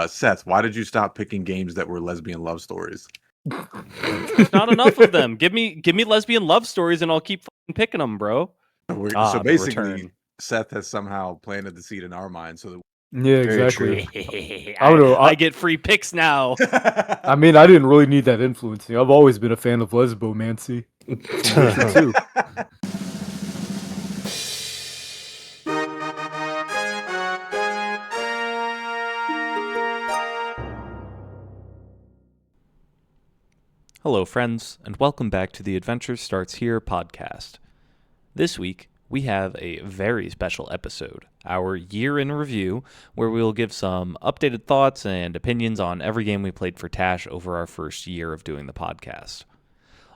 Seth, why did you stop picking games that were lesbian love stories? There's not enough of them. Give me lesbian love stories, and I'll keep picking them, bro. So basically, Seth has somehow planted the seed in our minds so that. Yeah, exactly. I don't know. I get free picks now. I mean, I didn't really need that influencing. I've always been a fan of lesbomancy. Too. Hello, friends, and welcome back to the Adventure Starts Here podcast. This week, we have a very special episode, our year in review, where we will give some updated thoughts and opinions on every game we played for TASH over our first year of doing the podcast.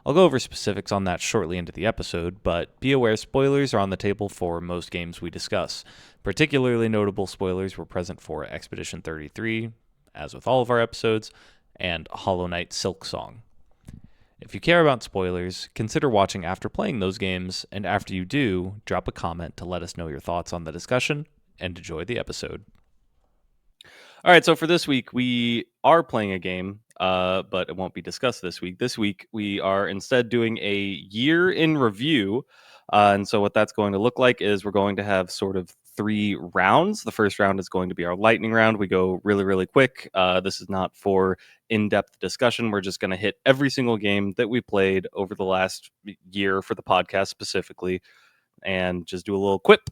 I'll go over specifics on that shortly into the episode, but be aware spoilers are on the table for most games we discuss. Particularly notable spoilers were present for Expedition 33, as with all of our episodes, and Hollow Knight Silksong. If you care about spoilers, consider watching after playing those games, and after you do, drop a comment to let us know your thoughts on the discussion, and enjoy the episode. All right, so for this week, we are playing a game, but it won't be discussed this week. This week, we are instead doing a year in review, and so what that's going to look like is we're going to have sort of 3 rounds. The first round is going to be our lightning round. We go really, really quick. This is not for in-depth discussion. We're just going to hit every single game that we played over the last year for the podcast specifically, and just do a little quip.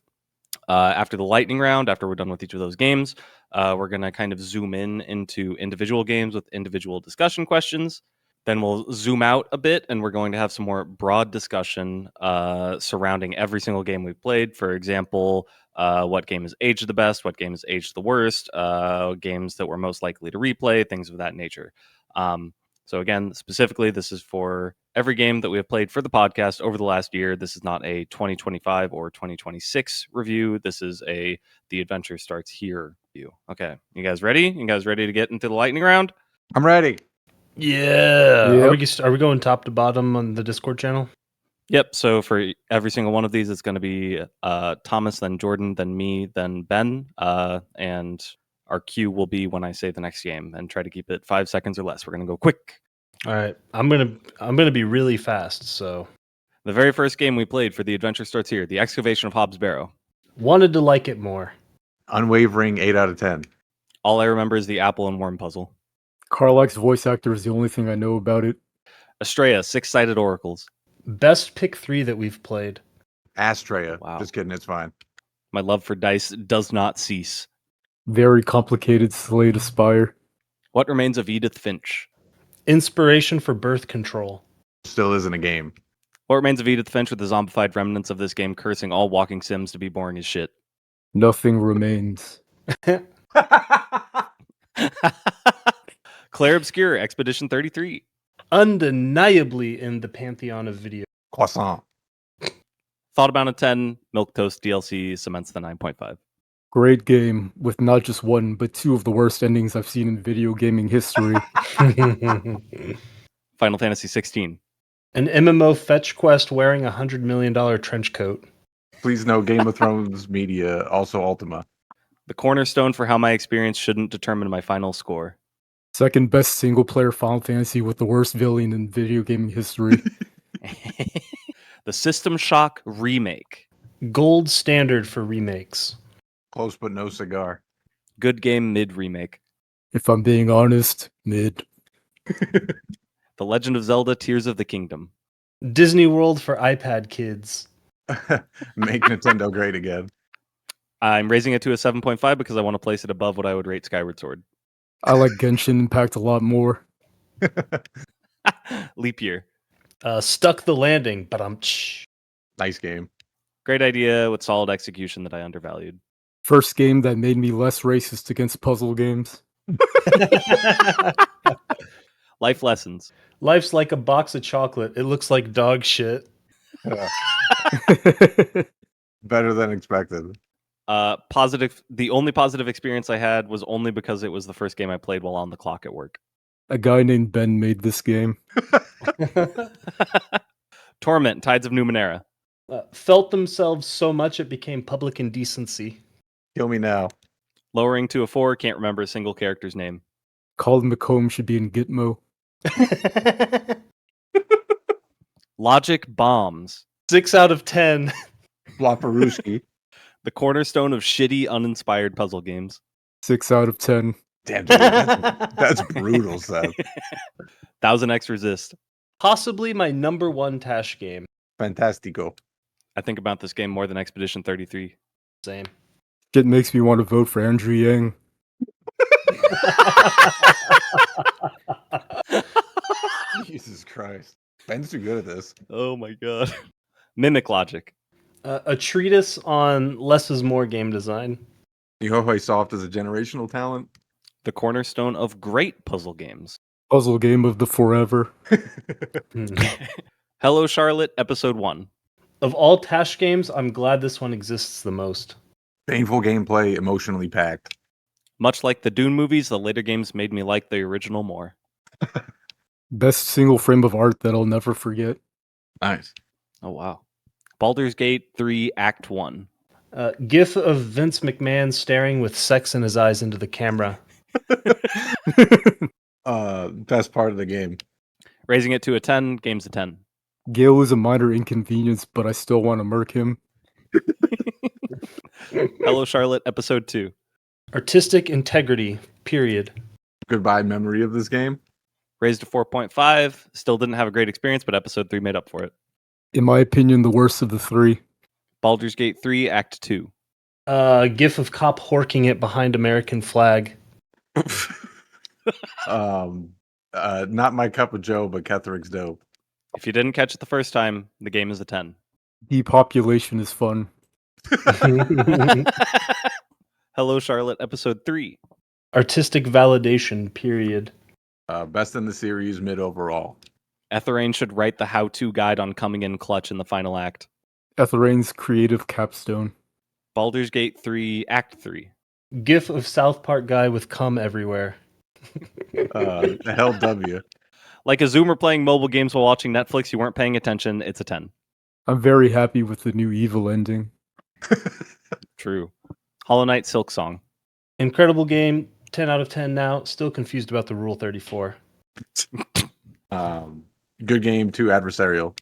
After the lightning round, after we're done with each of those games, we're going to kind of zoom into individual games with individual discussion questions. Then we'll zoom out a bit, and we're going to have some more broad discussion surrounding every single game we've played. For example, what game has aged the best, what game has aged the worst, games that we're most likely to replay, things of that nature. So again, specifically, this is for every game that we have played for the podcast over the last year. This is not a 2025 or 2026 review. This is a The Adventure Starts Here review. Okay, you guys ready? You guys ready to get into the lightning round? I'm ready. Yeah. Yep. Are we going top to bottom on the Discord channel? Yep. So for every single one of these, it's going to be Thomas, then Jordan, then me, then Ben, and our cue will be when I say the next game, and try to keep it 5 seconds or less. We're going to go quick. All right. I'm gonna be really fast. So The very first game we played for The Adventure Starts Here, The Excavation of Hobbs Barrow. wanted to like it more. Unwavering 8 out of 10. All I remember is the apple and worm puzzle. Carlack's voice actor is the only thing I know about it. Estrella, Six-Sided Oracles. Best pick 3 that we've played. Astrea. Wow. Just kidding, it's fine. My love for dice does not cease. Very complicated Slay to Spire. What Remains of Edith Finch? Inspiration for birth control. Still isn't a game. What Remains of Edith Finch with the zombified remnants of this game cursing all walking sims to be boring as shit? Nothing remains. Claire Obscure, Expedition 33. Undeniably in the pantheon of video. Croissant. Thought About a 10, Milk Toast DLC cements the 9.5. Great game with not just one, but 2 of the worst endings I've seen in video gaming history. Final Fantasy 16. An MMO fetch quest wearing a $100 million trench coat. Please no Game of Thrones media, also Ultima. The cornerstone for how my experience shouldn't determine my final score. Second best single player Final Fantasy with the worst villain in video gaming history. The System Shock Remake. Gold standard for remakes. Close but no cigar. Good Game Mid Remake. If I'm being honest, mid. The Legend of Zelda Tears of the Kingdom. Disney World for iPad kids. Make Nintendo great again. I'm raising it to a 7.5 because I want to place it above what I would rate Skyward Sword. I like Genshin Impact a lot more. Leap Year. Stuck the landing, but Nice game. Great idea with solid execution that I undervalued. First game that made me less racist against puzzle games. Life Lessons. Life's like a box of chocolate. It looks like dog shit. Better than expected. Positive. The only positive experience I had was only because it was the first game I played while on the clock at work. A guy named Ben made this game. Torment, Tides of Numenera. Felt themselves so much it became public indecency. Kill me now. Lowering to a 4, can't remember a single character's name. Colin McComb should be in Gitmo. Logic Bombs. 6 out of 10. Floparuski. The cornerstone of shitty, uninspired puzzle games. 6 out of 10. Damn, dude, that's brutal, Seth. 1000X Resist. Possibly my number one Tash game. Fantastico. I think about this game more than Expedition 33. Same. It makes me want to vote for Andrew Yang. Jesus Christ. Ben's too good at this. Oh my god. Mimic Logic. A treatise on less is more game design. Yohei Soft is a generational talent. The cornerstone of great puzzle games. Puzzle game of the forever. Hello Charlotte, Episode 1. Of all Tash games, I'm glad this one exists the most. Painful gameplay, emotionally packed. Much like the Dune movies, the later games made me like the original more. Best single frame of art that I'll never forget. Nice. Oh wow. Baldur's Gate 3 Act 1. GIF of Vince McMahon staring with sex in his eyes into the camera. Best part of the game. Raising it to a 10, game's a 10. Gale is a minor inconvenience, but I still want to murk him. Hello Charlotte, Episode 2. Artistic integrity, period. Goodbye memory of this game. Raised to 4.5. Still didn't have a great experience, but Episode 3 made up for it. In my opinion, the worst of the three. Baldur's Gate 3 Act 2. GIF of cop horking it behind American flag. Not my cup of joe, but Ketheric's dope. If you didn't catch it the first time, the game is a 10. Depopulation is fun. Hello Charlotte, Episode 3. Artistic validation, period. Best in the series, mid overall. Etherain should write the how-to guide on coming in clutch in the final act. Etherain's creative capstone. Baldur's Gate 3 Act 3. GIF of South Park guy with cum everywhere. The hell W. Like a Zoomer playing mobile games while watching Netflix, you weren't paying attention, it's a 10. I'm very happy with the new evil ending. True. Hollow Knight Silksong. Incredible game, 10 out of 10 now. Still confused about the Rule 34. Good game, too adversarial.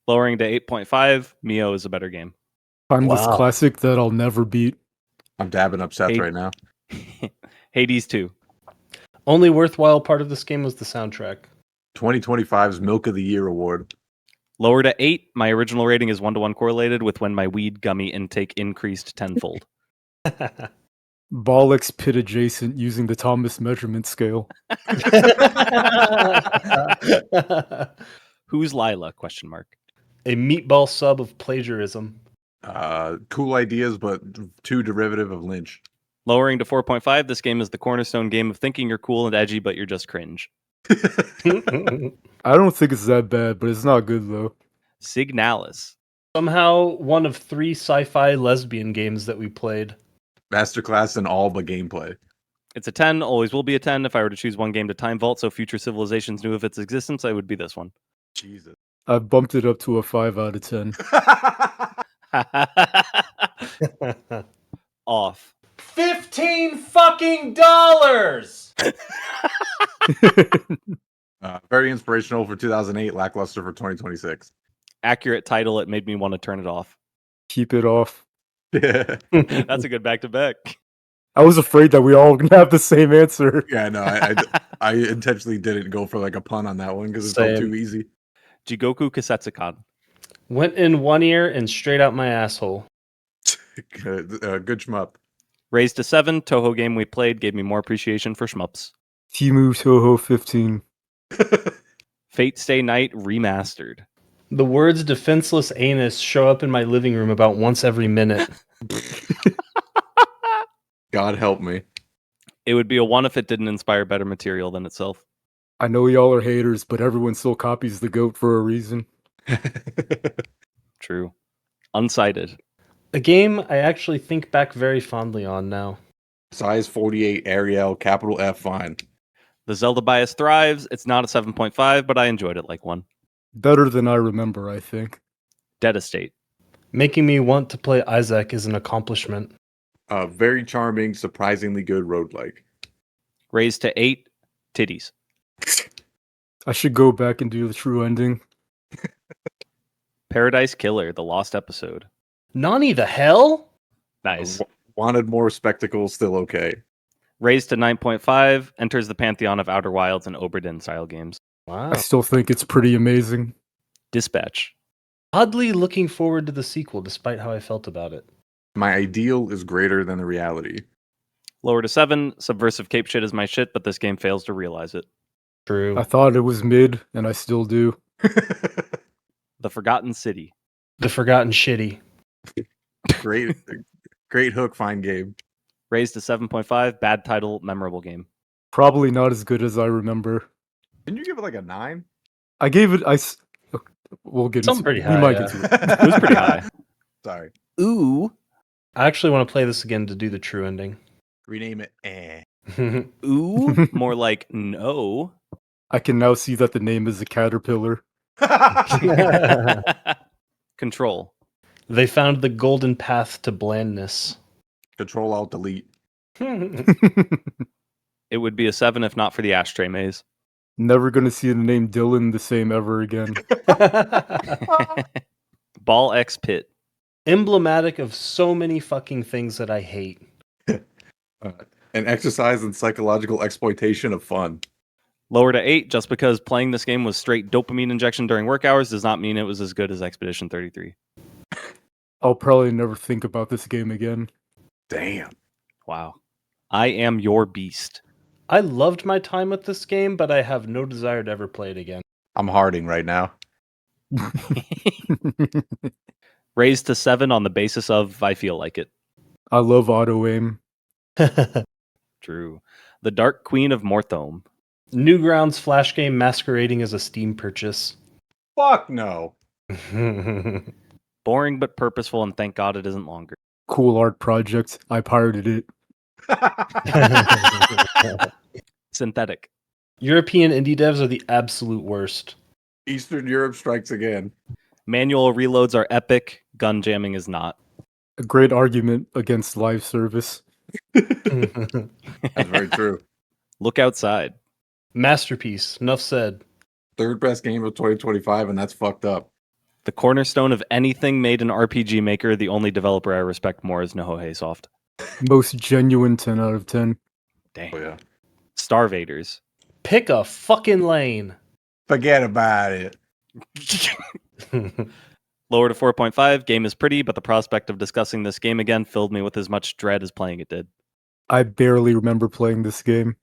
Lowering to 8.5, Mio is a better game. Timeless classic that I'll never beat. I'm dabbing up Seth right now. Hades 2. Only worthwhile part of this game was the soundtrack. 2025's Milk of the Year award. Lower to 8, my original rating is 1-to-1 correlated with when my weed gummy intake increased tenfold. Bollocks pit adjacent using the Thomas measurement scale. Who's Lila? Question mark. A meatball sub of plagiarism. Cool ideas, but too derivative of Lynch. Lowering to 4.5, this game is the cornerstone game of thinking you're cool and edgy, but you're just cringe. I don't think it's that bad, but it's not good though. Signalis. Somehow one of 3 sci-fi lesbian games that we played. Masterclass in all but gameplay. It's a 10, always will be a 10. If I were to choose one game to time vault so future civilizations knew of its existence, I would be this one. Jesus. I've bumped it up to a 5 out of 10. Off. $15 fucking dollars! Very inspirational for 2008, lackluster for 2026. Accurate title, it made me want to turn it off. Keep it off. Yeah, That's a good back-to-back. I was afraid that we all gonna have the same answer. no, I intentionally didn't go for like a pun on that one because it Same. felt too easy. Jigoku Kasetsukan. Went in one ear and straight out my asshole. Good shmup. Raised to 7, Toho game we played gave me more appreciation for shmups. Timu Toho 15. Fate Stay Night Remastered. The words defenseless anus show up in my living room about once every minute. God help me. It would be a 1 if it didn't inspire better material than itself. I know y'all are haters, but everyone still copies the GOAT for a reason. True. Unsighted. A game I actually think back very fondly on now. Size 48, Ariel, capital F, fine. The Zelda bias thrives. It's not a 7.5, but I enjoyed it like one. Better than I remember, I think. Dead Estate. Making me want to play Isaac is an accomplishment. Very charming, surprisingly good roguelike. Raised to 8, titties. I should go back and do the true ending. Paradise Killer, the lost episode. Nani the hell? Nice. Wanted more spectacle, still okay. Raised to 9.5, enters the pantheon of Outer Wilds and Oberdin style games. Wow. I still think it's pretty amazing. Dispatch. Oddly looking forward to the sequel, despite how I felt about it. My ideal is greater than the reality. Lower to 7, Subversive Cape shit is my shit, but this game fails to realize it. True. I thought it was mid, and I still do. The Forgotten City. The Forgotten Shitty. Great hook, fine game. Raised to 7.5, bad title, memorable game. Probably not as good as I remember. Didn't you give it like a 9? I gave it. We'll get Something into pretty it. high, We might yeah. get to it. It was pretty high. Sorry. Ooh. I actually want to play this again to do the true ending. Rename it. Eh. Ooh. More like no. I can now see that the name is a caterpillar. Control. They found the golden path to blandness. Control Alt Delete. It would be a 7 if not for the ashtray maze. Never gonna see the name Dylan the same ever again. Ball X Pit. Emblematic of so many fucking things that I hate. An exercise in psychological exploitation of fun. Lower to 8, just because playing this game was straight dopamine injection during work hours does not mean it was as good as Expedition 33. I'll probably never think about this game again. Damn. Wow. I am your beast. I loved my time with this game, but I have no desire to ever play it again. I'm harding right now. Raised to 7 on the basis of I feel like it. I love auto aim. True. The Dark Queen of Morthome. Newgrounds Flash game masquerading as a Steam purchase. Fuck no. Boring but purposeful, and thank God it isn't longer. Cool art project. I pirated it. Synthetic. European indie devs are the absolute worst. Eastern Europe strikes again. Manual reloads are epic. Gun jamming is not. A great argument against live service. That's very true. Look outside. Masterpiece. Enough said. Third best game of 2025, and that's fucked up. The cornerstone of anything made in RPG Maker, the only developer I respect more is Nohohe Soft. Most genuine 10 out of 10. Dang. Oh yeah. Starvaders. Pick a fucking lane. Forget about it. Lower to 4.5. Game is pretty, but the prospect of discussing this game again filled me with as much dread as playing it did. I barely remember playing this game.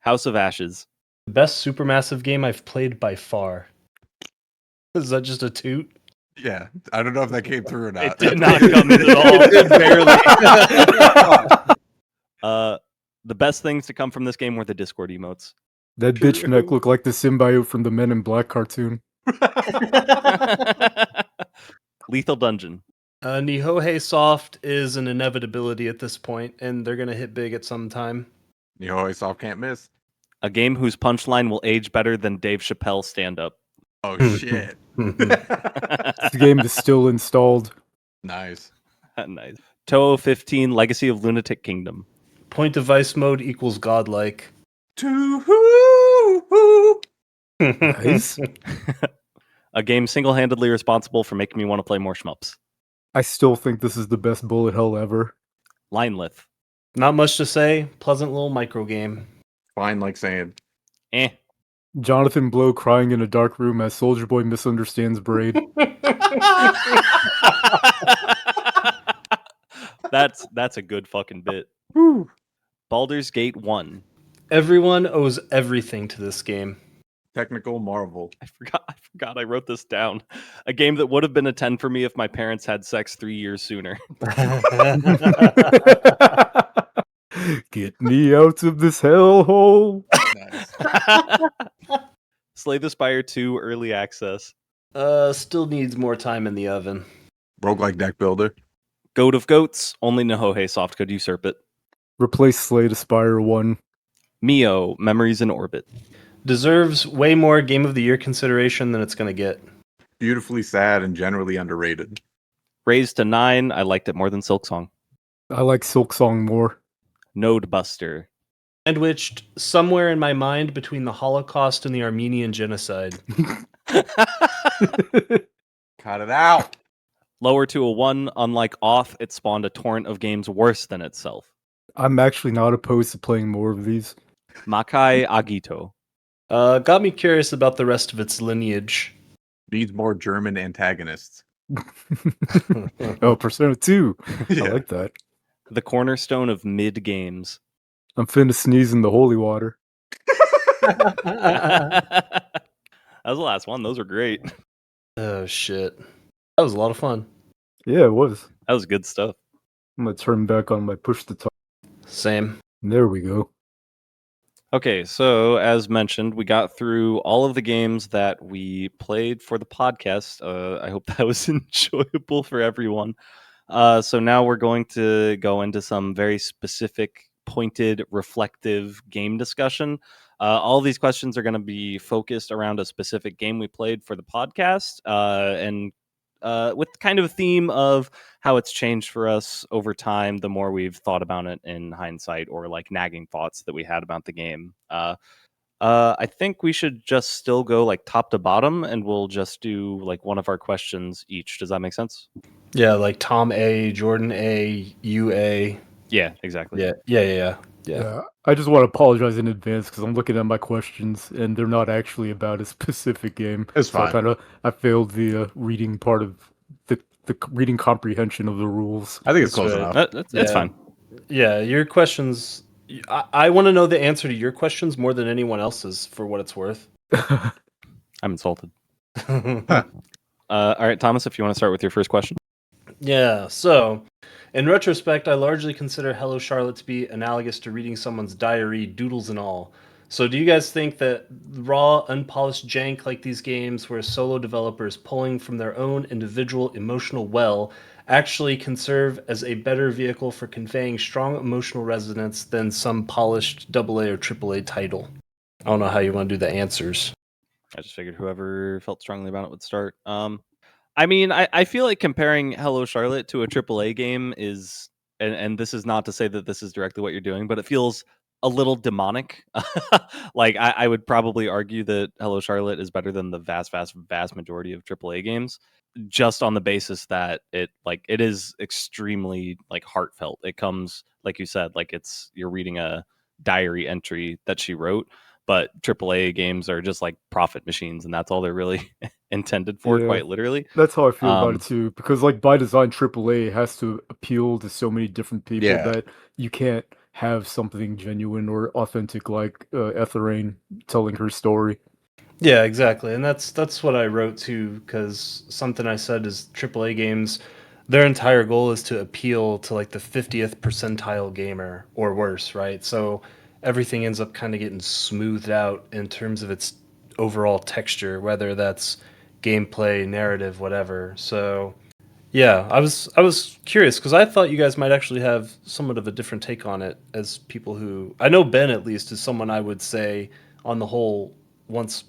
House of Ashes. The best supermassive game I've played by far. Is that just a toot? Yeah. I don't know if that came through or not. It did not come in at all. It did barely. The best things to come from this game were the Discord emotes. That bitch neck looked like the symbiote from the Men in Black cartoon. Lethal Dungeon. Nihohe Soft is an inevitability at this point, and they're going to hit big at some time. Soft can't miss. A game whose punchline will age better than Dave Chappelle's stand-up. Oh shit. This game is still installed. Nice. Nice. Toho 15 Legacy of Lunatic Kingdom. Point device mode equals godlike. Nice. A game single-handedly responsible for making me want to play more shmups. I still think this is the best bullet hell ever. Linelith. Not much to say. Pleasant little micro game. Fine like saying. Eh. Jonathan Blow crying in a dark room as Soldier Boy misunderstands Braid. That's a good fucking bit. Woo. Baldur's Gate 1. Everyone owes everything to this game. Technical marvel. I forgot I wrote this down. A game that would have been a 10 for me if my parents had sex 3 years sooner. Get me out of this hellhole. Nice. Slay the Spire 2 early access. Still needs more time in the oven. Roguelike deck builder. Goat of Goats. Only Nohohe Soft could usurp it. Replace Slay to Spire 1. Mio. Memories in Orbit. Deserves way more Game of the Year consideration than it's going to get. Beautifully sad and generally underrated. Raised to 9. I liked it more than Silksong. I like Silksong more. Node Buster. Sandwiched somewhere in my mind between the Holocaust and the Armenian genocide. Cut it out. Lower to a 1, unlike Off, it spawned a torrent of games worse than itself. I'm actually not opposed to playing more of these. Makai Agito. Got me curious about the rest of its lineage. Needs more German antagonists. Oh, Persona 2. Yeah. I like that. The cornerstone of mid games. I'm finna sneeze in the holy water. That was the last one. Those are great. Oh shit. That was a lot of fun. Yeah, it was. That was good stuff. I'm gonna turn back on my push to talk. Same. There we go. Okay, so as mentioned, we got through all of the games that we played for the podcast. I hope that was enjoyable for everyone. So now we're going to go into some very specific, pointed, reflective game discussion. All these questions are going to be focused around a specific game we played for the podcast, and with kind of a theme of how it's changed for us over time, the more we've thought about it in hindsight, or like nagging thoughts that we had about the game. I think we should just still go like top to bottom, and we'll just do like one of our questions each. Does that make sense? Yeah, like Tom A, Jordan A, you A. Yeah, exactly. Yeah. I just want to apologize in advance because I'm looking at my questions and they're not actually about a specific game. It's So fine. I failed the reading part of the reading comprehension of the rules. I think it's That's close right. enough. It's fine. Yeah, your questions. I want to know the answer to your questions more than anyone else's, for what it's worth. I'm insulted. All right, Thomas, if you want to start with your first question. Yeah, so in retrospect, I largely consider Hello Charlotte to be analogous to reading someone's diary, doodles and all. So do you guys think that raw, unpolished jank like these games where solo developers pulling from their own individual emotional well actually can serve as a better vehicle for conveying strong emotional resonance than some polished AA or AAA title? I don't know how you want to do the answers. I just figured whoever felt strongly about it would start. I mean, I feel like comparing Hello Charlotte to a AAA game is, and this is not to say that this is directly what you're doing, but it feels a little demonic. Like I would probably argue that Hello Charlotte is better than the vast majority of AAA games, just on the basis that it is extremely like heartfelt. It comes, like you said, like you're reading a diary entry that she wrote. But AAA games are just like profit machines, and that's all they're really intended for, Yeah. quite literally. That's how I feel about it too. Because like by design, AAA has to appeal to so many different people Yeah. that you can't have something genuine or authentic like Etherain telling her story. Yeah, exactly, and that's what I wrote too. Because something I said is AAA games, their entire goal is to appeal to like the 50th percentile gamer or worse, right? So everything ends up kind of getting smoothed out in terms of its overall texture, whether that's gameplay, narrative, whatever. So yeah, I was curious because I thought you guys might actually have somewhat of a different take on it as people who I know Ben at least is someone I would say on the whole wants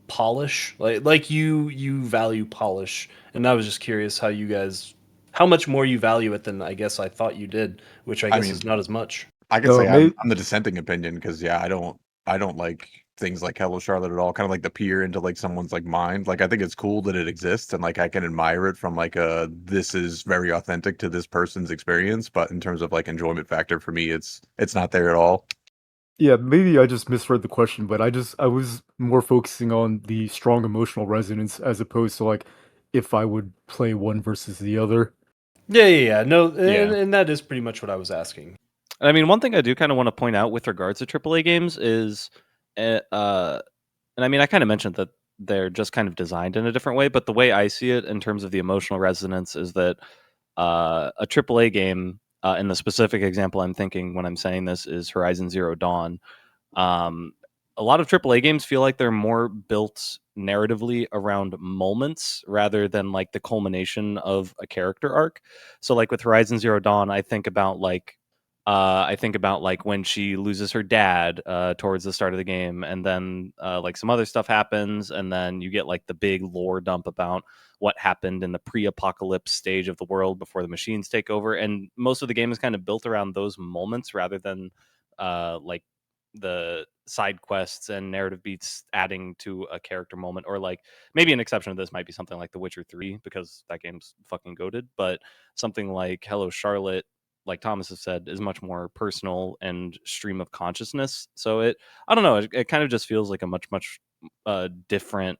polish like you value polish, and I was just curious how much more you value it than I guess I thought you did, which I I guess mean, is not as much. I could No, say I'm may the dissenting opinion because yeah, I don't like things like Hello Charlotte at all. Kind of like the peer into like someone's like mind. Like I think it's cool that it exists and like I can admire it from like this is very authentic to this person's experience. But in terms of like enjoyment factor for me, it's not there at all. Yeah, maybe I just misread the question, but I was more focusing on the strong emotional resonance as opposed to like if I would play one versus the other. Yeah. No, Yeah. and that is pretty much what I was asking. I mean, one thing I do kind of want to point out with regards to AAA games is, and I mean, I kind of mentioned that they're just kind of designed in a different way, but the way I see it in terms of the emotional resonance is that a AAA game, in the specific example I'm thinking when I'm saying this, is Horizon Zero Dawn. Um, a lot of AAA games feel like they're more built narratively around moments rather than like the culmination of a character arc. So, like with Horizon Zero Dawn, I think about like I think about like when she loses her dad towards the start of the game, and then like some other stuff happens, and then you get like the big lore dump about what happened in the pre-apocalypse stage of the world before the machines take over. And most of the game is kind of built around those moments rather than like the side quests and narrative beats adding to a character moment. Or like maybe an exception of this might be something like The Witcher 3, because that game's fucking goated. But something like Hello Charlotte, like Thomas has said, is much more personal and stream of consciousness. So I don't know, it kind of just feels like a much different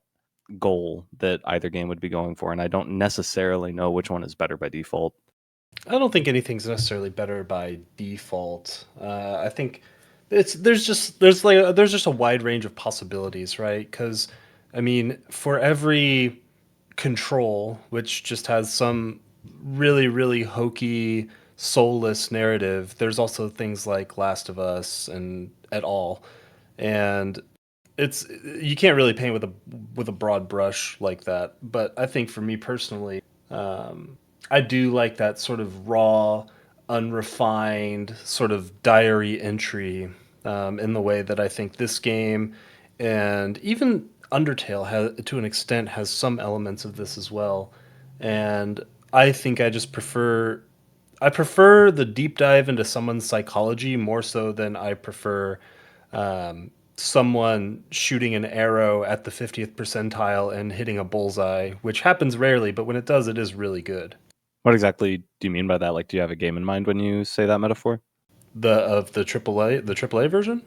goal that either game would be going for, and I don't necessarily know which one is better by default. I don't think anything's necessarily better by default. I think there's just a wide range of possibilities, right? Because I mean, for every Control, which just has some really hokey, soulless narrative, there's also things like Last of Us and et al. And it's you can't really paint with a broad brush like that. But I think for me personally, I do like that sort of raw, unrefined sort of diary entry in the way that I think this game and even Undertale has, to an extent, has some elements of this as well. And I think I prefer the deep dive into someone's psychology more so than I prefer someone shooting an arrow at the 50th percentile and hitting a bullseye, which happens rarely, but when it does, it is really good. What exactly do you mean by that? Like, do you have a game in mind when you say that metaphor? The AAA version?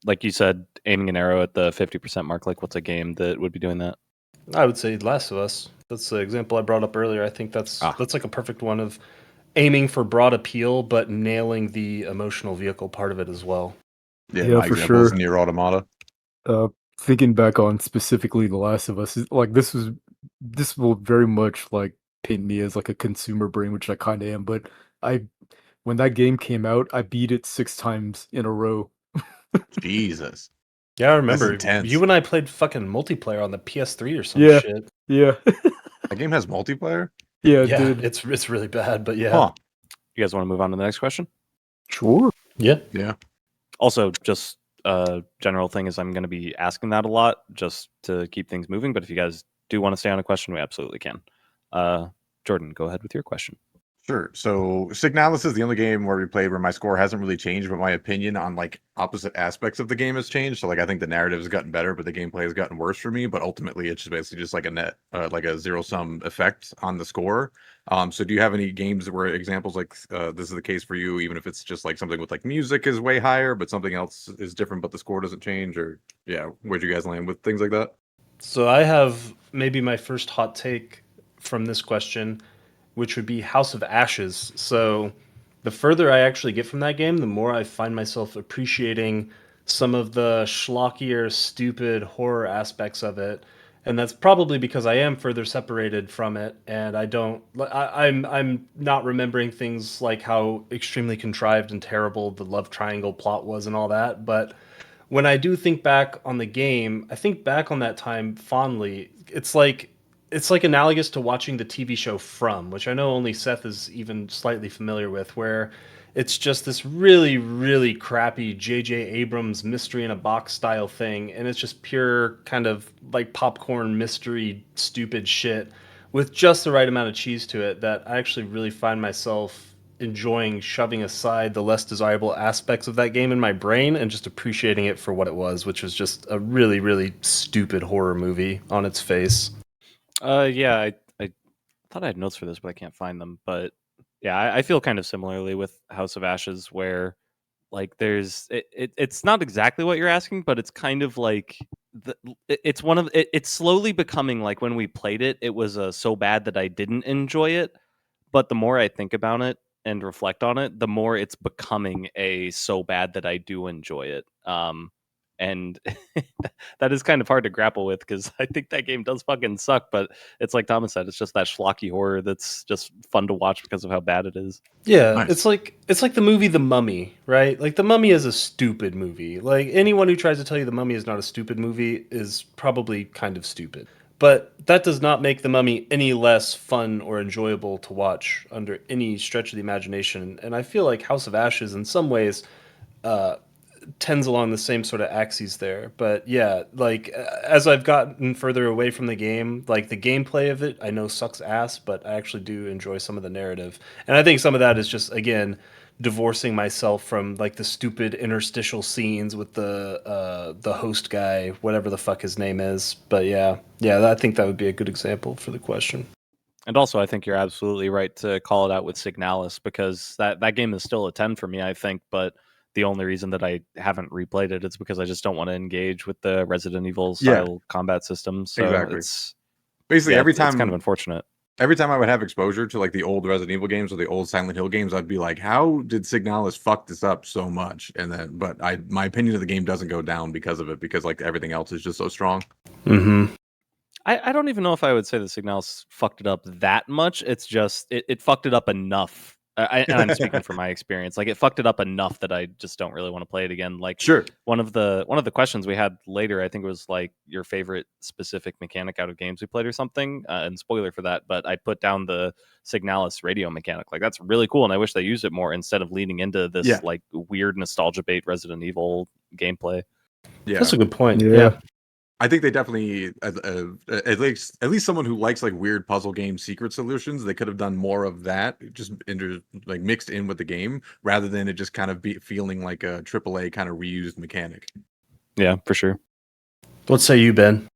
Like you said, aiming an arrow at the 50% mark. Like, what's a game that would be doing that? I would say Last of Us. That's the example I brought up earlier. I think that's like a perfect one of aiming for broad appeal, but nailing the emotional vehicle part of it as well. Yeah, Yeah, my for example is sure. Nier Automata. Thinking back on specifically The Last of Us, like this will very much like paint me as like a consumer brain, which I kind of am. But I, when that game came out, I beat it 6 times in a row. Jesus, Yeah, I that's remember intense. you and I played fucking multiplayer on the PS3 or some Yeah, shit. yeah, That game has multiplayer? yeah, it Yeah, did. it's really bad, but yeah. Huh. You guys want to move on to the next question? Sure. Yeah. Yeah. Also, just a general thing is I'm going to be asking that a lot just to keep things moving. But if you guys do want to stay on a question, we absolutely can. Jordan, go ahead with your question. Sure. So Signalis is the only game where we played where my score hasn't really changed, but my opinion on like opposite aspects of the game has changed. So like I think the narrative has gotten better, but the gameplay has gotten worse for me. But ultimately, it's just basically just like a net, like a zero sum effect on the score. So do you have any games where examples like this is the case for you, even if it's just like something with like music is way higher, but something else is different, but the score doesn't change? Or yeah, where'd you guys land with things like that? So I have maybe my first hot take from this question, which would be House of Ashes. So the further I actually get from that game, the more I find myself appreciating some of the schlockier, stupid horror aspects of it. And that's probably because I am further separated from it, and I don't. I'm not remembering things like how extremely contrived and terrible the love triangle plot was and all that. But when I do think back on the game, I think back on that time fondly. It's like analogous to watching the TV show From, which I know only Seth is even slightly familiar with, where it's just this really crappy J.J. Abrams mystery in a box style thing, and it's just pure kind of like popcorn mystery stupid shit with just the right amount of cheese to it that I actually really find myself enjoying shoving aside the less desirable aspects of that game in my brain and just appreciating it for what it was, which was just a really stupid horror movie on its face. Yeah, I thought I had notes for this, but I can't find them. But yeah, I feel kind of similarly with House of Ashes, where like it's not exactly what you're asking, but it's kind of like it's one of it's slowly becoming like when we played it, it was so bad that I didn't enjoy it. But the more I think about it and reflect on it, the more it's becoming a so bad that I do enjoy it. And that is kind of hard to grapple with because I think that game does fucking suck. But it's like Thomas said, it's just that schlocky horror that's just fun to watch because of how bad it is. Yeah, Nice. it's like the movie The Mummy, right? Like The Mummy is a stupid movie. Like anyone who tries to tell you The Mummy is not a stupid movie is probably kind of stupid. But that does not make The Mummy any less fun or enjoyable to watch under any stretch of the imagination. And I feel like House of Ashes, in some ways, uh, tends along the same sort of axes there. But yeah, like as I've gotten further away from the game, like the gameplay of it, I know sucks ass, but I actually do enjoy some of the narrative. And I think some of that is just again divorcing myself from like the stupid interstitial scenes with the host guy, whatever the fuck his name is. But yeah, I think that would be a good example for the question. And also, I think you're absolutely right to call it out with Signalis, because that game is still a 10 for me, I think. But the only reason that I haven't replayed it is because I just don't want to engage with the Resident Evil Yeah. style combat system. So Exactly. it's Basically, every it's kind of time unfortunate. I would have exposure to like the old Resident Evil games or the old Silent Hill games, I'd be like, how did Signalis fuck this up so much? And then, but my opinion of the game doesn't go down because of it, because like everything else is just so strong. Mm-hmm. I don't even know if I would say the Signalis fucked it up that much. It's just it fucked it up enough. And I'm speaking from my experience. Like, it fucked it up enough that I just don't really want to play it again. Like, Sure. one of the questions we had later, I think, was like your favorite specific mechanic out of games we played or something. And spoiler for that, but I put down the Signalis radio mechanic. Like, that's really cool, and I wish they used it more instead of leaning into this Yeah. like weird nostalgia bait Resident Evil gameplay. Yeah. That's a good point. Yeah. Yeah. I think they definitely, at least someone who likes like weird puzzle game secret solutions, they could have done more of that, just like mixed in with the game, rather than it just kind of be feeling like a AAA kind of reused mechanic. Yeah, for sure. What say you, Ben?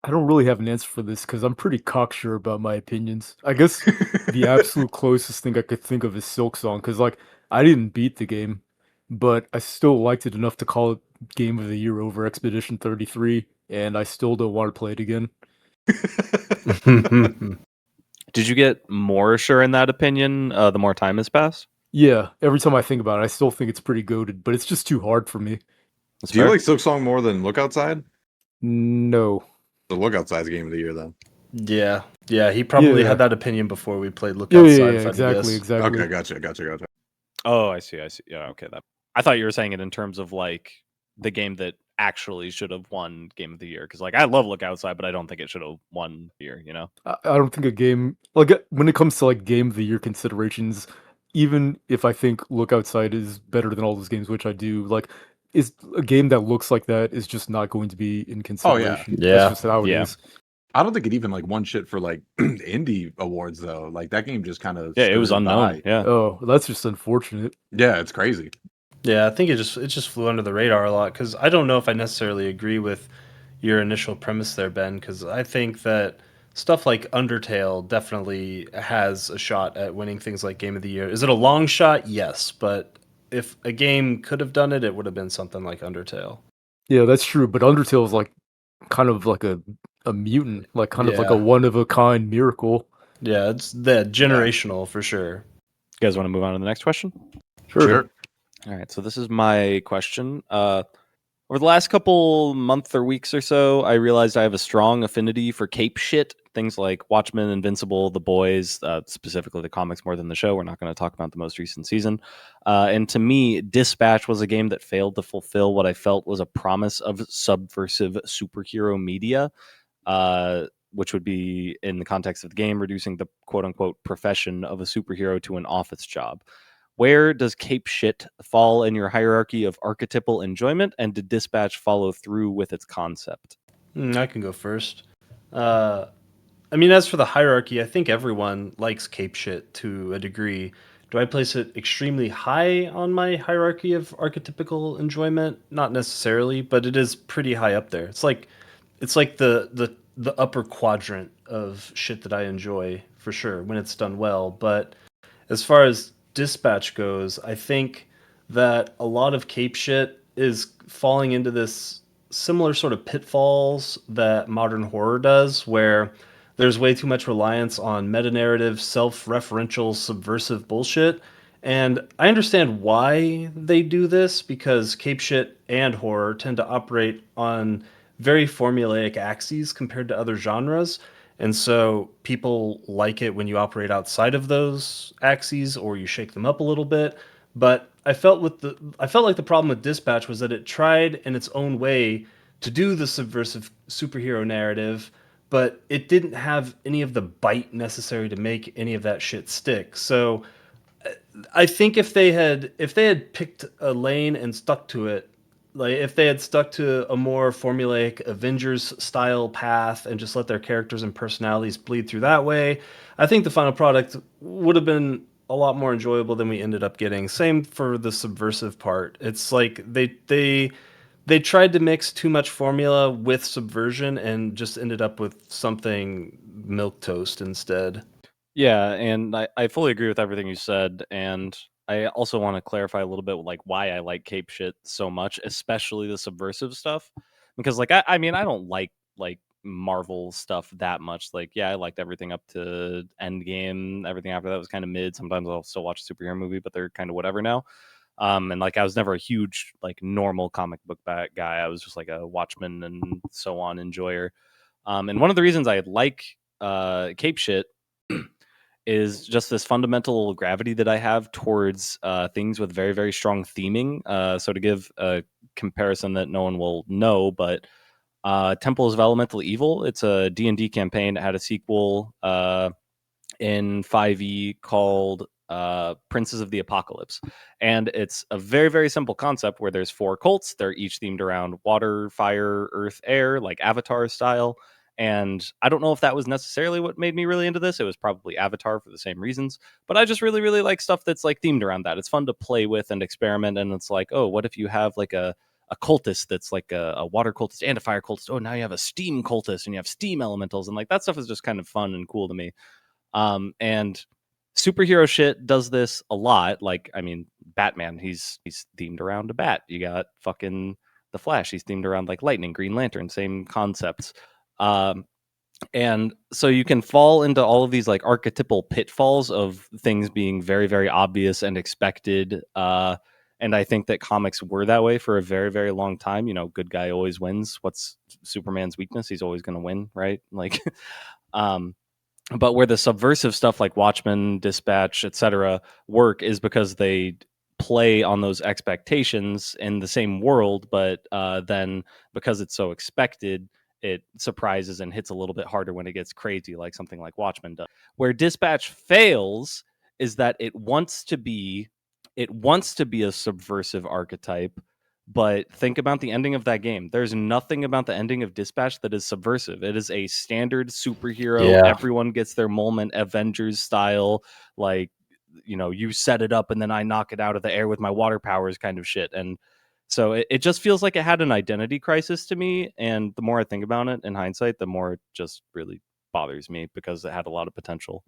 I don't really have an answer for this because I'm pretty cocksure about my opinions. I guess the absolute closest thing I could think of is Silksong, because like I didn't beat the game, but I still liked it enough to call it Game of the Year over Expedition 33, and I still don't want to play it again. Did you get more sure in that opinion the more time has passed? Yeah, every time I think about it, I still think it's pretty goated, but it's just too hard for me. That's Do you fair. like Silksong more than Look Outside? No. The Look Outside's game of the year, then. Yeah. He probably Yeah. had that opinion before we played Look Yeah, Outside. yeah, if yeah, I had to exactly, guess. exactly. Okay, gotcha. Oh, I see. Yeah, okay. That I thought you were saying it in terms of like the game that actually should have won Game of the Year, because like I love Look Outside, but I don't think it should have won year. You know? I don't think a game like when it comes to like Game of the Year considerations, even if I think Look Outside is better than all those games, which I do, like is a game that looks like that is just not going to be in consideration. That's Yeah. just how it Yeah. is. I don't think it even like won shit for like indie awards though. Like that game just kind of Yeah, it was unknown. Yeah. Oh, that's just unfortunate. Yeah, it's crazy. Yeah, I think it just flew under the radar a lot because I don't know if I necessarily agree with your initial premise there, Ben. Because I think that stuff like Undertale definitely has a shot at winning things like Game of the Year. Is it a long shot? Yes, but if a game could have done it, it would have been something like Undertale. Yeah, that's true. But Undertale is like kind of like a mutant, like kind of like a Yeah. one of a kind miracle. Yeah, it's the generational for sure. You guys want to move on to the next question? Sure. All right. So this is my question. Over the last couple month or weeks or so, I realized I have a strong affinity for cape shit. Things like Watchmen, Invincible, The Boys, specifically the comics more than the show. We're not going to talk about the most recent season. And to me, Dispatch was a game that failed to fulfill what I felt was a promise of subversive superhero media, which would be, in the context of the game, reducing the quote-unquote profession of a superhero to an office job. Where does cape shit fall in your hierarchy of archetypal enjoyment, and did Dispatch follow through with its concept? I can go first. I mean, as for the hierarchy, I think everyone likes cape shit to a degree. Do I place it extremely high on my hierarchy of archetypical enjoyment? Not necessarily, but it is pretty high up there. It's like the upper quadrant of shit that I enjoy for sure when it's done well. But as far as Dispatch goes, I think that a lot of cape shit is falling into this similar sort of pitfalls that modern horror does, where there's way too much reliance on meta narrative, self referential, subversive bullshit. And I understand why they do this because cape shit and horror tend to operate on very formulaic axes compared to other genres. And so people like it when you operate outside of those axes or you shake them up a little bit. But I felt like the problem with Dispatch was that it tried in its own way to do the subversive superhero narrative, but it didn't have any of the bite necessary to make any of that shit stick. So I think if they had picked a lane and stuck to it, like if they had stuck to a more formulaic Avengers style path and just let their characters and personalities bleed through that way, I think the final product would have been a lot more enjoyable than we ended up getting. Same for the subversive part. It's like they tried to mix too much formula with subversion and just ended up with something milk toast instead. Yeah, and I fully agree with everything you said, and I also want to clarify a little bit like why I like cape shit so much, especially the subversive stuff. Because I mean I don't like Marvel stuff that much. Like, yeah, I liked everything up to Endgame. Everything after that was kind of mid. Sometimes I'll still watch a superhero movie, but they're kind of whatever now. And like I was never a huge like normal comic book guy. I was just like a Watchmen and so on enjoyer. And one of the reasons I like cape shit is just this fundamental gravity that I have towards things with very, very strong theming. So to give a comparison that no one will know, but Temples of Elemental Evil, it's a D&D campaign. It had a sequel in 5e called Princes of the Apocalypse. And it's a very, very simple concept where there's 4 cults. They're each themed around water, fire, earth, air, like Avatar style. And I don't know if that was necessarily what made me really into this. It was probably Avatar for the same reasons. But I just really, really like stuff that's like themed around that. It's fun to play with and experiment. And it's like, oh, what if you have like a cultist that's like a water cultist and a fire cultist? Oh, now you have a steam cultist and you have steam elementals. And like that stuff is just kind of fun and cool to me. And superhero shit does this a lot. Like, I mean, Batman, he's themed around a bat. You got fucking the Flash, he's themed around like lightning, Green Lantern, same concepts. Um, and so you can fall into all of these like archetypal pitfalls of things being very, very obvious and expected. And I think that comics were that way for a very, very long time. You know, good guy always wins. What's Superman's weakness? He's always going to win, right? Like, um, but where the subversive stuff like Watchmen, Dispatch, etc. work is because they play on those expectations in the same world, but then because it's so expected, it surprises and hits a little bit harder when it gets crazy, like something like Watchmen does. Where Dispatch fails is that it wants to be a subversive archetype, but think about the ending of that game. There's nothing about the ending of Dispatch that is subversive. It is a standard superhero. Yeah. Everyone gets their moment, Avengers style, like, you set it up and then I knock it out of the air with my water powers kind of shit. And so it just feels like it had an identity crisis to me. And the more I think about it in hindsight, the more it just really bothers me because it had a lot of potential.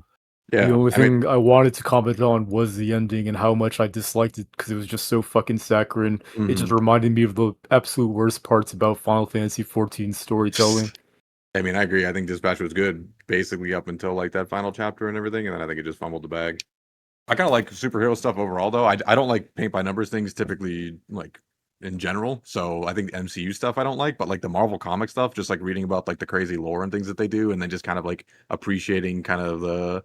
The Yeah, only I mean, thing I wanted to comment on was the ending and how much I disliked it because it was just so fucking saccharine. It just mhm. reminded me of the absolute worst parts about Final Fantasy XIV storytelling. I mean, I agree. I think Dispatch was good, basically up until like that final chapter and everything, and then I think it just fumbled the bag. I kind of like superhero stuff overall, though. I don't like paint by numbers things typically, like in general. So I think MCU stuff I don't like, but like the Marvel comic stuff, just like reading about like the crazy lore and things that they do, and then just kind of like appreciating kind of the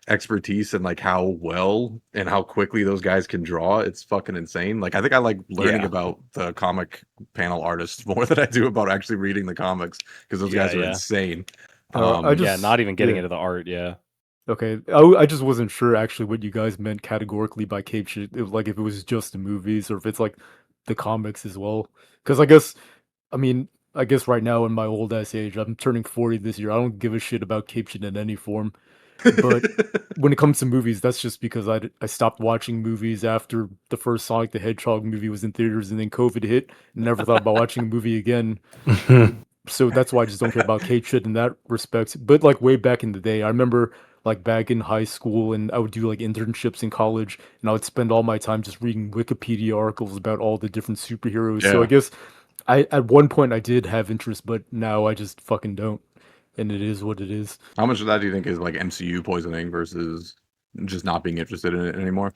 expertise and like how well and how quickly those guys can draw. It's fucking insane. Like I think I like learning Yeah. about the comic panel artists more than I do about actually reading the comics because those Yeah, guys are yeah. insane. I Yeah, just not even getting yeah. into the art, yeah. Okay, I just wasn't sure actually what you guys meant categorically by cape shit. Like if it was just the movies or if it's like the comics as well. Because I mean, I guess right now in my old ass age, I'm turning 40 this year. I don't give a shit about cape shit in any form. But when it comes to movies, that's just because I stopped watching movies after the first Sonic the Hedgehog movie was in theaters and then COVID hit and never thought about watching a movie again. So that's why I just don't care about cape shit in that respect. But like way back in the day, I remember like back in high school and I would do like internships in college and I would spend all my time just reading Wikipedia articles about all the different superheroes. So I Yeah. guess I at one point I did have interest, but now I just fucking don't. And it is what it is. How much of that do you think is like MCU poisoning versus just not being interested in it anymore?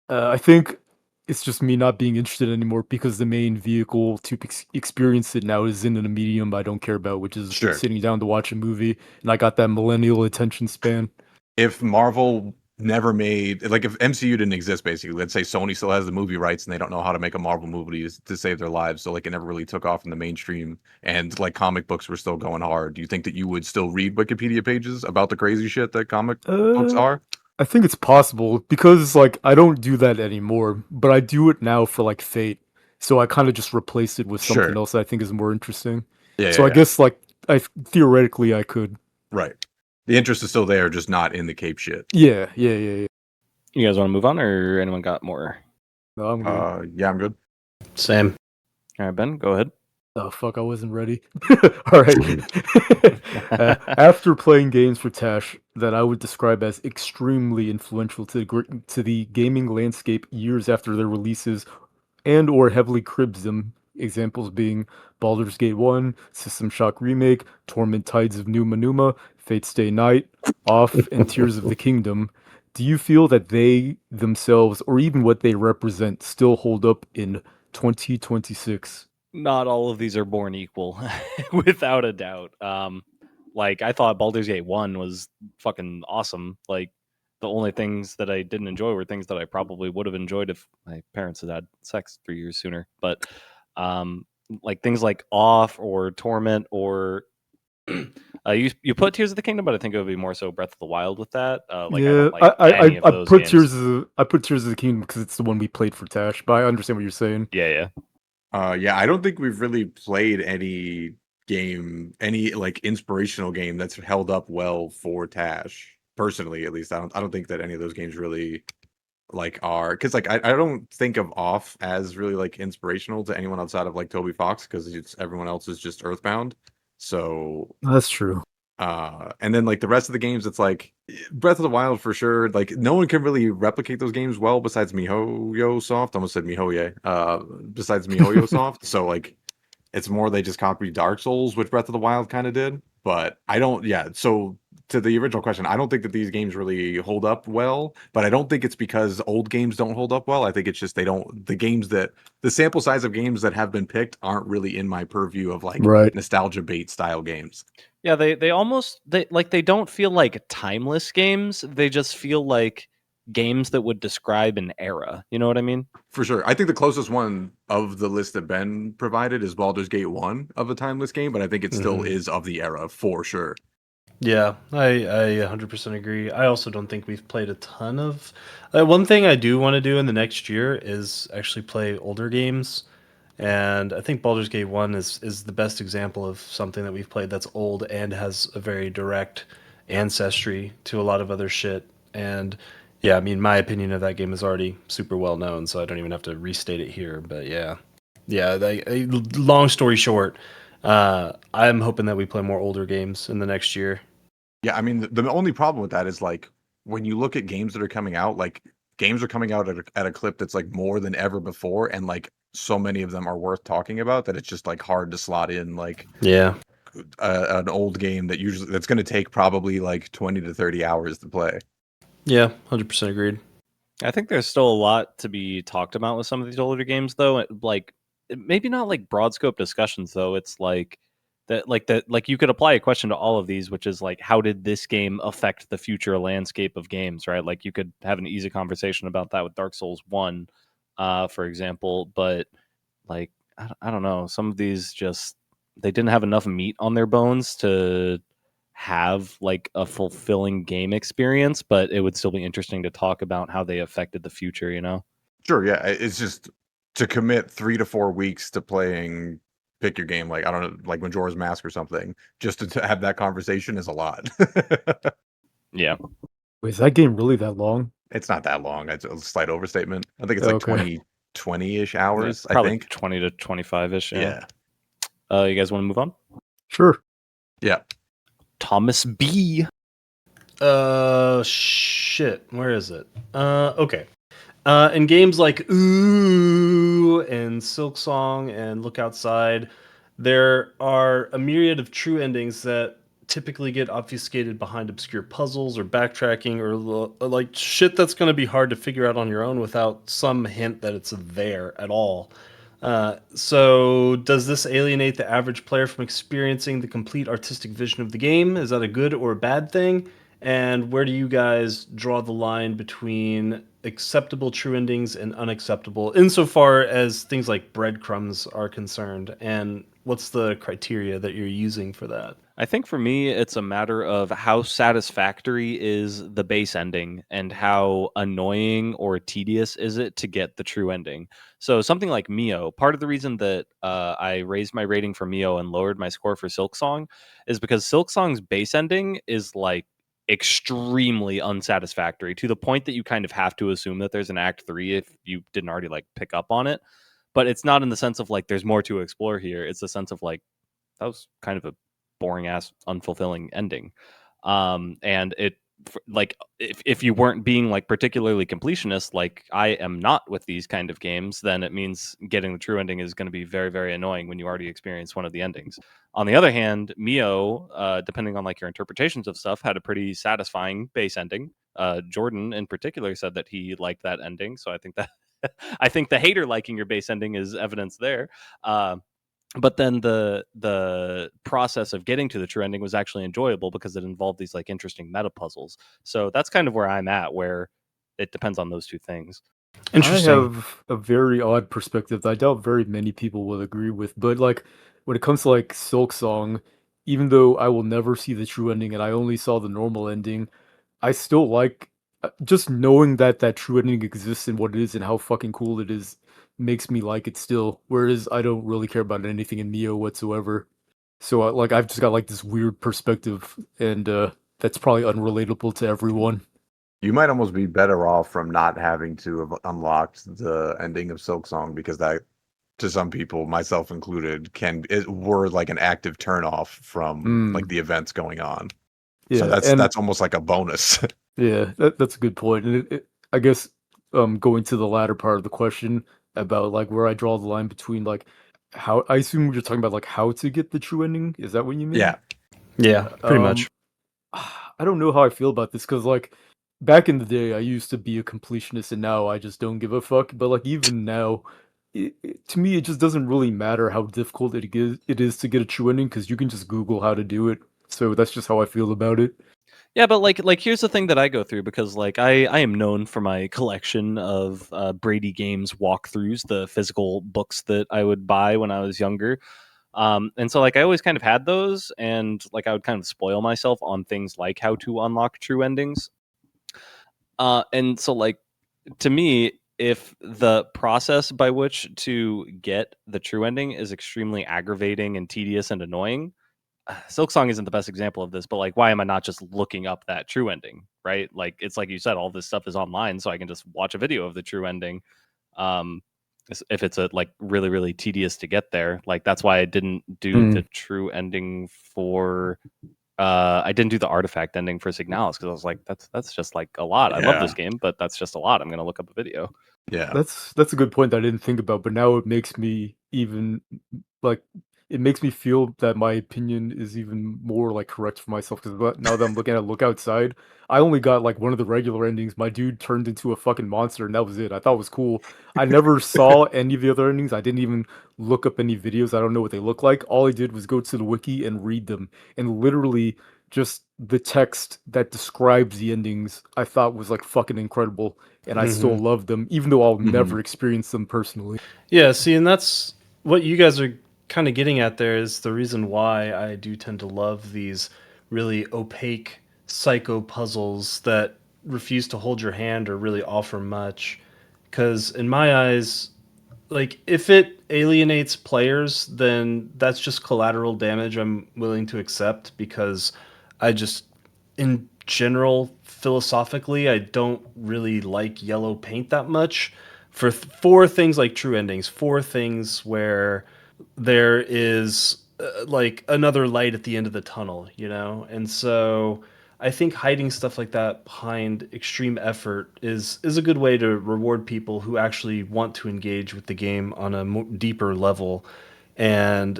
I think it's just me not being interested anymore because the main vehicle to experience it now is in a medium I don't care about, which is Sure. sitting down to watch a movie, and I got that millennial attention span. If Marvel never made, like, if MCU didn't exist, basically, let's say Sony still has the movie rights and they don't know how to make a Marvel movie to save their lives, so like it never really took off in the mainstream, and like comic books were still going hard. Do you think that you would still read Wikipedia pages about the crazy shit that comic books Uh, are? I think it's possible because like I don't do that anymore, but I do it now for like Fate. So I kind of just replaced it with something Sure. else that I think is more interesting. Yeah, So yeah, I yeah. guess like theoretically I could. Right. The interest is still there, just not in the cape shit. Yeah. You guys want to move on, or anyone got more? No, I'm good. Yeah, I'm good. Same. All right, Ben, go ahead. Oh fuck, I wasn't ready. All right. After playing games for Tash that I would describe as extremely influential to the gaming landscape years after their releases, and or heavily cribbed them, examples being Baldur's Gate 1, System Shock Remake, Torment Tides of Numa Numa, Fate Stay Night, Off, and Tears of the Kingdom. Do you feel that they themselves, or even what they represent, still hold up in 2026? Not all of these are born equal, without a doubt. Like I thought Baldur's Gate 1 was fucking awesome. Like the only things that I didn't enjoy were things that I probably would have enjoyed if my parents had had sex 3 years sooner. But um, like things like Off or Torment or you put Tears of the Kingdom, but I think it would be more so Breath of the Wild with that. Like I Yeah, don't like any of I those put games. I put Tears of the Kingdom because it's the one we played for Tash, but I understand what you're saying. Yeah. Yeah, I don't think we've really played any like inspirational game that's held up well for Tash. Personally, at least, I don't think that any of those games really like are, because like I don't think of Off as really like inspirational to anyone outside of like Toby Fox, because it's everyone else is just Earthbound. So That's true. and then like the rest of the games, it's like Breath of the Wild for sure. Like no one can really replicate those games well besides MiHoYo Soft. Almost said MiHoYo. Besides MiHoYo Soft. So like it's more they just copied Dark Souls, which Breath of the Wild kind of did. But I don't. Yeah. So to the original question, I don't think that these games really hold up well. But I don't think it's because old games don't hold up well. I think it's just they don't. The sample size of games that have been picked aren't really in my purview of like Right. nostalgia bait style games. Yeah, they almost they don't feel like timeless games. They just feel like games that would describe an era. You know what I mean? For sure. I think the closest one of the list that Ben provided is Baldur's Gate 1 of a timeless game, but I think it still Mhm. is of the era for sure. Yeah, I 100% agree. I also don't think we've played a ton of. One thing I do want to do in the next year is actually play older games, and I think Baldur's Gate 1 is the best example of something that we've played that's old and has a very direct ancestry to a lot of other shit. And yeah, I mean, my opinion of that game is already super well known, so I don't even have to restate it here. But yeah. Long story short, I'm hoping that we play more older games in the next year. Yeah, I mean, the only problem with that is like when you look at games that are coming out, like games are coming out at a clip that's like more than ever before, and like so many of them are worth talking about that it's just like hard to slot in like Yeah. an old game that's going to take probably like 20 to 30 hours to play. Yeah, 100% agreed. I think there's still a lot to be talked about with some of these older games, though. Like maybe not like broad scope discussions, though. It's like that you could apply a question to all of these, which is like, how did this game affect the future landscape of games, right? Like you could have an easy conversation about that with Dark Souls 1, for example. But like I don't know, some of these just they didn't have enough meat on their bones to have like a fulfilling game experience, but it would still be interesting to talk about how they affected the future, you know? Sure, yeah, it's just to commit 3 to 4 weeks to playing pick your game, like, I don't know, like Majora's Mask or something, just to have that conversation is a lot. Yeah. Wait, is that game really that long? It's not that long, it's a slight overstatement. I think it's like Okay. 20-ish Yeah, hours, I probably think. 20 to 25ish, yeah. Yeah. You guys want to move on? Sure. Yeah. Thomas B. Shit. Where is it? Okay. In games like Ooh and Silksong and Look Outside, there are a myriad of true endings that typically get obfuscated behind obscure puzzles or backtracking or like shit that's going to be hard to figure out on your own without some hint that it's there at all. So, does this alienate the average player from experiencing the complete artistic vision of the game? Is that a good or a bad thing? And where do you guys draw the line between acceptable true endings and unacceptable, insofar as things like breadcrumbs are concerned? And what's the criteria that you're using for that? I think for me, it's a matter of how satisfactory is the base ending and how annoying or tedious is it to get the true ending. So something like Mio, part of the reason that I raised my rating for Mio and lowered my score for Silksong is because Silksong's base ending is like extremely unsatisfactory to the point that you kind of have to assume that there's an act 3 if you didn't already like pick up on it. But it's not in the sense of like there's more to explore here. It's the sense of like that was kind of a boring ass unfulfilling ending. And it like if you weren't being like particularly completionist like I am not with these kind of games, then it means getting the true ending is going to be very, very annoying when you already experienced one of the endings. On the other hand, Mio, depending on like your interpretations of stuff, had a pretty satisfying base ending. Jordan in particular said that he liked that ending, so I think that I think the hater liking your base ending is evidence there. But then the process of getting to the true ending was actually enjoyable because it involved these like interesting meta puzzles. So that's kind of where I'm at, where it depends on those two things. I Interesting. have a very odd perspective that I doubt very many people will agree with, but like when it comes to like Silksong, even though I will never see the true ending and I only saw the normal ending, I still like just knowing that that true ending exists and what it is and how fucking cool it is makes me like it still. Whereas I don't really care about anything in Neo whatsoever. So like I've just got like this weird perspective, and that's probably unrelatable to everyone. You might almost be better off from not having to have unlocked the ending of Silksong because that, to some people, myself included, were like an active turnoff from like Mm, the events going on. So yeah, that's and that's almost like a bonus. yeah, that's a good point. And I guess going to the latter part of the question about like where I draw the line between like how I assume you're talking about like how to get the true ending. Is that what you mean? Yeah. Yeah, Yeah. pretty much. I don't know how I feel about this because like back in the day I used to be a completionist and now I just don't give a fuck. But like even now, to me it just doesn't really matter how difficult it is to get a true ending because you can just Google how to do it. So that's just how I feel about it. Yeah, but like here's the thing that I go through because like I am known for my collection of Brady Games walkthroughs, the physical books that I would buy when I was younger. And so like I always kind of had those, and like I would kind of spoil myself on things like how to unlock true endings. And so like to me, if the process by which to get the true ending is extremely aggravating and tedious and annoying, Silksong isn't the best example of this, but like, why am I not just looking up that true ending? Right? Like, it's like you said, all this stuff is online, so I can just watch a video of the true ending. Um, if it's a like really, really tedious to get there, like that's why I didn't do the Mm, true ending for. I didn't do the artifact ending for Signalis because I was like, that's just like a lot. I love this Yeah. game, but that's just a lot. I'm gonna look up a video. Yeah. that's a good point that I didn't think about, but now it makes me even like it makes me feel that my opinion is even more like correct for myself because now that I'm looking at Look Outside, I only got like one of the regular endings. My dude turned into a fucking monster, and that was it. I thought it was cool. I never saw any of the other endings. I didn't even look up any videos. I don't know what they look like. All I did was go to the wiki and read them, and literally just the text that describes the endings I thought was like fucking incredible, and I Hmm. still love them, even though I'll Mhm. never experience them personally. Yeah, see, and that's what you guys are kind of getting at there is the reason why I do tend to love these really opaque psycho puzzles that refuse to hold your hand or really offer much. Because in my eyes, like if it alienates players, then that's just collateral damage I'm willing to accept because I just in general philosophically I don't really like yellow paint that much for things like true endings, for things where there is like another light at the end of the tunnel, you know? And so I think hiding stuff like that behind extreme effort is a good way to reward people who actually want to engage with the game on a more, deeper level. And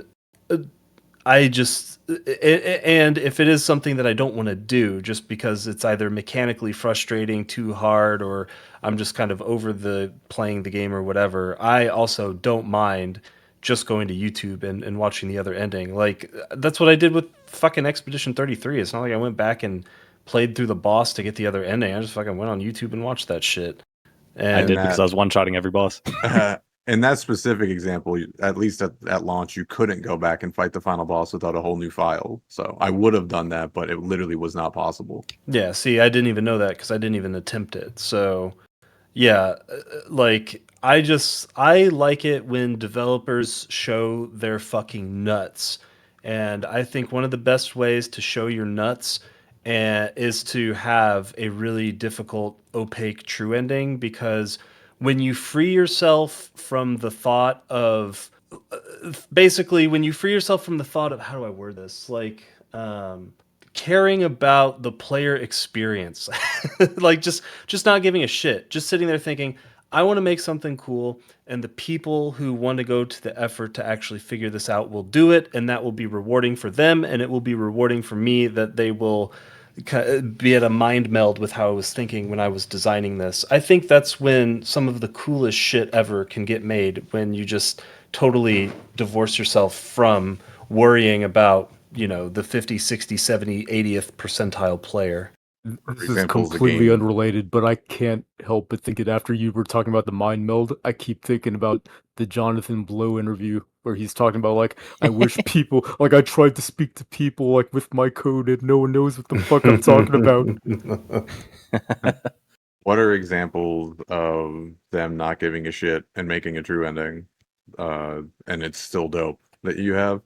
I just and if it is something that I don't want to do just because it's either mechanically frustrating, too hard, or I'm just kind of over the playing the game or whatever, I also don't mind just going to YouTube and watching the other ending. Like that's what I did with fucking Expedition 33. It's not like I went back and played through the boss to get the other ending. I just fucking went on YouTube and watched that shit. And I did that- because I was one-shotting every boss. In that specific example, at least at launch, you couldn't go back and fight the final boss without a whole new file. So I would have done that, but it literally was not possible. Yeah, see, I didn't even know that because I didn't even attempt it. So, yeah, like I like it when developers show their fucking nuts, and I think one of the best ways to show your nuts is to have a really difficult, opaque true ending, because when you free yourself from the thought of basically when you free yourself from the thought of, how do I word this, like caring about the player experience, like just not giving a shit, just sitting there thinking, I want to make something cool, and the people who want to go to the effort to actually figure this out will do it, and that will be rewarding for them, and it will be rewarding for me that they will be at a mind meld with how I was thinking when I was designing this. I think that's when some of the coolest shit ever can get made, when you just totally divorce yourself from worrying about, the 50, 60, 70, 80th percentile player. This is example is the completely game. unrelated, but I can't help but think it after you were talking about the mind meld. I keep thinking about the Jonathan Blow interview where he's talking about, like, I wish people, like, I tried to speak to people, like, with my code and no one knows what the fuck I'm talking about. What are examples of them not giving a shit and making a true ending, and it's still dope that you have?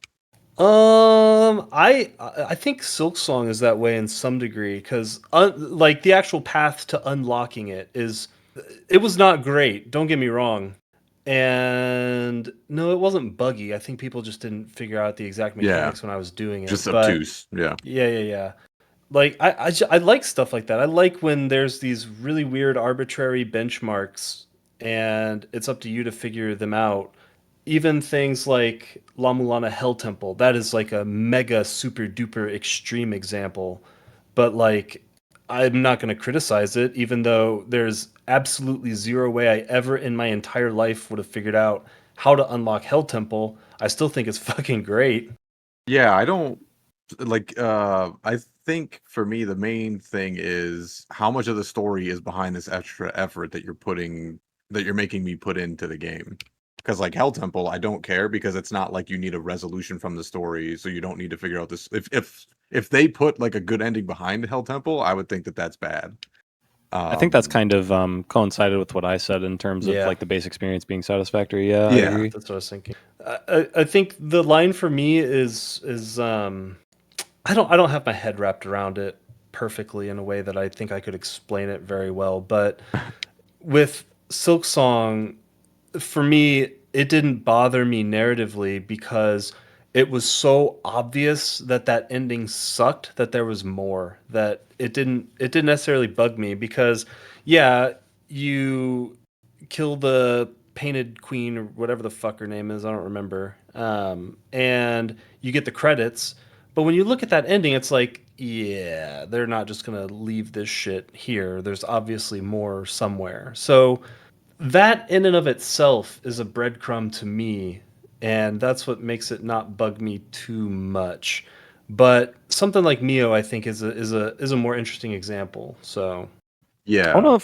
I think Silksong is that way in some degree, because like the actual path to unlocking it was not great. Don't get me wrong, and no, it wasn't buggy. I think people just didn't figure out the exact Yeah, mechanics when I was doing it. just But obtuse. Yeah. yeah. Like I like stuff like that. I like when there's these really weird arbitrary benchmarks, and it's up to you to figure them out. Even things like La Mulana Hell Temple, that is like a mega super duper extreme example. But like, I'm not going to criticize it, even though there's absolutely zero way I ever in my entire life would have figured out how to unlock Hell Temple. I still think it's fucking great. Yeah, I don't like I think for me the main thing is how much of the story is behind this extra effort that you're making me put into the game. Because like Hell Temple, I don't care because it's not like you need a resolution from the story, so you don't need to figure out this. If they put like a good ending behind Hell Temple, I would think that that's bad. I think that's kind of coincided with what I said in terms of Yeah. like the base experience being satisfactory. Yeah, I Yeah. agree. That's what I was thinking. I think the line for me is I don't have my head wrapped around it perfectly in a way that I think I could explain it very well. But with Silksong, for me, it didn't bother me narratively because it was so obvious that that ending sucked, that there was more, that it didn't necessarily bug me, because yeah, you kill the painted queen or whatever the fuck her name is, I don't remember, and you get the credits. But when you look at that ending, it's like, yeah, they're not just gonna leave this shit here, there's obviously more somewhere. So that in and of itself is a breadcrumb to me, and that's what makes it not bug me too much. But something like Mio, I think, is a more interesting example. So Yeah. I want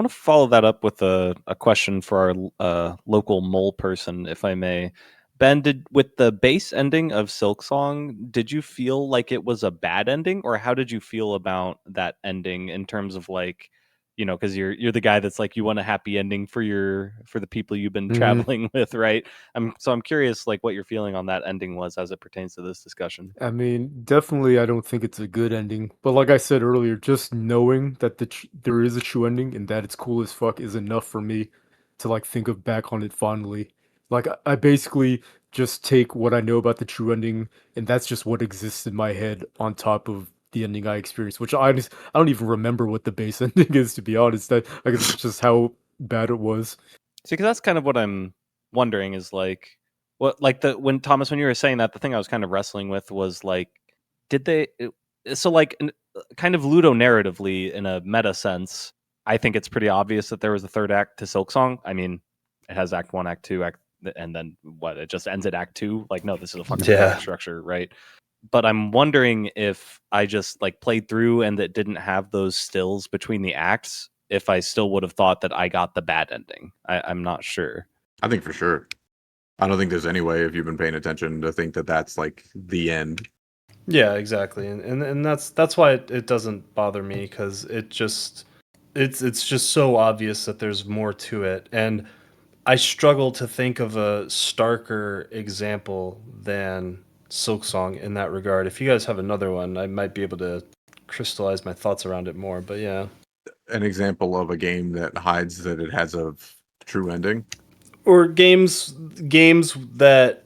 to follow that up with a question for our local mole person, if I may. Ben, with the base ending of Silksong, did you feel like it was a bad ending, or how did you feel about that ending in terms of like, because you're the guy that's like, you want a happy ending for the people you've been traveling with, right? I'm curious like what your feeling on that ending was as it pertains to this discussion. I mean, definitely, I don't think it's a good ending. But like I said earlier, just knowing that there is a true ending and that it's cool as fuck is enough for me to like think of back on it fondly. Like I basically just take what I know about the true ending, and that's just what exists in my head on top of the ending I experienced. Which I don't even remember what the base ending is, to be honest. I guess it's just how bad it was. See, because that's kind of what I'm wondering is like, what like when Thomas, when you were saying that, the thing I was kind of wrestling with was like, did they? So like, kind of ludo narratively in a meta sense, I think it's pretty obvious that there was a third act to Silksong. I mean, it has Act 1, Act 2, and then what? It just ends at Act 2. Like, no, this is a fucking Yeah. act structure, right? but I'm wondering if I just like played through and it didn't have those stills between the acts, if I still would have thought that I got the bad ending. I'm not sure. I think for sure. I don't think there's any way, if you've been paying attention, to think that that's like the end. Yeah, exactly, and that's why it doesn't bother me because it's just so obvious that there's more to it, and I struggle to think of a starker example than Silksong in that regard. If you guys have another one, I might be able to crystallize my thoughts around it more. But yeah, An example of a game that hides that it has a true ending. or games that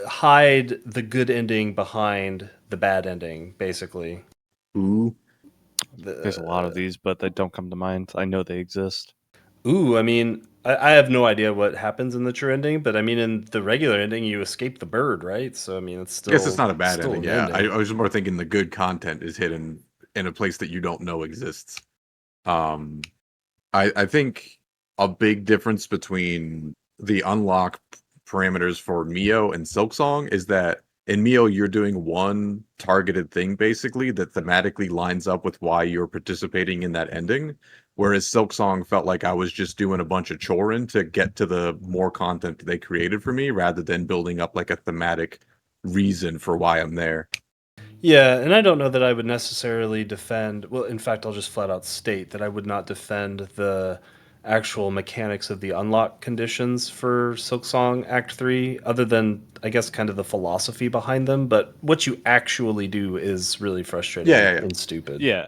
hide the good ending behind the bad ending, basically. Ooh. There's a lot of these, but they don't come to mind. I know they exist. Ooh, I mean, I have no idea what happens in the true ending, but I mean, in the regular ending, you escape the bird, right? So I mean, it's I guess it's not a bad still ending. an Yeah, ending. I was more thinking the good content is hidden in a place that you don't know exists. Um, I think a big difference between the unlock parameters for Mio and Silksong is that in Mio you're doing one targeted thing basically that thematically lines up with why you're participating in that ending. Whereas Silksong felt like I was just doing a bunch of chorin to get to the more content they created for me rather than building up like a thematic reason for why I'm there. Yeah, and I don't know that I would necessarily defend. Well, in fact, I'll just flat out state that I would not defend the actual mechanics of the unlock conditions for Silksong Act 3, other than, I guess, kind of the philosophy behind them. But what you actually do is really Yeah, frustrating yeah, yeah. and stupid. Yeah.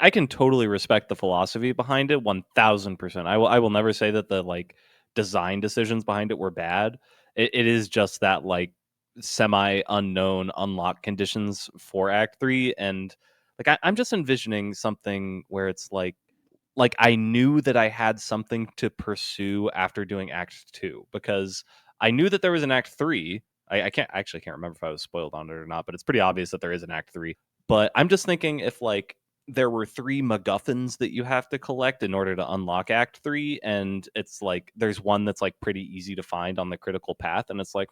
I can totally respect the philosophy behind it 1000%. I will never say that the like design decisions behind it were bad. It is just that like semi unknown unlock conditions for Act 3, and like I'm just envisioning something where it's like I knew that I had something to pursue after doing Act 2, because I knew that there was an Act 3. I can't remember if I was spoiled on it or not, but it's pretty obvious that there is an Act 3. But I'm just thinking if like there were 3 MacGuffins that you have to collect in order to unlock Act 3, and it's like there's one that's like pretty easy to find on the critical path, and it's like,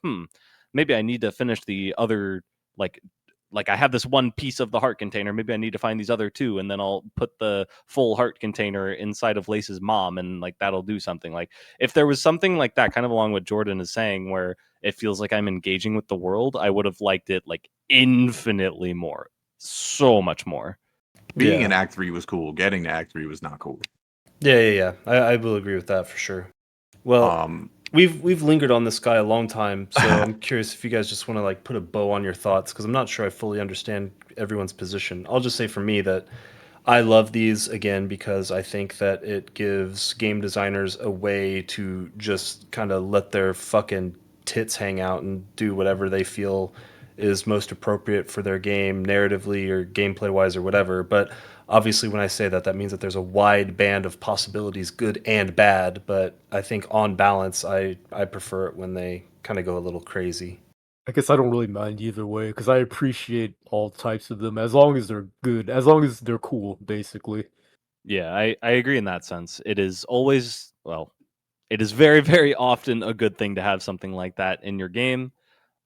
maybe I need to finish the other like I have this one piece of the heart container. Maybe I need to find these other two, and then I'll put the full heart container inside of Lace's mom, and like that'll do something. Like if there was something like that, kind of along what Jordan is saying, where it feels like I'm engaging with the world, I would have liked it like infinitely more, so much more. Being Yeah, in Act 3 was cool. Getting to Act 3 was not cool. yeah. I will agree with that for sure. Well, Um, we've lingered on this guy a long time, so I'm curious if you guys just want to like put a bow on your thoughts because I'm not sure I fully understand everyone's position. I'll just say for me that I love these again because I think that it gives game designers a way to just kind of let their fucking tits hang out and do whatever they feel is most appropriate for their game, narratively or gameplay wise or whatever. But obviously, when I say that, that means that there's a wide band of possibilities, good and bad. But I think on balance, I prefer it when they kind of go a little crazy. I guess I don't really mind either way because I appreciate all types of them as long as they're good, as long as they're cool, basically. Yeah, I agree in that sense. It is always, well, it is very, very often a good thing to have something like that in your game.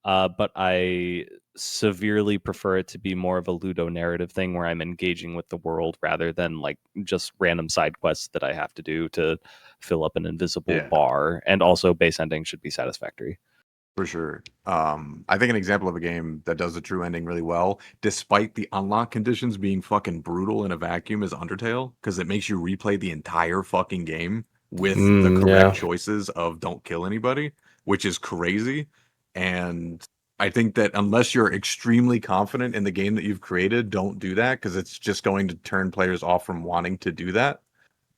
But I severely prefer it to be more of a Ludo narrative thing where I'm engaging with the world rather than like just random side quests that I have to do to fill up an invisible yeah. bar. And also, base ending should be satisfactory. For sure. I think an example of a game that does a true ending really well, despite the unlock conditions being fucking brutal in a vacuum, is Undertale, because it makes you replay the entire fucking game with the correct Yeah. choices of don't kill anybody, which is crazy. And I think that unless you're extremely confident in the game that you've created, don't do that because it's just going to turn players off from wanting to do that.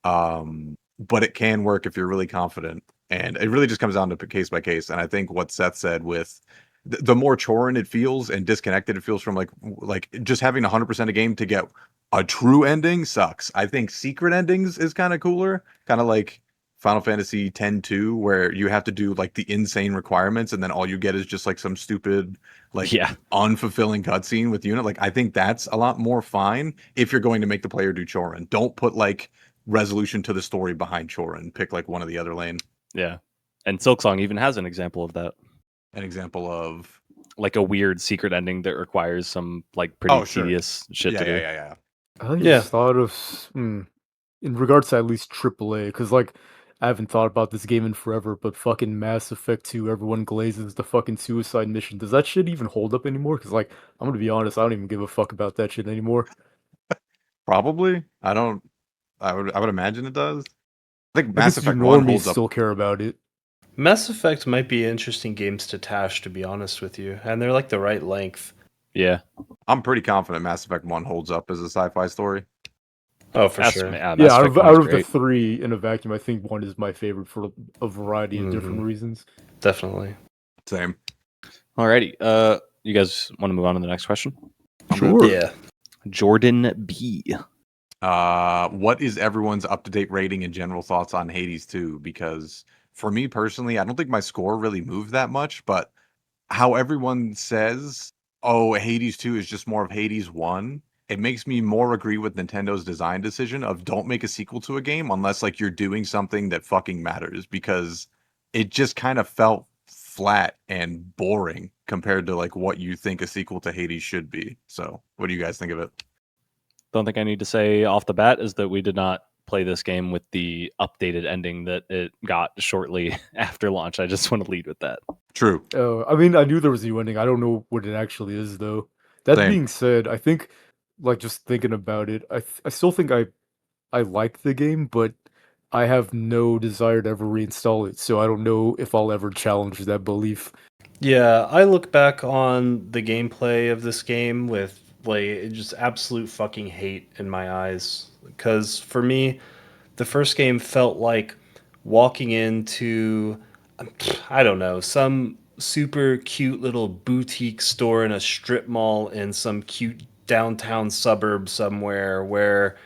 But it can work if you're really confident. And it really just comes down to case by case. And I think what Seth said with the more chorin it feels and disconnected it feels from like just having 100% a game to get a true ending sucks. I think secret endings is kind of cooler, kind of like Final Fantasy 10-2, where you have to do like the insane requirements and then all you get is just like some stupid like Yeah. unfulfilling cutscene with unit. Like I think that's a lot more fine if you're going to make the player do chorin. Don't put like resolution to the story behind chorin. Pick like one of the other lane. Yeah. And Silksong even has an example of that. An example of like a weird secret ending that requires some like pretty Oh, sure. tedious shit Yeah, to do. yeah. I Yeah. just thought of in regards to at least AAA, because like I haven't thought about this game in forever, but fucking Mass Effect 2, everyone glazes the fucking suicide mission. Does that shit even hold up anymore? Because like I'm gonna be honest, I don't even give a fuck about that shit anymore. Probably. I don't. I would imagine it does. I think I Mass guess you Effect 1 normies holds up. still care about it. Mass Effect might be interesting games to TASH, to be honest with you, and they're like the right length. Yeah. I'm pretty confident Mass Effect 1 holds up as a sci-fi story. Oh, for Mass, sure. Mass Yeah, Effect 1's out of the great. three in a vacuum, I think one is my favorite for a variety of different Mhm. reasons. Definitely. Same. Alrighty. You guys want to move on to the next question? Sure. Yeah. Jordan B. What is everyone's up-to-date rating and general thoughts on Hades 2? Because for me personally, I don't think my score really moved that much, but how everyone says, oh, Hades 2 is just more of Hades 1, it makes me more agree with Nintendo's design decision of don't make a sequel to a game unless like you're doing something that fucking matters, because it just kind of felt flat and boring compared to like what you think a sequel to Hades should be. So, what do you guys think of it? Don't think I need to say off the bat is that we did not play this game with the updated ending that it got shortly after launch. I just want to lead with that. True. I mean, I knew there was a new ending. I don't know what it actually is though. That Same. being said, I think like just thinking about it, I still think I like the game, but I have no desire to ever reinstall it. So I don't know if I'll ever challenge that belief. Yeah, I look back on the gameplay of this game with like just absolute fucking hate in my eyes. Because for me, the first game felt like walking into, I don't know, some super cute little boutique store in a strip mall in some cute downtown suburb somewhere where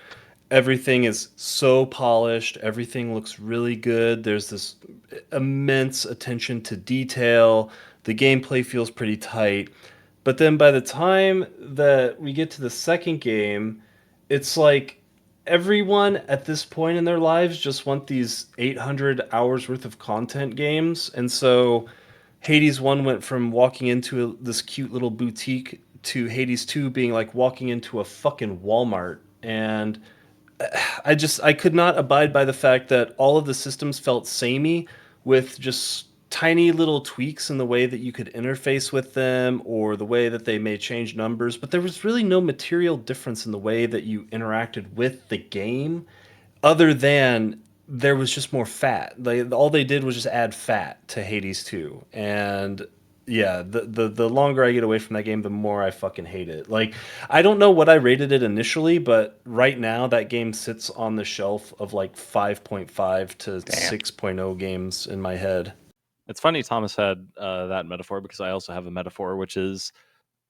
everything is so polished, everything looks really good. There's this immense attention to detail. The gameplay feels pretty tight. But then by the time that we get to the second game, it's like everyone at this point in their lives just want these 800 hours worth of content games. And so Hades 1 went from walking into this cute little boutique to Hades 2 being like walking into a fucking Walmart. And I could not abide by the fact that all of the systems felt samey with just tiny little tweaks in the way that you could interface with them or the way that they may change numbers, but there was really no material difference in the way that you interacted with the game other than there was just more fat. All they did was just add fat to Hades 2. And yeah, the longer I get away from that game, the more I fucking hate it. Like, I don't know what I rated it initially, but right now that game sits on the shelf of like 5.5 to Damn. 6.0 games in my head. It's funny Thomas had that metaphor because I also have a metaphor, which is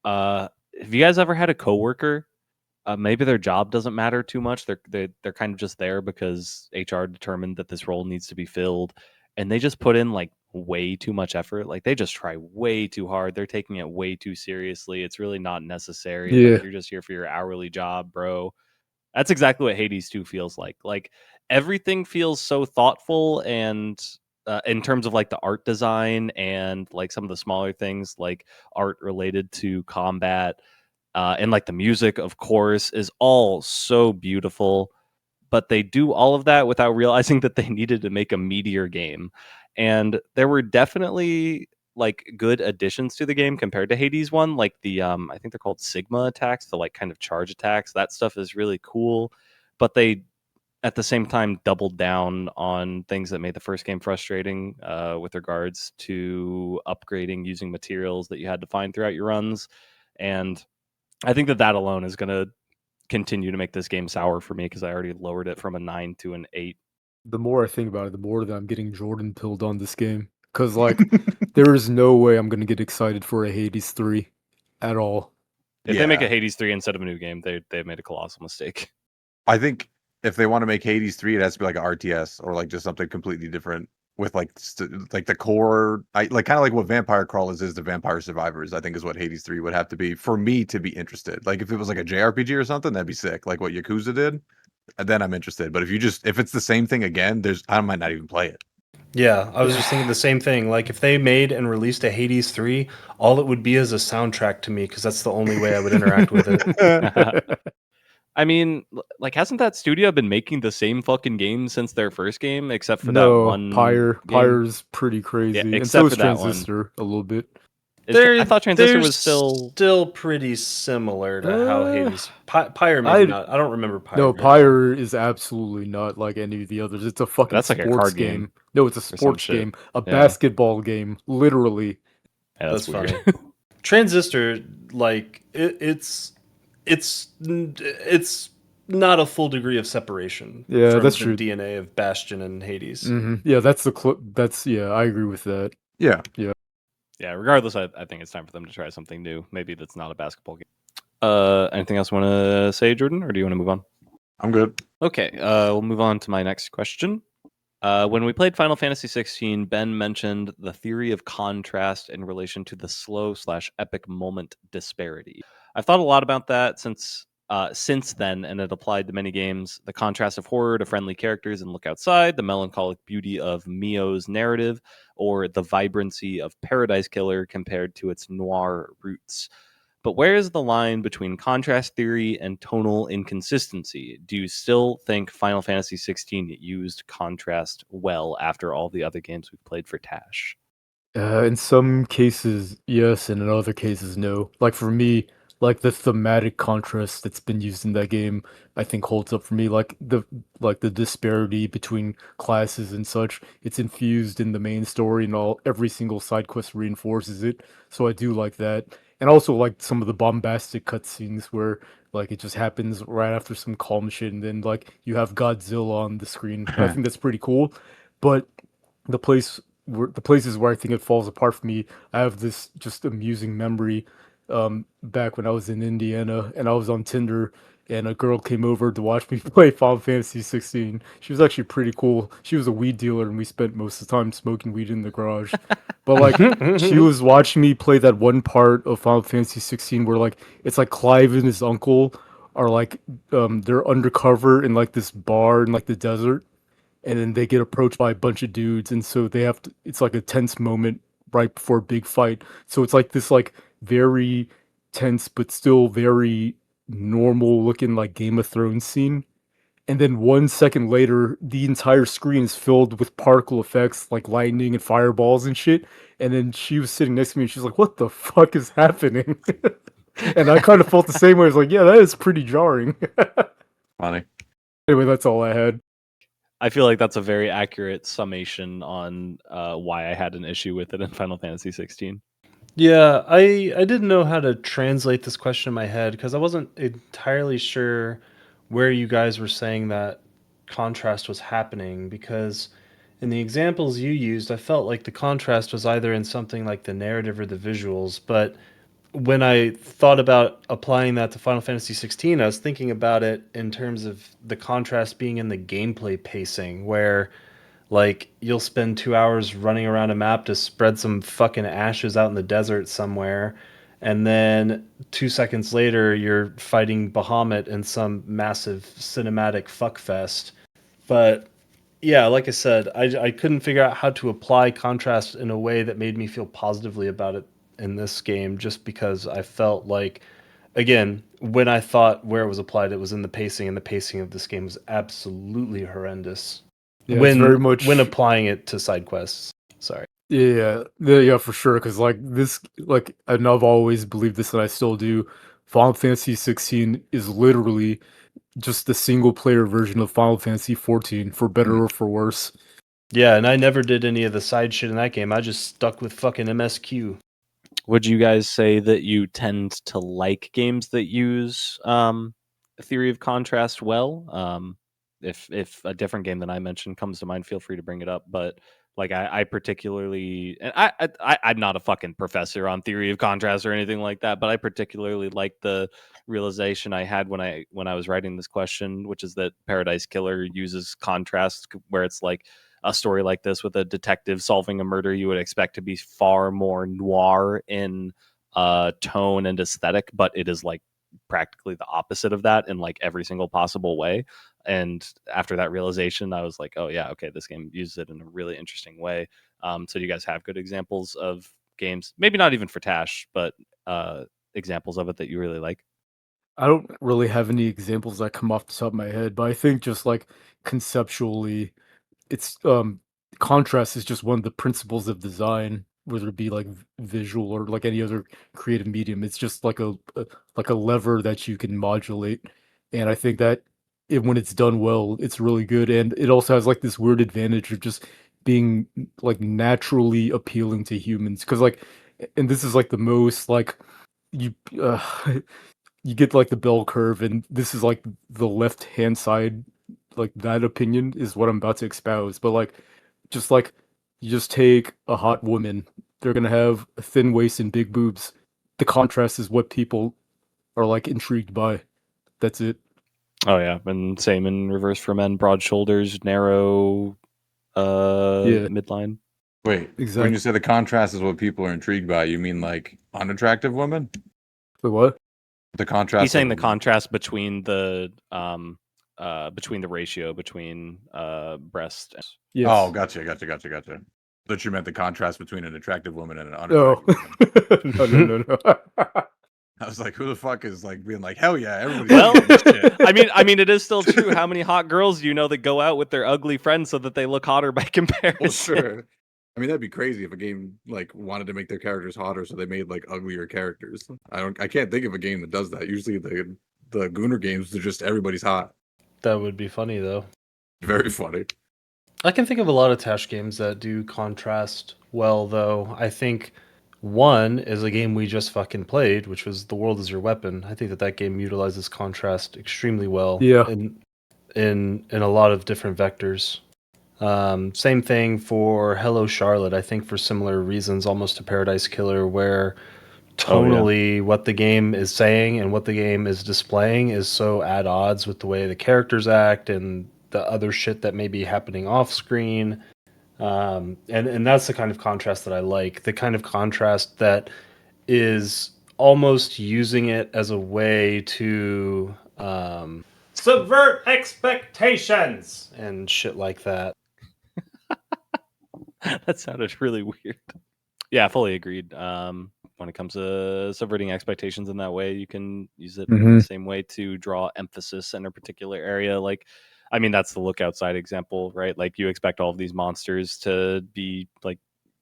have you guys ever had a coworker? Maybe their job doesn't matter too much. They're kind of just there because HR determined that this role needs to be filled, and they just put in like way too much effort. Like they just try way too hard. They're taking it way too seriously. It's really not necessary. Yeah. Like you're just here for your hourly job, bro. That's exactly what Hades 2 feels like. Like everything feels so thoughtful and in terms of like the art design and like some of the smaller things like art related to combat and like the music, of course, is all so beautiful. But they do all of that without realizing that they needed to make a meteor game. And there were definitely like good additions to the game compared to Hades 1, like the I think they're called Sigma attacks, the like kind of charge attacks. That stuff is really cool, but they at the same time doubled down on things that made the first game frustrating with regards to upgrading using materials that you had to find throughout your runs. And I think that that alone is going to continue to make this game sour for me because I already lowered it from a 9 to an 8. The more I think about it, the more that I'm getting Jordan pilled on this game. Cause like there is no way I'm gonna get excited for a Hades 3 at all. If they make a Yeah. Hades 3 instead of a new game, they've made a colossal mistake. I think if they want to make Hades 3, it has to be like an RTS or like just something completely different with like like the core, like kind of like what Vampire Crawlers is to Vampire Survivors. I think is what Hades 3 would have to be for me to be interested. Like if it was like a JRPG or something, that'd be sick. Like what Yakuza did, and then I'm interested. But if it's the same thing again, I might not even play it. Yeah, I was just thinking the same thing. Like, if they made and released a Hades 3, all it would be is a soundtrack to me, because that's the only way I would interact with it. I mean, like, hasn't that studio been making the same fucking game since their first game, except for that No, one game? Pyre's pretty Yeah, crazy, and except so for is that one. Transistor a little bit. I thought Transistor was still. still pretty similar to how Uh, Hades. Pyre, maybe I not. I don't remember Pyre. No, very well. Pyre is absolutely not like any of the others. It's a fucking That's like a sports card game. game No, it's a or some sports shit. game, a Yeah. basketball game, literally. Yeah, that's weird. funny. Transistor, like it's not a full degree of separation Yeah, from that's the true. DNA of Bastion and Hades. Yeah, that's yeah, I agree with that. Yeah. Yeah, regardless, I think it's time for them to try something new. Maybe that's not a basketball game. Anything else you want to say, Jordan, or do you want to move on? I'm good. Okay, we'll move on to my next question. When we played Final Fantasy 16, Ben mentioned the theory of contrast in relation to the slow/epic moment disparity. I've thought a lot about that since then, and it applied to many games. The contrast of horror to friendly characters and Look Outside, the melancholic beauty of Mio's narrative, or the vibrancy of Paradise Killer compared to its noir roots. But where is the line between contrast theory and tonal inconsistency? Do you still think Final Fantasy 16 used contrast well after all the other games we've played for TASH? In some cases, yes, and in other cases, no. Like for me, like the thematic contrast that's been used in that game, I think holds up for me. Like the disparity between classes and such, it's infused in the main story, and every single side quest reinforces it. So I do like that, and also like some of the bombastic cutscenes where like it just happens right after some calm shit, and then like you have Godzilla on the screen. I think that's pretty cool, but the places where I think it falls apart for me, I have this just amusing memory. Back when I was in Indiana and I was on Tinder, and a girl came over to watch me play Final Fantasy 16. She was actually pretty cool. She was a weed dealer, and we spent most of the time smoking weed in the garage. But like, she was watching me play that one part of Final Fantasy 16 where like it's like Clive and his uncle are like they're undercover in like this bar in like the desert, and then they get approached by a bunch of dudes, and so they have to, it's like a tense moment right before a big fight, so it's like this like very tense but still very normal looking like Game of Thrones scene, and then 1 second later the entire screen is filled with particle effects like lightning and fireballs and shit, and then she was sitting next to me and she's like, what the fuck is happening? And I kind of felt the same way. I was like, yeah, that is pretty jarring. Funny. Anyway, that's all I had. I feel like that's a very accurate summation on why I had an issue with it in Final Fantasy 16. Yeah, I didn't know how to translate this question in my head because I wasn't entirely sure where you guys were saying that contrast was happening, because in the examples you used, I felt like the contrast was either in something like the narrative or the visuals, but when I thought about applying that to Final Fantasy 16, I was thinking about it in terms of the contrast being in the gameplay pacing, where like you'll spend 2 hours running around a map to spread some fucking ashes out in the desert somewhere, and then 2 seconds later you're fighting Bahamut in some massive cinematic fuckfest. But yeah, like I said, I couldn't figure out how to apply contrast in a way that made me feel positively about it in this game, just because I felt like, again, when I thought where it was applied, it was in the pacing, and the pacing of this game was absolutely horrendous Yeah, it's very when much. applying it to side quests. Sorry. Yeah, for sure. Because like this, like, and I've always believed this, and I still do. Final Fantasy 16 is literally just the single player version of Final Fantasy 14, for better or for worse. Yeah, and I never did any of the side shit in that game. I just stuck with fucking MSQ. Would you guys say that you tend to like games that use a theory of contrast well? If a different game than I mentioned comes to mind, feel free to bring it up. But like I particularly, and I'm not a fucking professor on theory of contrast or anything like that, but I particularly like the realization I had when I was writing this question, which is that Paradise Killer uses contrast, where it's like a story like this with a detective solving a murder, you would expect to be far more noir in tone and aesthetic, but it is like practically the opposite of that in like every single possible way. And after that realization, I was like, oh yeah, okay, this game uses it in a really interesting way. So do you guys have good examples of games, maybe not even for Tash, but examples of it that you really like? I don't really have any examples that come off the top of my head, but I think just like conceptually, it's contrast is just one of the principles of design, whether it be like visual or like any other creative medium. It's just like a lever that you can modulate, and I think that when it's done well, it's really good, and it also has like this weird advantage of just being like naturally appealing to humans. Because like, and this is like the most like you. You get like the bell curve, and this is like the left hand side, like that opinion is what I'm about to espouse. But like you just take a hot woman, they're gonna have a thin waist and big boobs. The contrast is what people are like intrigued by. That's it. Oh yeah, and same in reverse for men: broad shoulders, narrow Yeah, midline. Wait, when you exactly. say the contrast is what people are intrigued by, you mean like unattractive women? Wait, what? The He's contrast saying the of contrast between the ratio between breast. oh, Yes. gotcha. That you meant the contrast between an attractive woman and an Oh. unattractive woman. No. I was like, who the fuck is like being like, hell yeah, everybody's Well, getting this shit. I mean, it is still true. How many hot girls do you know that go out with their ugly friends so that they look hotter by comparison? Well, sure. I mean, that'd be crazy if a game like wanted to make their characters hotter, so they made like uglier characters. I can't think of a game that does that. Usually the Gooner games, they're just everybody's hot. That would be funny though. Very funny. I can think of a lot of Tash games that do contrast well, though. I think one is a game we just fucking played, which was The World Is Your Weapon. I think that game utilizes contrast extremely well Yeah. in a lot of different vectors. Same thing for Hello Charlotte. I think for similar reasons, almost a Paradise Killer, where Oh, yeah. tonally what the game is saying and what the game is displaying is so at odds with the way the characters act and the other shit that may be happening off screen. And that's the kind of contrast that I like. The kind of contrast that is almost using it as a way to subvert expectations and shit like that. That sounded really weird. Yeah, fully agreed. When it comes to subverting expectations in that way, you can use it in the same way to draw emphasis in a particular area. Like, I mean, that's the Look Outside example, right? Like, you expect all of these monsters to be like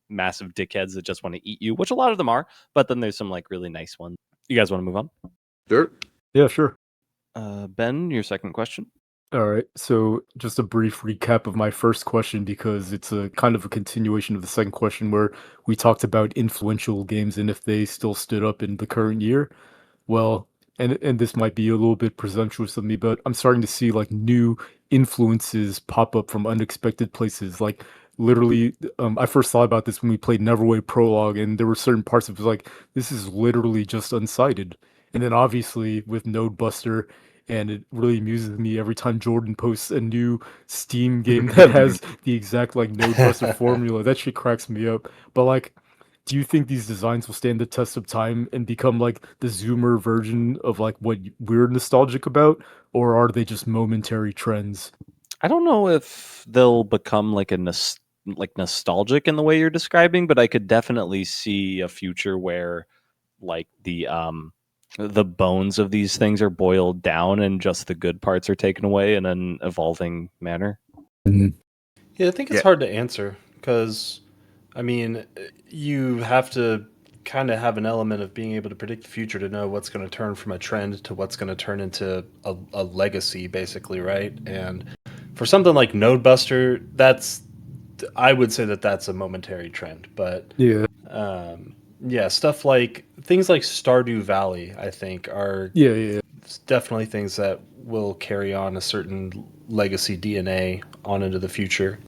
massive dickheads that just want to eat you, which a lot of them are, but then there's some like really nice ones. You guys want to move on? Sure. Yeah, sure. Ben, your second question. All right. So, just a brief recap of my first question because it's a kind of a continuation of the second question where we talked about influential games and if they still stood up in the current year. Well, and this might be a little bit presumptuous of me, but I'm starting to see like new influences pop up from unexpected places. Like literally, I first thought about this when we played Neverway Prologue, and there were certain parts of it like this is literally just unsighted. And then obviously with Node Buster, and it really amuses me every time Jordan posts a new Steam game that has the exact like Node Buster formula. That shit cracks me up. But like, do you think these designs will stand the test of time and become like the Zoomer version of like what we're nostalgic about, or are they just momentary trends? I don't know if they'll become like like nostalgic in the way you're describing, but I could definitely see a future where like the bones of these things are boiled down and just the good parts are taken away in an evolving manner. Yeah, I think it's Yeah. hard to answer because, I mean, you have to kind of have an element of being able to predict the future to know what's going to turn from a trend to what's going to turn into a legacy, basically, right? And for something like Nodebuster, I would say that that's a momentary trend. But Yeah, yeah, stuff like things like Stardew Valley, I think, are yeah. definitely things that will carry on a certain legacy DNA on into the future.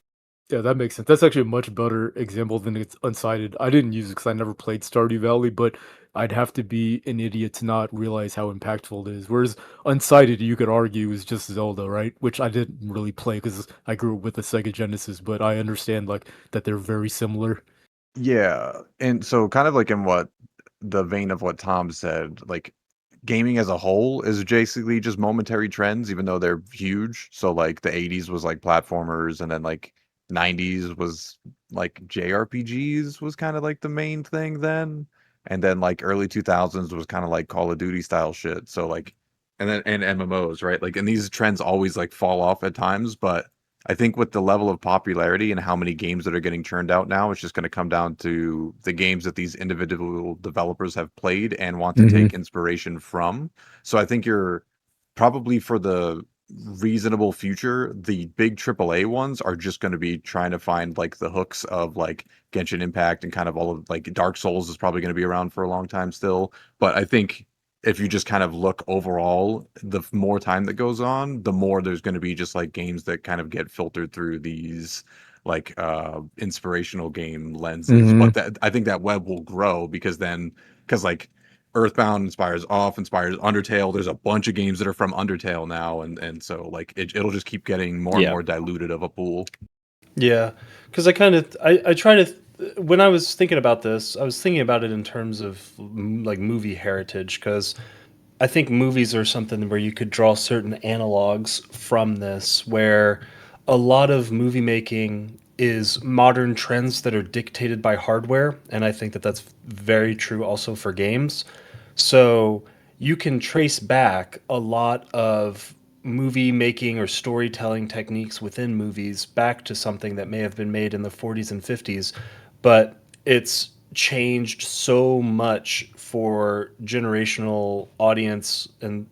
Yeah, that makes sense. That's actually a much better example than it's unsighted. I didn't use it because I never played Stardew Valley, but I'd have to be an idiot to not realize how impactful it is. Whereas unsighted, you could argue, is just Zelda, right? Which I didn't really play because I grew up with the Sega Genesis, but I understand like that they're very similar. Yeah. And so kind of like in what the vein of what Tom said, like gaming as a whole is basically just momentary trends, even though they're huge. So like the 80s was like platformers, and then like 90s was like JRPGs was kind of like the main thing then. And then like early 2000s was kind of like Call of Duty style shit. So like, and then and MMOs, right? Like, and these trends always like fall off at times, but I think with the level of popularity and how many games that are getting churned out now, it's just going to come down to the games that these individual developers have played and want to Hmm. take inspiration from. So I think you're probably for the reasonable future, the big AAA ones are just going to be trying to find like the hooks of like Genshin Impact and kind of all of like Dark Souls is probably going to be around for a long time still. But I think if you just kind of look overall, the more time that goes on, the more there's going to be just like games that kind of get filtered through these like inspirational game lenses. Hmm. But that I think that web will grow because like Earthbound inspires Off, inspires Undertale. There's a bunch of games that are from Undertale now, and so like it'll just keep getting more and Yeah. more diluted of a pool. Yeah, because I try to when I was thinking about this, I was thinking about it in terms of like movie heritage because I think movies are something where you could draw certain analogs from this, where a lot of movie making is modern trends that are dictated by hardware, and I think that that's very true also for games. So you can trace back a lot of movie making or storytelling techniques within movies back to something that may have been made in the 40s and 50s, but it's changed so much for generational audiences and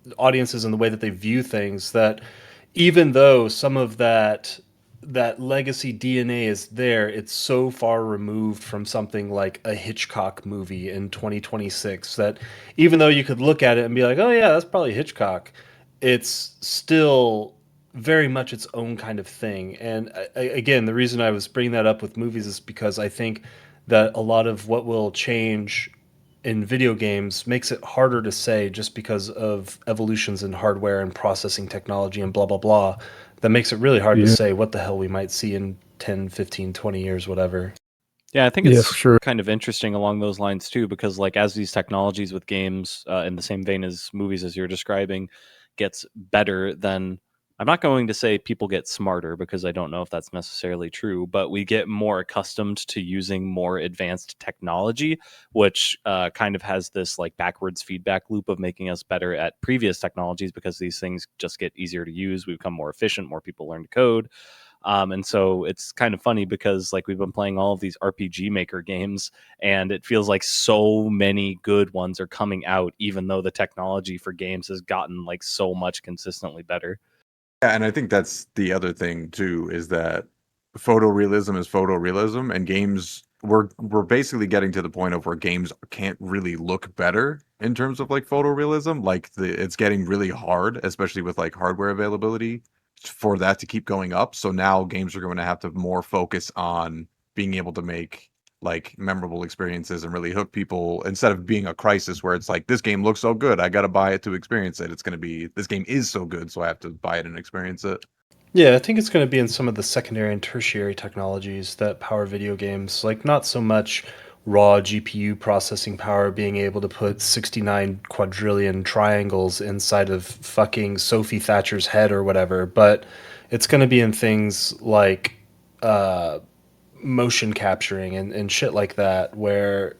the way that they view things that even though some of that legacy DNA is there, it's so far removed from something like a Hitchcock movie in 2026 that even though you could look at it and be like, "Oh yeah, that's probably Hitchcock," it's still very much its own kind of thing. And again, the reason I was bringing that up with movies is because I think that a lot of what will change in video games makes it harder to say just because of evolutions in hardware and processing technology and blah blah blah that makes it really hard to Yeah, say what the hell we might see in 10, 15, 20 years, whatever. Yeah, I think yeah, for it's sure. kind of interesting along those lines too, because like as these technologies with games, in the same vein as movies as you're describing, gets better, then I'm not going to say people get smarter because I don't know if that's necessarily true, but we get more accustomed to using more advanced technology, which kind of has this like backwards feedback loop of making us better at previous technologies because these things just get easier to use. We become more efficient, more people learn to code. And so it's kind of funny because like we've been playing all of these RPG Maker games, and it feels like so many good ones are coming out, even though the technology for games has gotten like so much consistently better. Yeah, and I think that's the other thing too, is that photorealism is photorealism, and games we're basically getting to the point of where games can't really look better in terms of like photorealism. Like it's getting really hard, especially with like hardware availability, for that to keep going up. So now games are going to have to more focus on being able to make like memorable experiences and really hook people instead of being a crisis where it's like this game looks so good, I got to buy it to experience it. It's going to be this game is so good, so I have to buy it and experience it. Yeah, I think it's going to be in some of the secondary and tertiary technologies that power video games, like not so much raw GPU processing power being able to put 69 quadrillion triangles inside of fucking Sophie Thatcher's head or whatever, but it's going to be in things like uh, motion capturing and shit like that, where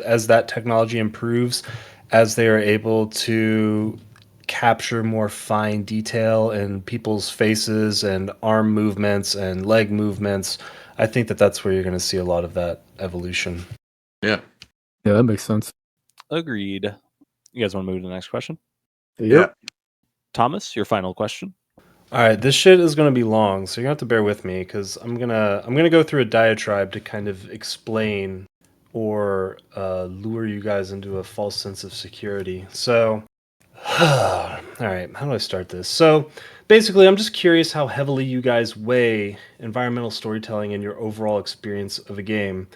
as that technology improves, as they are able to capture more fine detail in people's faces and arm movements and leg movements, I think that that's where you're going to see a lot of that evolution. Yeah. Yeah, that makes sense. Agreed. You guys want to move to the next question? Yeah. Yep. Thomas, your final question. All right, this shit is going to be long, so you're going to have to bear with me because I'm gonna go through a diatribe to kind of explain or lure you guys into a false sense of security. So, all right, how do I start this? So, basically, I'm just curious how heavily you guys weigh environmental storytelling in your overall experience of a game.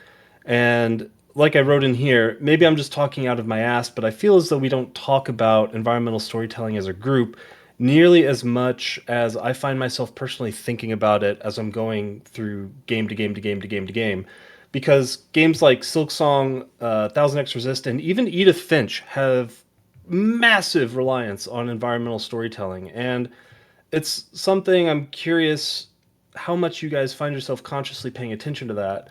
And like I wrote in here, maybe I'm just talking out of my ass, but I feel as though we don't talk about environmental storytelling as a group nearly as much as I find myself personally thinking about it as I'm going through game to game to game to game to game. Because games like Silksong, Thousand X Resist, and even Edith Finch have massive reliance on environmental storytelling, and it's something I'm curious how much you guys find yourself consciously paying attention to that.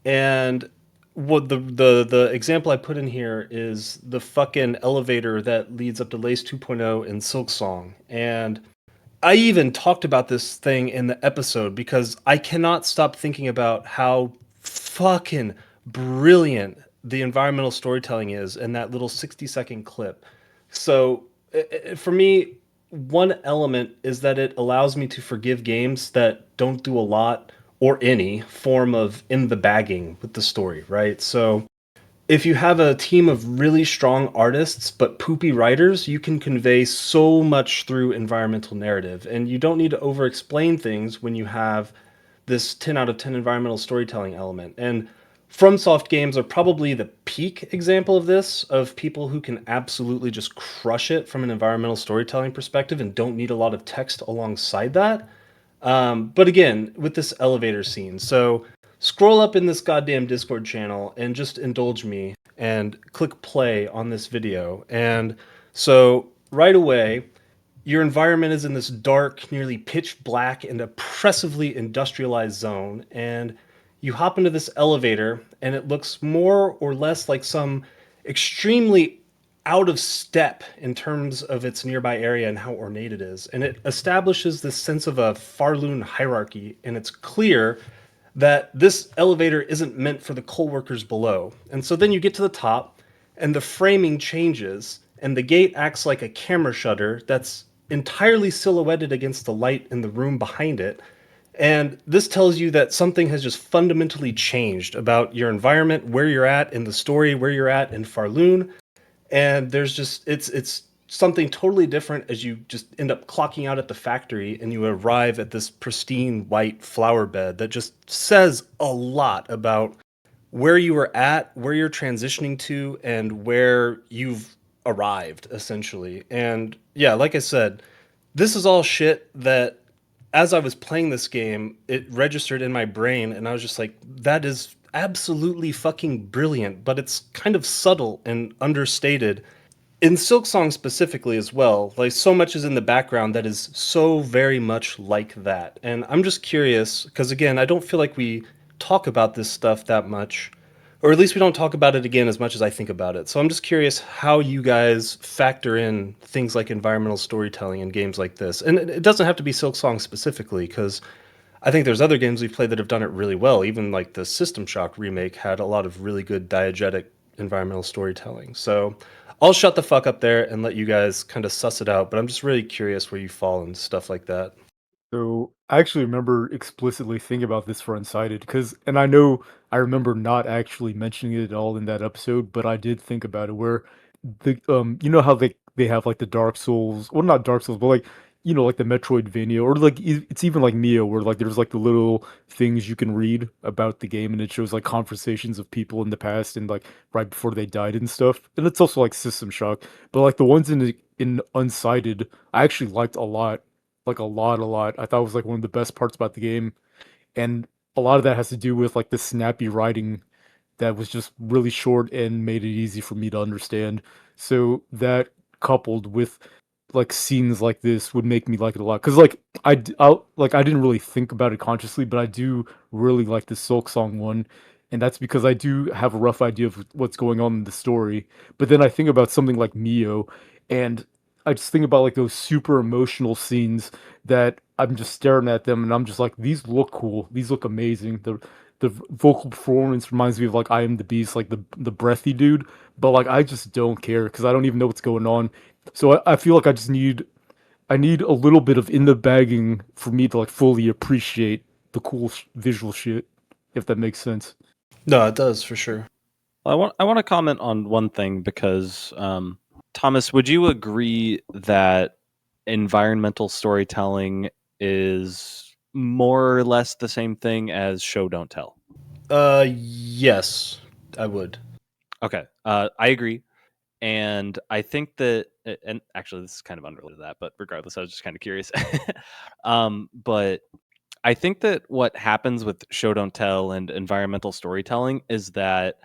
And what the example I put in here is the fucking elevator that leads up to Lace 2.0 in Silksong. And I even talked about this thing in the episode because I cannot stop thinking about how fucking brilliant the environmental storytelling is in that little 60-second clip. So, for me, one element is that it allows me to forgive games that don't do a lot or any form of in the bagging with the story, right? So, if you have a team of really strong artists but poopy writers, you can convey so much through environmental narrative. And you don't need to over explain things when you have this 10 out of 10 environmental storytelling element. And FromSoft games are probably the peak example of this, of people who can absolutely just crush it from an environmental storytelling perspective and don't need a lot of text alongside that. But again, with this elevator scene, so scroll up in this goddamn Discord channel and just indulge me and click play on this video. And so right away, your environment is in this dark, nearly pitch black, and oppressively industrialized zone. And you hop into this elevator, and it looks more or less like some extremely out of step in terms of its nearby area and how ornate it is. And it establishes this sense of a Farloon hierarchy, and it's clear that this elevator isn't meant for the coal workers below. And so then you get to the top, and the framing changes, and the gate acts like a camera shutter that's entirely silhouetted against the light in the room behind it. And this tells you that something has just fundamentally changed about your environment, where you're at in the story, where you're at in Farloon, and there's just it's something totally different as you just end up clocking out at the factory and you arrive at this pristine white flower bed that just says a lot about where you were at, where you're transitioning to, and where you've arrived essentially. And yeah, like I said, this is all shit that as I was playing this game, it registered in my brain, and I was just like, that is absolutely fucking brilliant, but it's kind of subtle and understated. In Silksong specifically as well, like so much is in the background that is so very much like that. And I'm just curious, because again, I don't feel like we talk about this stuff that much, or at least we don't talk about it again as much as I think about it. So I'm just curious how you guys factor in things like environmental storytelling in games like this. And it doesn't have to be Silksong specifically, because I think there's other games we've played that have done it really well. Even like the System Shock remake had a lot of really good diegetic environmental storytelling. So I'll shut the fuck up there and let you guys kind of suss it out, but I'm just really curious where you fall and stuff like that. So I actually remember explicitly thinking about this for Unsighted because, and I know I remember not actually mentioning it at all in that episode, but I did think about it where you know how they have like the Dark Souls, well, not Dark Souls, but like, you know, like the Metroidvania, or like it's even like Neo, where like there's like the little things you can read about the game, and it shows like conversations of people in the past and like right before they died and stuff, and it's also like System Shock, but like the ones in Unsighted, I actually liked a lot, like a lot. I thought it was like one of the best parts about the game, and a lot of that has to do with like the snappy writing that was just really short and made it easy for me to understand. So that coupled with like scenes like this would make me like it a lot because like like I didn't really think about it consciously, but I do really like the Silk Song one, and that's because I do have a rough idea of what's going on in the story. But then I think about something like Mio, and I just think about like those super emotional scenes that I'm just staring at them, and I'm just like, these look cool, these look amazing. The vocal performance reminds me of like I Am the Beast, like the breathy dude. But like I just don't care because I don't even know what's going on. So I feel like I need a little bit of in the bagging for me to like fully appreciate the cool visual shit, if that makes sense. No, it does for sure. I want to comment on one thing because Thomas, would you agree that environmental storytelling is more or less the same thing as show don't tell? Yes, I would. Okay, I agree, and I think that, and actually this is kind of unrelated to that, but regardless, I was just kind of curious. But I think that what happens with show don't tell and environmental storytelling is that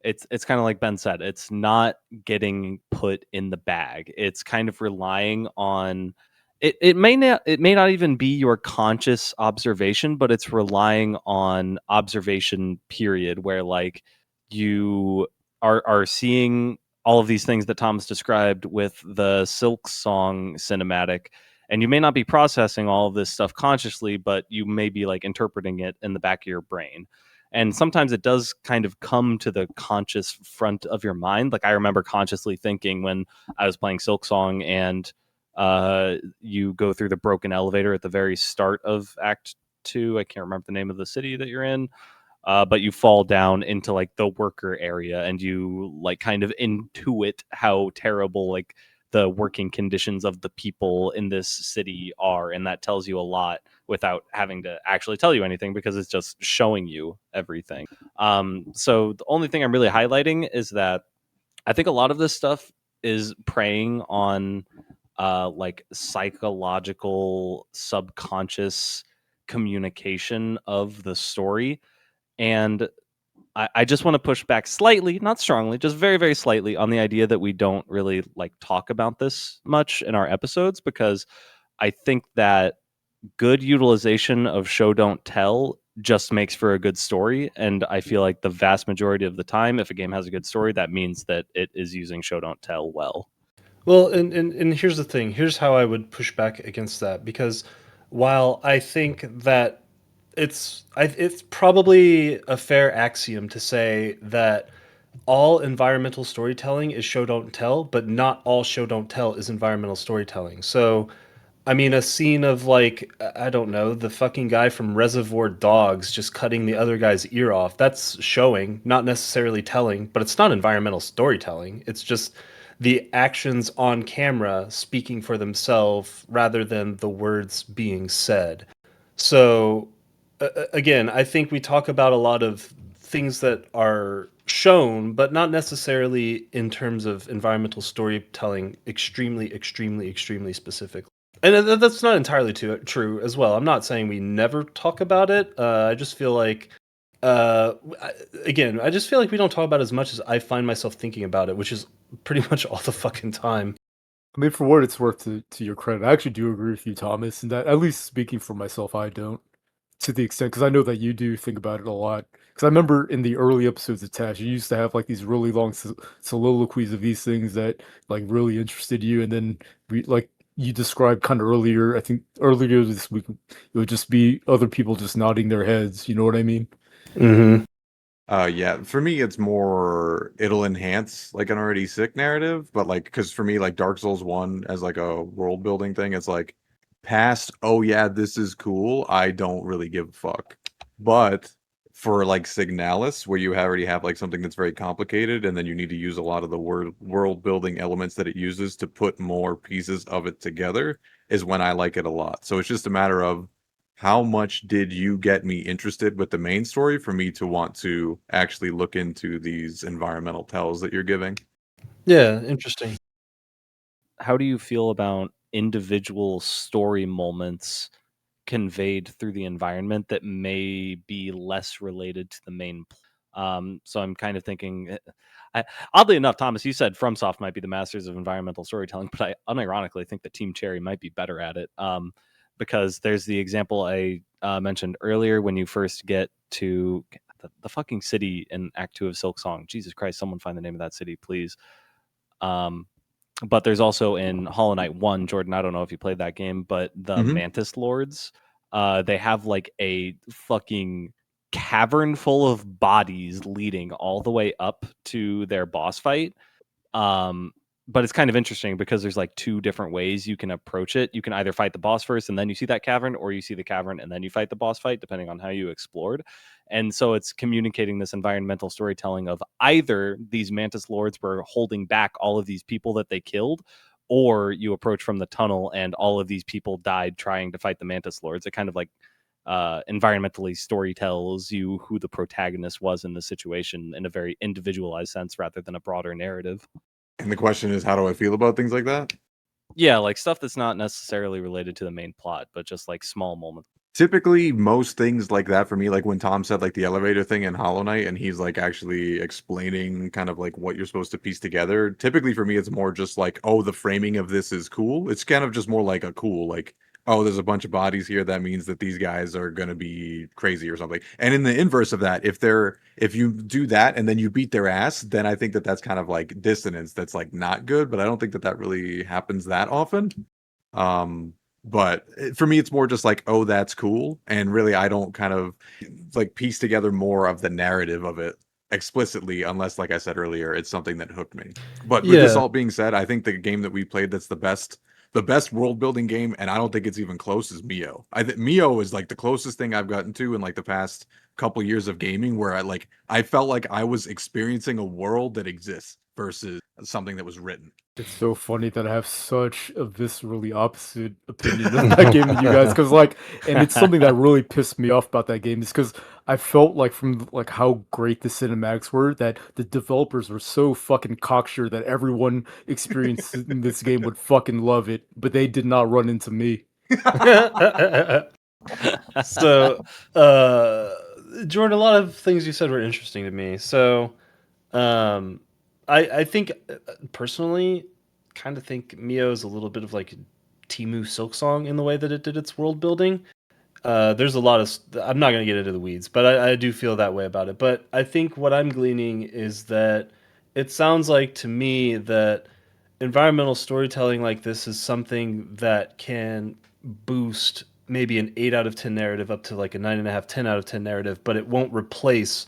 it's kind of like Ben said, it's not getting put in the bag. It's kind of relying on it may not even be your conscious observation, but it's relying on observation period where like you are seeing all of these things that Thomas described with the Silksong cinematic, and you may not be processing all of this stuff consciously, but you may be like interpreting it in the back of your brain. And sometimes it does kind of come to the conscious front of your mind. Like I remember consciously thinking when I was playing Silksong and you go through the broken elevator at the very start of Act 2. I can't remember the name of the city that you're in, but you fall down into like the worker area and you like kind of intuit how terrible like the working conditions of the people in this city are, and that tells you a lot without having to actually tell you anything because it's just showing you everything. So the only thing I'm really highlighting is that I think a lot of this stuff is preying on like psychological subconscious communication of the story. And I just want to push back slightly, not strongly, just very, very slightly on the idea that we don't really like talk about this much in our episodes, because I think that good utilization of show don't tell just makes for a good story. And I feel like the vast majority of the time, if a game has a good story, that means that it is using show don't tell well. Well, and here's the thing. Here's how I would push back against that, because while I think that it's probably a fair axiom to say that all environmental storytelling is show don't tell, but not all show don't tell is environmental storytelling. So, I mean, a scene of like, I don't know, the fucking guy from Reservoir Dogs just cutting the other guy's ear off. That's showing, not necessarily telling, but it's not environmental storytelling. It's just the actions on camera speaking for themselves rather than the words being said. So, again, I think we talk about a lot of things that are shown, but not necessarily in terms of environmental storytelling, extremely, extremely, extremely specific. And that's not entirely true as well. I'm not saying we never talk about it. I just feel like, again, I just feel like we don't talk about it as much as I find myself thinking about it, which is pretty much all the fucking time. I mean, for what it's worth, to your credit, I actually do agree with you, Thomas, and that, at least speaking for myself, I don't, to the extent, because I know that you do think about it a lot. Because I remember in the early episodes of TASH, you used to have like these really long soliloquies of these things that like really interested you, and then like you described kind of earlier, I think earlier this week, it would just be other people just nodding their heads. You know what I mean? Mm-hmm. Yeah, for me, it's more it'll enhance like an already sick narrative, but like because for me, like Dark Souls 1 as like a world building thing, it's like past, oh yeah, this is cool. I don't really give a fuck. But for like Signalis, where you already have like something that's very complicated, and then you need to use a lot of the world building elements that it uses to put more pieces of it together, is when I like it a lot. So it's just a matter of how much did you get me interested with the main story for me to want to actually look into these environmental tells that you're giving? Yeah, interesting. How do you feel about individual story moments conveyed through the environment that may be less related to the main so I'm kind of thinking oddly enough, Thomas, you said FromSoft might be the masters of environmental storytelling, but I unironically think that Team Cherry might be better at it, because there's the example I mentioned earlier when you first get to the fucking city in Act 2 of Silksong. Jesus Christ, someone find the name of that city, please. um, but there's also in Hollow Knight 1, Jordan, I don't know if you played that game, but the Mhm. Mantis Lords, they have like a fucking cavern full of bodies leading all the way up to their boss fight. Um, but it's kind of interesting because there's like two different ways you can approach it. You can either fight the boss first and then you see that cavern, or you see the cavern and then you fight the boss fight, depending on how you explored. And so it's communicating this environmental storytelling of either these Mantis Lords were holding back all of these people that they killed, or you approach from the tunnel and all of these people died trying to fight the Mantis Lords. It kind of like environmentally story tells you who the protagonist was in the situation in a very individualized sense rather than a broader narrative. And the question is, how do I feel about things like that? Yeah, like stuff that's not necessarily related to the main plot, but just like small moments. Typically, most things like that for me, like when Tom said like the elevator thing in Hollow Knight, and he's like actually explaining kind of like what you're supposed to piece together. Typically for me, it's more just like, oh, the framing of this is cool. It's kind of just more like a cool, like, oh, there's a bunch of bodies here. That means that these guys are gonna be crazy or something. And in the inverse of that, if you do that and then you beat their ass, then I think that that's kind of like dissonance. That's like not good. But I don't think that that really happens that often. Um, but for me, it's more just like, oh, that's cool. And really, I don't kind of like piece together more of the narrative of it explicitly, unless, like I said earlier, it's something that hooked me. But with this Yeah. all being said, I think the game that we played that's the best world building game, and I don't think it's even close, is Mio. I think Mio is like the closest thing I've gotten to in like the past couple years of gaming where I felt like I was experiencing a world that exists versus something that was written. It's so funny that I have such a viscerally opposite opinion of that game than you guys, because and it's something that really pissed me off about that game is because I felt like from like how great the cinematics were that the developers were so fucking cocksure that everyone experiencing this game would fucking love it, but they did not run into me. So, Jordan, a lot of things you said were interesting to me. So, um, I think personally, kind of think Mio is a little bit of like Timu Silksong in the way that it did its world building. There's a lot of. I'm not going to get into the weeds, but I do feel that way about it. But I think what I'm gleaning is that it sounds like to me that environmental storytelling like this is something that can boost maybe an 8 out of 10 narrative up to like a 9.5, 10 out of 10 narrative, but it won't replace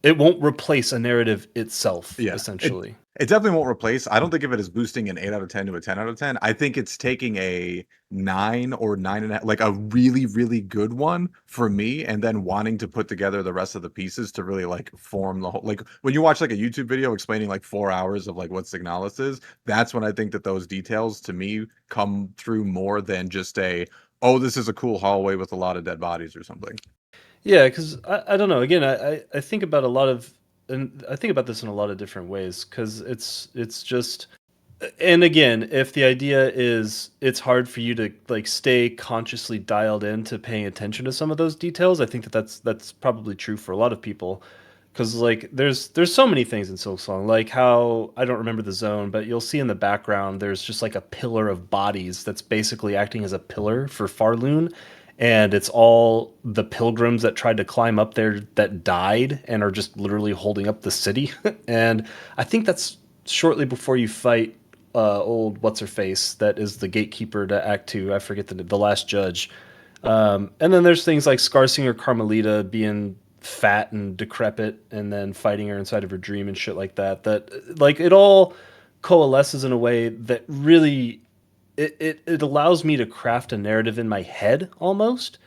a narrative itself, Yeah, essentially. it definitely won't replace. I don't think of it as boosting an 8 out of 10 to a 10 out of 10. I think it's taking a 9 or 9.5, like a really, really good one for me, and then wanting to put together the rest of the pieces to really like form the whole. Like when you watch like a YouTube video explaining like 4 hours of like what Signalis is, that's when I think that those details to me come through more than just oh, this is a cool hallway with a lot of dead bodies or something. Yeah, because I don't know. Again, I think about a lot of, and I think about this in a lot of different ways because it's just, and again, if the idea is it's hard for you to like stay consciously dialed in to paying attention to some of those details, I think that that's probably true for a lot of people. Because like there's so many things in Silksong, like how I don't remember the zone, but you'll see in the background there's just like a pillar of bodies that's basically acting as a pillar for Farloon, and it's all the pilgrims that tried to climb up there that died and are just literally holding up the city. And I think that's shortly before you fight old what's her face that is the gatekeeper to Act Two. I forget the last judge. And then there's things like Scarsinger Carmelita being fat and decrepit and then fighting her inside of her dream and shit like that. That like it all coalesces in a way that really it allows me to craft a narrative in my head almost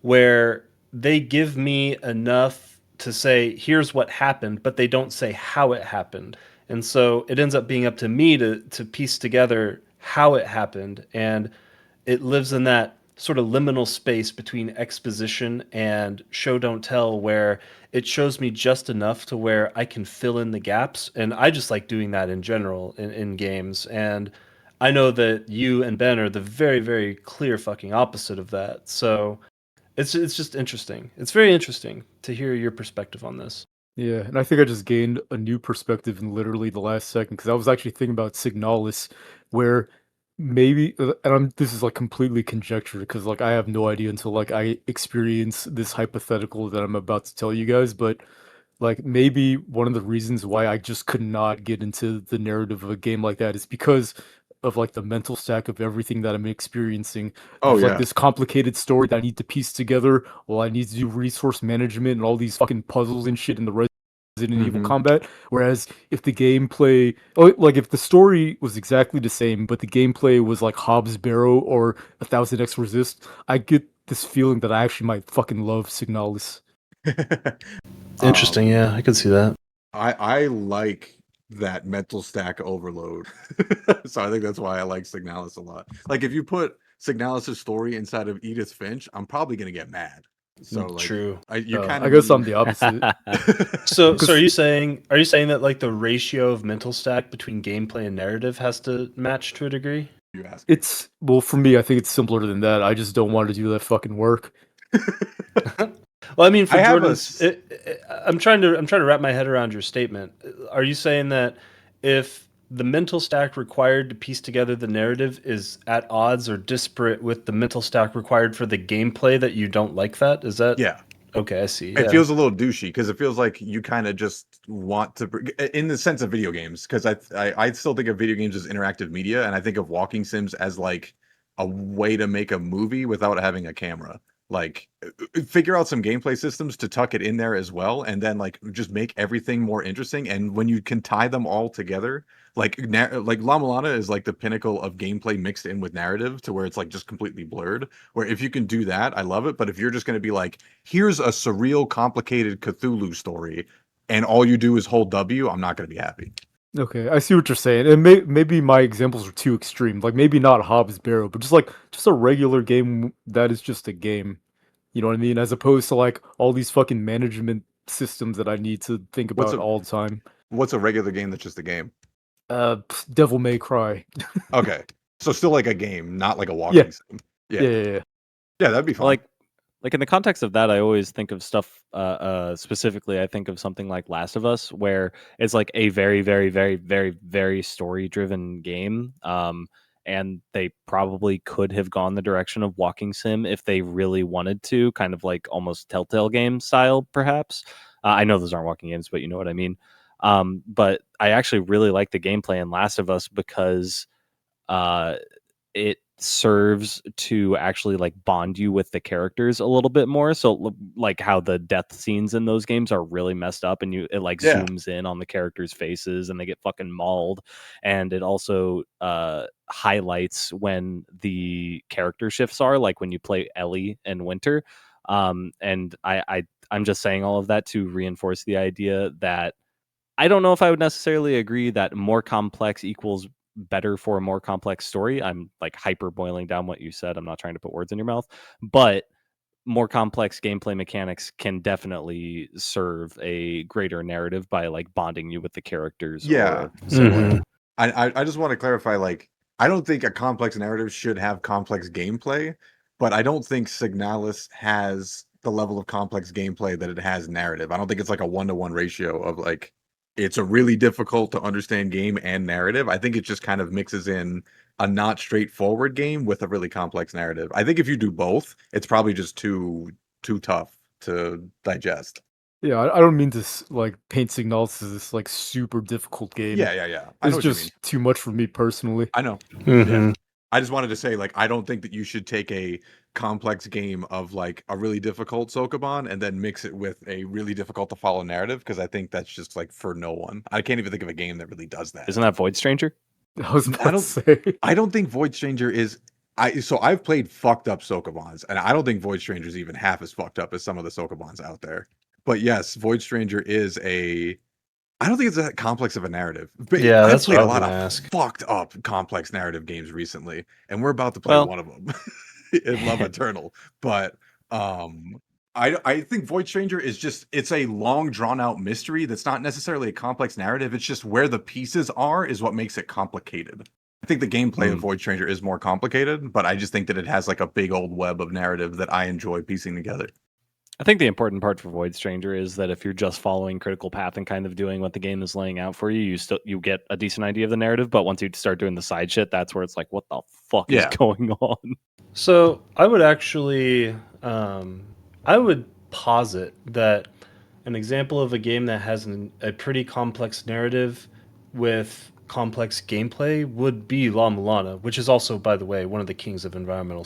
where they give me enough to say here's what happened, but they don't say how it happened. And so it ends up being up to me to piece together how it happened, and it lives in that sort of liminal space between exposition and show don't tell where it shows me just enough to where I can fill in the gaps. And I just like doing that in general in games. And I know that you and Ben are the very, very clear fucking opposite of that. So it's just interesting. It's very interesting to hear your perspective on this. Yeah, and I think I just gained a new perspective in literally the last second because I was actually thinking about Signalis, where maybe, and this is like completely conjecture because like I have no idea until like I experience this hypothetical that I'm about to tell you guys, but like maybe one of the reasons why I just could not get into the narrative of a game like that is because of like the mental stack of everything that I'm experiencing. Oh There's like yeah. this complicated story that I need to piece together. Well, I need to do resource management and all these fucking puzzles and shit in the Resident Evil Hmm. combat. Whereas if the gameplay, oh, like if the story was exactly the same, but the gameplay was like Hobbs Barrow or 1000X Resist, I get this feeling that I actually might fucking love Signalis. Interesting. um, Yeah, I can see that. I like that mental stack overload. So I think that's why I like Signalis a lot. Like if you put Signalis' story inside of Edith Finch, I'm probably gonna get mad. So like True. you kind I of guess I'm need. the opposite. So are Because you saying that like the ratio of mental stack between gameplay and narrative has to match to a degree? You ask me. it's, well, for me, I think it's simpler than that. I just don't want to do that fucking work. Well, I mean, for I have Jordan's, I'm trying to wrap my head around your statement. Are you saying that if the mental stack required to piece together the narrative is at odds or disparate with the mental stack required for the gameplay, that you don't like that? Is that yeah. okay? I see. It Yeah. feels a little douchey because it feels like you kind of just want to, in the sense of video games, because I still think of video games as interactive media, and I think of walking sims as like a way to make a movie without having a camera. Like, figure out some gameplay systems to tuck it in there as well, and then like just make everything more interesting. And when you can tie them all together, like La Mulana is like the pinnacle of gameplay mixed in with narrative, to where it's like just completely blurred. Where if you can do that, I love it. But if you're just going to be like, here's a surreal, complicated Cthulhu story, and all you do is hold W, I'm not going to be happy. Okay, I see what you're saying, and maybe my examples are too extreme. Like maybe not Hobbs Barrow, but just a regular game that is just a game. You know what I mean? As opposed to like all these fucking management systems that I need to think What's about a all the time. what's a regular game that's just a game? Devil May Cry. Okay, so still like a game, not like a Yeah, walking sim. yeah, Yeah, yeah, yeah. yeah, that'd be fun. Like in the context of that, I always think of stuff specifically. I think of something like Last of Us, where it's like a very, very, very, very, very story-driven game. And they probably could have gone the direction of walking sim if they really wanted to, kind of like almost Telltale game style, perhaps. I know those aren't walking games, but you know what I mean. But I actually really like the gameplay in Last of Us because uh, it serves to actually like bond you with the characters a little bit more. So like how the death scenes in those games are really messed up, and it like Yeah, zooms in on the characters' faces and they get fucking mauled. And it also highlights when the character shifts are, like when you play Ellie and Winter. And I'm just saying all of that to reinforce the idea that I don't know if I would necessarily agree that more complex equals better for a more complex story. I'm like hyper boiling down what you said. I'm not trying to put words in your mouth, but more complex gameplay mechanics can definitely serve a greater narrative by like bonding you with the characters yeah. or similar. Mhm. I just want to clarify, like, I don't think a complex narrative should have complex gameplay, but I don't think Signalis has the level of complex gameplay that it has narrative. I don't think it's like a 1-to-1 ratio of like it's a really difficult to understand game and narrative. I think it just kind of mixes in a not straightforward game with a really complex narrative. I think if you do both, it's probably just too tough to digest. Yeah, I don't mean to like paint Signalis as this like super difficult game. Yeah, yeah, yeah. I know It's what you mean. just too much for me personally. I know. Yeah. Mhm. I just wanted to say, like, I don't think that you should take a complex game of like a really difficult Sokoban and then mix it with a really difficult to follow narrative, because I think that's just like for no one. I can't even think of a game that really does that. Isn't that Void Stranger? I was I about to don't say. I don't think Void Stranger is so I've played fucked up Sokobans, and I don't think Void Stranger is even half as fucked up as some of the Sokobans out there. But yes, Void Stranger is a I don't think it's that complex of a narrative. But Yeah, I've that's what played I a was lot gonna of ask. fucked up complex narrative games recently, and we're about to play Well, one of them in Love Eternal. But I think Void Stranger is just it's a long drawn out mystery that's not necessarily a complex narrative. It's just where the pieces are is what makes it complicated. I think the gameplay of Void Stranger is more complicated, but I just think that it has like a big old web of narrative that I enjoy piecing together. I think the important part for Void Stranger is that if you're just following critical path and kind of doing what the game is laying out for you, you get a decent idea of the narrative. But once you start doing the side shit, that's where it's like, what the fuck is Yeah. going on? So I would actually, I would posit that an example of a game that has a pretty complex narrative with complex gameplay would be La Mulana, which is also, by the way, one of the kings of environmental.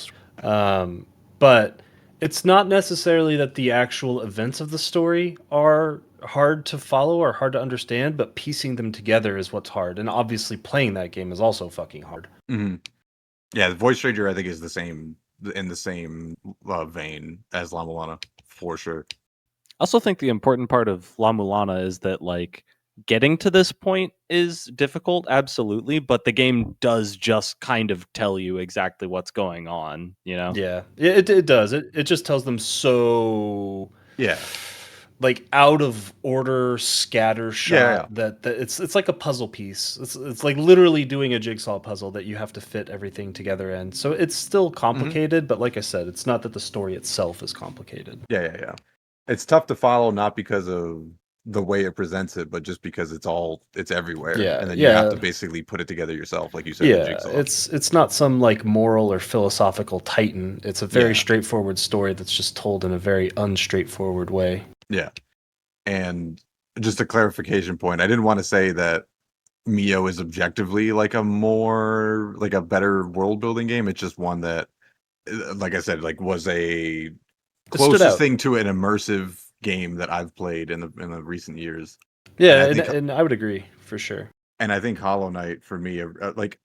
But it's not necessarily that the actual events of the story are hard to follow or hard to understand, but piecing them together is what's hard. And obviously, playing that game is also fucking hard. Mhm. Yeah, the Voice Stranger I think is the same in the same vein as La Mulana for sure. I also think the important part of La Mulana is that like getting to this point is difficult, absolutely, but the game does just kind of tell you exactly what's going on, you know? Yeah, it does. It just tells them so Yeah, like out of order scatter Yeah. shot that it's like a puzzle piece. It's like literally doing a jigsaw puzzle that you have to fit everything together in. So it's still Mhm. complicated, but like I said, it's not that the story itself is complicated. Yeah. It's tough to follow, not because of the way it presents it, but just because it's everywhere, Yeah, and then you have yeah. to basically put it together yourself, like you said, the Yeah, jigsaw. it's not some like moral or philosophical titan. It's a very Yeah, straightforward story that's just told in a very unstraightforward way. yeah. And just a clarification point, I didn't want to say that Mio is objectively like a better world building game. It's just one that, like I said, like was a It stood closest out. thing to an immersive game that I've played in the recent years. And Yeah, I think and I would agree for sure. Hollow Knight for me, like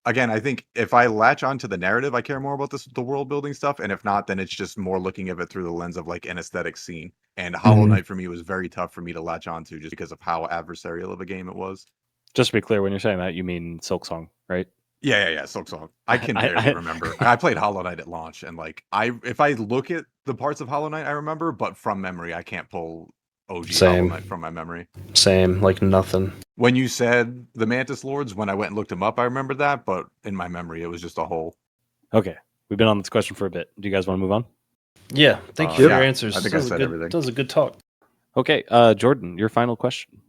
again, I think if I latch onto the narrative, I care more about the world building stuff, and if not, then it's just more looking at it through the lens of like an aesthetic scene. And Hollow Mhm. Knight for me was very tough for me to latch onto just because of how adversarial of a game it was. Just to be clear, when you're saying that, you mean Silksong, right? Yeah. Silksong. I can barely I, remember. I played Hollow Knight at launch, and like if I look at the parts of Hollow Knight, I remember, but from memory, I can't pull OG Hollow Knight Same, from my memory. same, like nothing. When you said the Mantis Lords, when I went and looked them up, I remember that, but in my memory, it was just a hole. okay, we've been on this question for a bit. Do you guys want to move on? Yeah, thank you for Yep. your Yeah, answers. I think I said That everything. was a good talk. Okay, Jordan, your final question.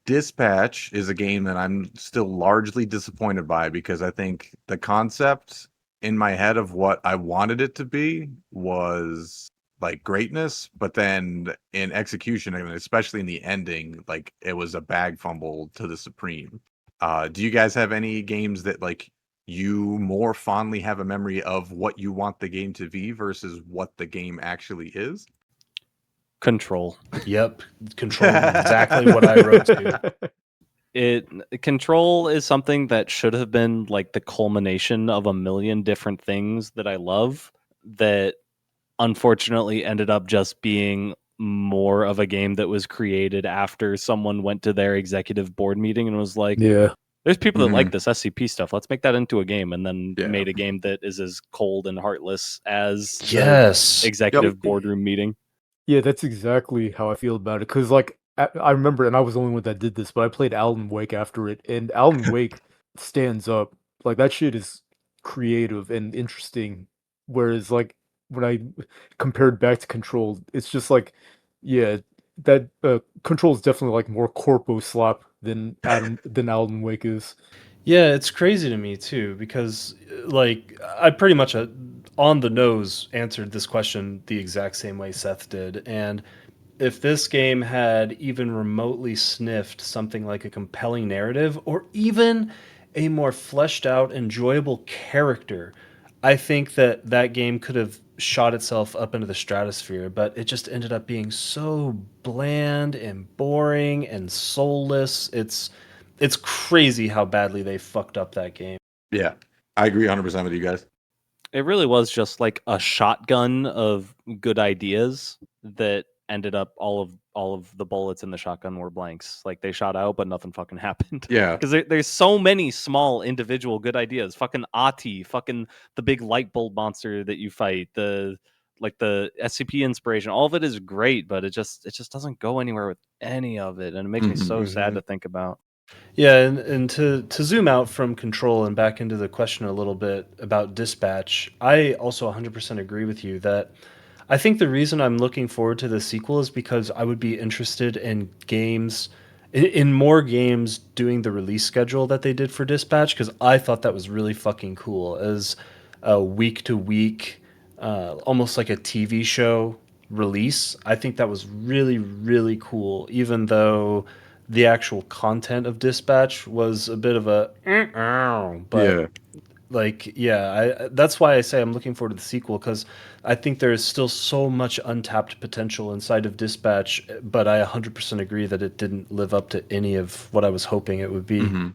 Dispatch is a game that I'm still largely disappointed by because I think the concept in my head of what I wanted it to be was like greatness, but then in execution, and especially in the ending, like it was a bag fumble to the supreme. Do you guys have any games that like you more fondly have a memory of what you want the game to be versus what the game actually is? Control. Yep, Control is exactly what I wrote to. Control is something that should have been like the culmination of a million different things that I love, that unfortunately ended up just being more of a game that was created after someone went to their executive board meeting and was like, Yeah. there's people that like Mhm. this SCP stuff, let's make that into a game, and then Yeah. made a game that is as cold and heartless as the Yes. executive boardroom meeting. Yeah, that's exactly how I feel about it. Cause like I remember, and I was the only one that did this, but I played Alan Wake after it, and Alan Wake stands up. Like that shit is creative and interesting. Whereas like when I compared back to Control, it's just like, yeah, that Control is definitely like more corpo slop than Alan Wake is. Yeah, it's crazy to me too because like I pretty much on the nose answered this question the exact same way Seth did, and if this game had even remotely sniffed something like a compelling narrative or even a more fleshed out, enjoyable character, I think that that game could have shot itself up into the stratosphere, but it just ended up being so bland and boring and soulless. It's crazy how badly they fucked up that game. Yeah, I agree 100% with you guys. It really was just like a shotgun of good ideas that ended up all of the bullets in the shotgun were blanks. Like they shot out, but nothing fucking happened. Yeah. Because there's so many small individual good ideas. Fucking Ati, fucking the big light bulb monster that you fight, the SCP inspiration. All of it is great, but it just doesn't go anywhere with any of it, and it makes me Mhm. so sad Mhm. to think about. Yeah, and to zoom out from Control and back into the question a little bit about Dispatch, I also 100% agree with you that I think the reason I'm looking forward to the sequel is because I would be interested in games, in more games doing the release schedule that they did for Dispatch, because I thought that was really fucking cool as a week to week, almost like a TV show release. I think that was really, really cool, even though the actual content of Dispatch was a bit of a, but Yeah. like yeah, that's why I say I'm looking forward to the sequel because I think there is still so much untapped potential inside of Dispatch, but I 100% agree that it didn't live up to any of what I was hoping it would be. Mhm.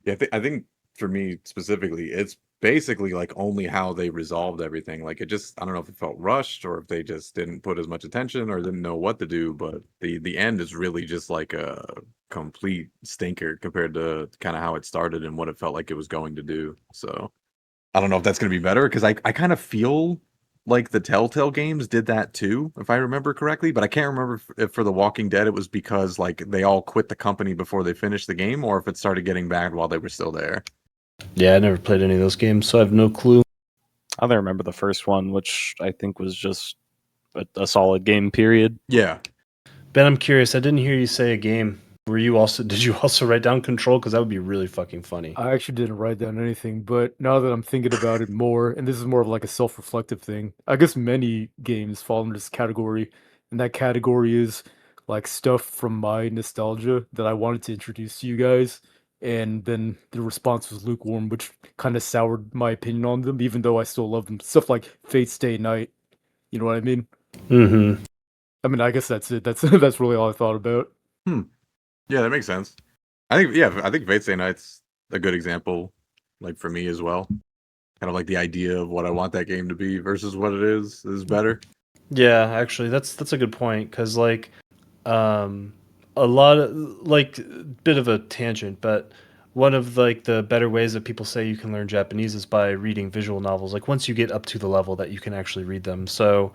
Yeah, I think for me specifically, it's basically like only how they resolved everything. Like it just, I don't know if it felt rushed or if they just didn't put as much attention or didn't know what to do. But the end is really just like a complete stinker compared to kind of how it started and what it felt like it was going to do. So I don't know if that's going to be better because I kind of feel like the Telltale games did that too, if I remember correctly, but I can't remember if for The Walking Dead it was because like they all quit the company before they finished the game, or if it started getting bad while they were still there. Yeah, I never played any of those games, so I have no clue. I only remember the first one, which I think was just a solid game, period. Yeah. Ben, I'm curious. I didn't hear you say a game. Did you also write down Control? Because that would be really fucking funny. I actually didn't write down anything, but now that I'm thinking about it more, and this is more of like a self-reflective thing, I guess many games fall into this category, and that category is like stuff from my nostalgia that I wanted to introduce to you guys, and then the response was lukewarm, which kind of soured my opinion on them, even though I still love them. Stuff like Fate Stay Night, you know what I mean? Mm-hmm. I mean, I guess that's it. That's that's really all I thought about. Yeah, that makes sense. I think Fate Stay Night's a good example, like for me as well. Kind of like the idea of what I want that game to be versus what it is better. Yeah, actually, that's a good point. Because a lot of bit of a tangent, but one of like the better ways that people say you can learn Japanese is by reading visual novels. Like once you get up to the level that you can actually read them. So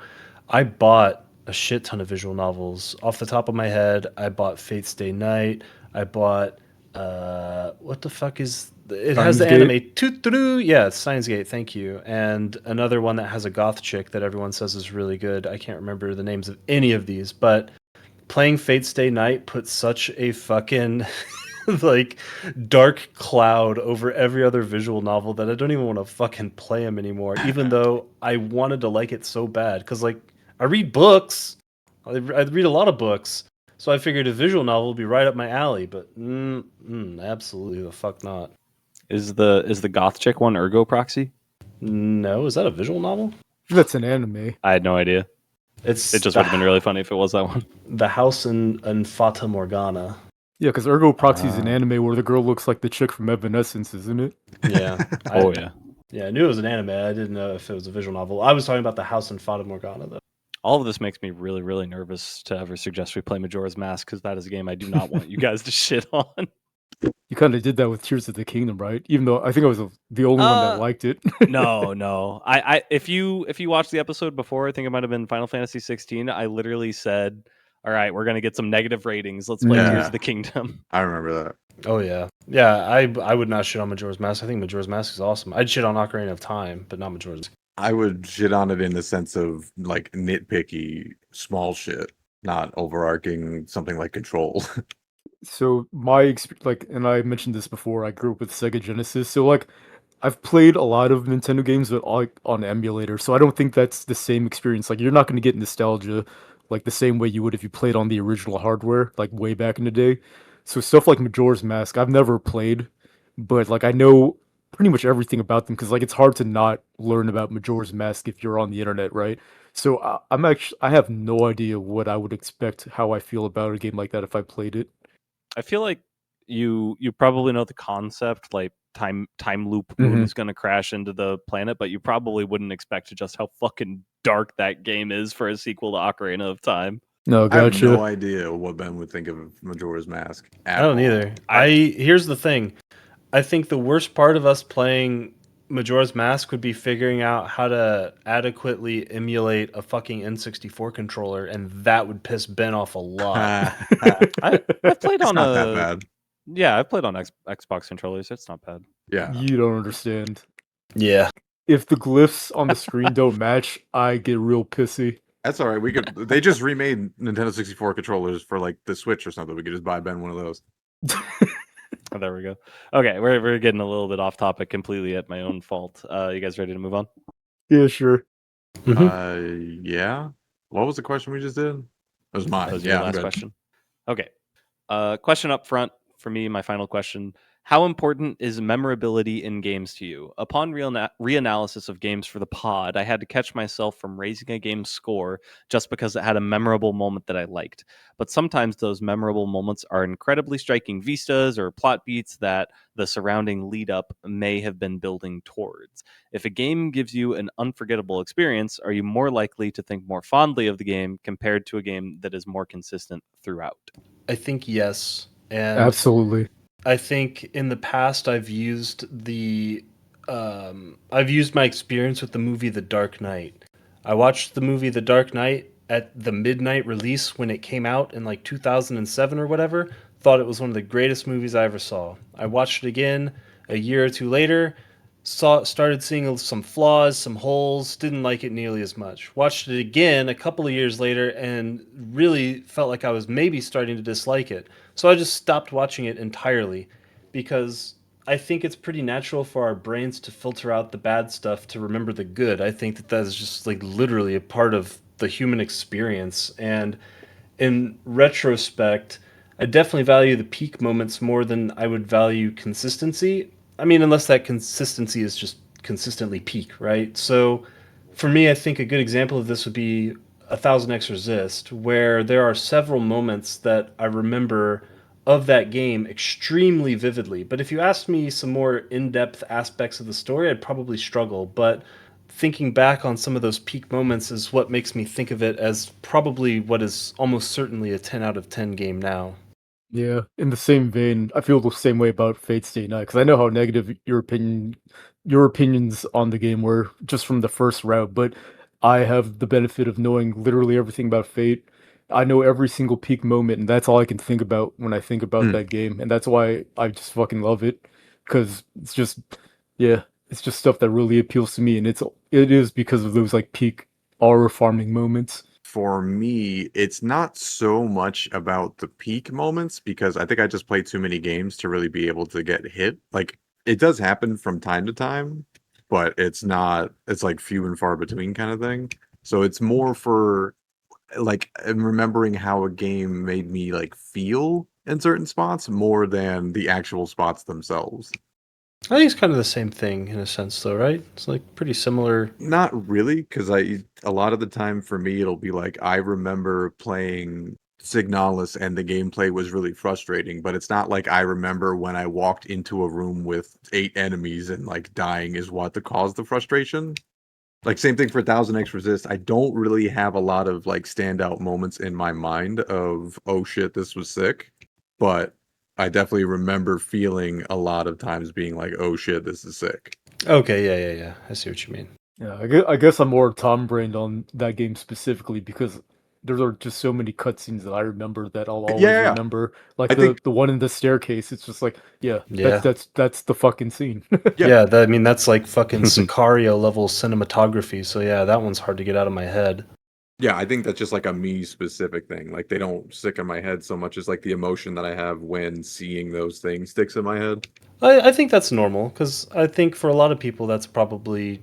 I bought a shit ton of visual novels off the top of my head. I bought Fate Stay Night. I bought what the fuck is it has the Steins anime Tuturu. Yeah, it's Steins Gate, thank you. And another one that has a goth chick that everyone says is really good. I can't remember the names of any of these, but playing Fate Stay Night put such a fucking like dark cloud over every other visual novel that I don't even want to fucking play them anymore. Even though I wanted to like it so bad, because like I read books, I read a lot of books, so I figured a visual novel would be right up my alley. But absolutely the fuck not. Is the goth chick one Ergo Proxy? No, is that a visual novel? That's an anime. I had no idea. It's It just would have been really funny if it was that one. the house in Fata Morgana. Yeah, because Ergo Proxy is an anime where the girl looks like the chick from Evanescence, isn't it? Yeah. Oh yeah. Yeah, I knew it was an anime. I didn't know if it was a visual novel. I was talking about the house in Fata Morgana, though. All of this makes me really, really nervous to ever suggest we play Majora's Mask, because that is a game I do not want you guys to shit on. You kind of did that with Tears of the Kingdom, right? Even though I think I was the only one that liked it. No. I if you watched the episode before, I think it might have been Final Fantasy 16. I literally said, "All right, we're gonna get some negative ratings. Let's play Yeah. Tears of the Kingdom." I remember that. Oh yeah, yeah. I would not shit on Majora's Mask. I think Majora's Mask is awesome. I'd shit on Ocarina of Time, but not Majora's. I would shit on it in the sense of like nitpicky small shit, not overarching something like Control. So my experience, like, and I mentioned this before, I grew up with Sega Genesis. So like, I've played a lot of Nintendo games, but like on emulator. So I don't think that's the same experience. Like, you're not going to get nostalgia like the same way you would if you played on the original hardware, like way back in the day. So stuff like Majora's Mask, I've never played, but like I know pretty much everything about them because like it's hard to not learn about Majora's Mask if you're on the internet, right? So I have no idea what I would expect, how I feel about a game like that if I played it. I feel like you probably know the concept, like time loop moon Mhm. is going to crash into the planet, but you probably wouldn't expect just how fucking dark that game is for a sequel to Ocarina of Time. No, I have gotcha. no idea what Ben would think of Majora's Mask. I don't either. Here's the thing. I think the worst part of us playing Majora's Mask would be figuring out how to adequately emulate a fucking N64 controller, and that would piss Ben off a lot. I've played It's on not that bad. Yeah, I've played on Xbox controllers. It's not bad. Yeah. You don't understand. Yeah. If the glyphs on the screen don't match, I get real pissy. That's all right. They just remade Nintendo 64 controllers for like the Switch or something. We could just buy Ben one of those. Oh, there we go. Okay, we're getting a little bit off topic completely at my own fault. You guys ready to move on? Yeah, sure. Yeah. What was the question we just did? It was mine. That was yeah, your I'm last good. question. Okay. Question up front for me, my final question. How important is memorability in games to you? Upon reanalysis of games for the pod, I had to catch myself from raising a game's score just because it had a memorable moment that I liked. But sometimes those memorable moments are incredibly striking vistas or plot beats that the surrounding lead up may have been building towards. If a game gives you an unforgettable experience, are you more likely to think more fondly of the game compared to a game that is more consistent throughout? I think yes. And Absolutely. I think in the past I've used my experience with the movie The Dark Knight. I watched the movie The Dark Knight at the midnight release when it came out in like 2007 or whatever. Thought it was one of the greatest movies I ever saw. I watched it again a year or two later, started seeing some flaws, some holes, didn't like it nearly as much. Watched it again a couple of years later and really felt like I was maybe starting to dislike it. So I just stopped watching it entirely because I think it's pretty natural for our brains to filter out the bad stuff to remember the good. I think that is just like literally a part of the human experience. And in retrospect, I definitely value the peak moments more than I would value consistency. I mean, unless that consistency is just consistently peak, right? So for me, I think a good example of this would be A Thousand X Resist, where there are several moments that I remember of that game extremely vividly. But if you asked me some more in depth aspects of the story, I'd probably struggle. But thinking back on some of those peak moments is what makes me think of it as probably what is almost certainly a 10 out of 10 game now. Yeah, in the same vein, I feel the same way about Fate Stay Night because I know how negative your opinions on the game were just from the first route, but I have the benefit of knowing literally everything about Fate. I know every single peak moment, and that's all I can think about when I think about Mm. that game, and that's why I just fucking love it because it's just, yeah, it's just stuff that really appeals to me, and it is because of those like peak aura farming moments. For me, it's not so much about the peak moments because I think I just play too many games to really be able to get hit. Like it does happen from time to time, but it's like few and far between kind of thing. So it's more for like remembering how a game made me like feel in certain spots more than the actual spots themselves. I think it's kind of the same thing in a sense, though, right? It's like pretty similar. Not really, because I a lot of the time for me it'll be like I remember playing Signalis and the gameplay was really frustrating, but it's not like I remember when I walked into a room with 8 enemies and like dying is what caused the frustration. Like same thing for 1000X Resist. I don't really have a lot of like standout moments in my mind of oh shit, this was sick, but I definitely remember feeling a lot of times being like oh shit, this is sick. Okay, yeah. I see what you mean. Yeah, I guess I'm more Tom brained on that game specifically because there are just so many cutscenes that I remember that I'll Yeah, always yeah, yeah. remember. Like I think the one in the staircase, it's just like, yeah, Yeah. that's the fucking scene. yeah. Yeah, I mean, that's like fucking Sicario level cinematography. So, yeah, that one's hard to get out of my head. Yeah, I think that's just like a me specific thing. Like they don't stick in my head so much as like the emotion that I have when seeing those things sticks in my head. I think that's normal because I think for a lot of people that's probably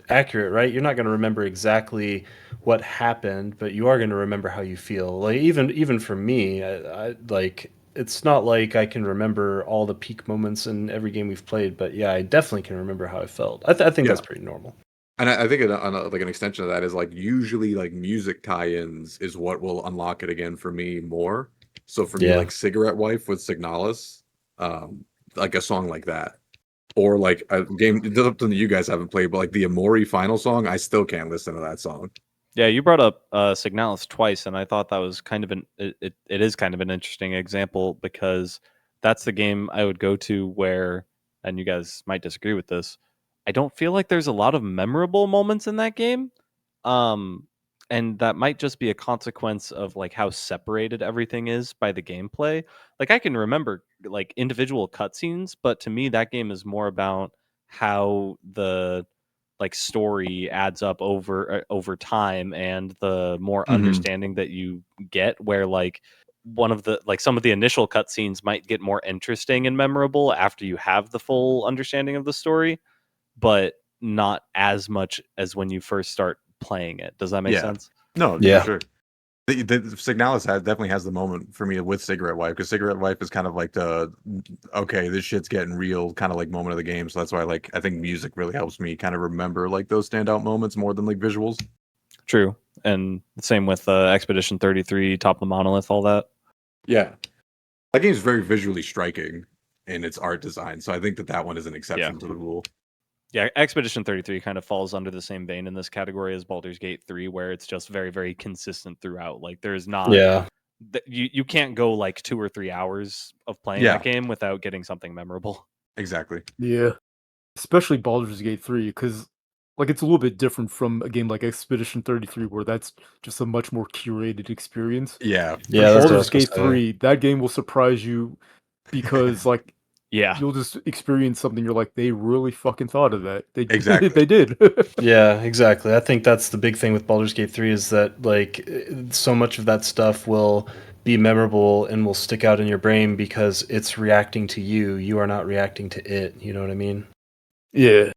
accurate, right? You're not going to remember exactly what happened, but you are going to remember how you feel. Like even for me, I like it's not like I can remember all the peak moments in every game we've played, but yeah, I definitely can remember how I felt. I think that's Yeah. pretty normal. And I think like an extension of that is like usually like music tie-ins is what will unlock it again for me more. So for me, Yeah. like Cigarette Wife with Signalis, like a song like that. Or like a game something that you guys haven't played, but like the Amori final song, I still can't listen to that song. Yeah, you brought up Signalis twice, and I thought that was kind of it is kind of an interesting example because that's the game I would go to where, and you guys might disagree with this, I don't feel like there's a lot of memorable moments in that game. Um, and that might just be a consequence of like how separated everything is by the gameplay. Like I can remember like individual cutscenes, but to me that game is more about how the like story adds up over time and the more Mhm. understanding that you get where like one of the like some of the initial cutscenes might get more interesting and memorable after you have the full understanding of the story, but not as much as when you first start playing it. Does that make Yeah. sense? No, for Yeah. sure. The Signalis definitely has the moment for me with Cigarette Wife because Cigarette Wife is kind of like the okay, this shit's getting real kind of like moment of the game. So that's why like I think music really helps me kind of remember like those standout moments more than like visuals. True. And the same with Expedition 33, Top of the Monolith, all that. Yeah, that game's very visually striking in its art design. So I think that that one is an exception to the rule. Yeah, Expedition 33 kind of falls under the same vein in this category as Baldur's Gate 3, where it's just very, very consistent throughout. Like, there's not, Yeah. you can't go like 2 or 3 hours of playing Yeah, that game without getting something memorable. exactly. Yeah, especially Baldur's Gate 3 because like it's a little bit different from a game like Expedition 33, where that's just a much more curated experience. Yeah, Yeah, that's what I Baldur's was gonna Gate say. 3, that game will surprise you because like Yeah. you'll just experience something you're like, they really fucking thought of that. They Exactly. they did. Yeah, exactly. I think that's the big thing with Baldur's Gate 3 is that like so much of that stuff will be memorable and will stick out in your brain because it's reacting to you. You are not reacting to it. You know what I mean? Yeah.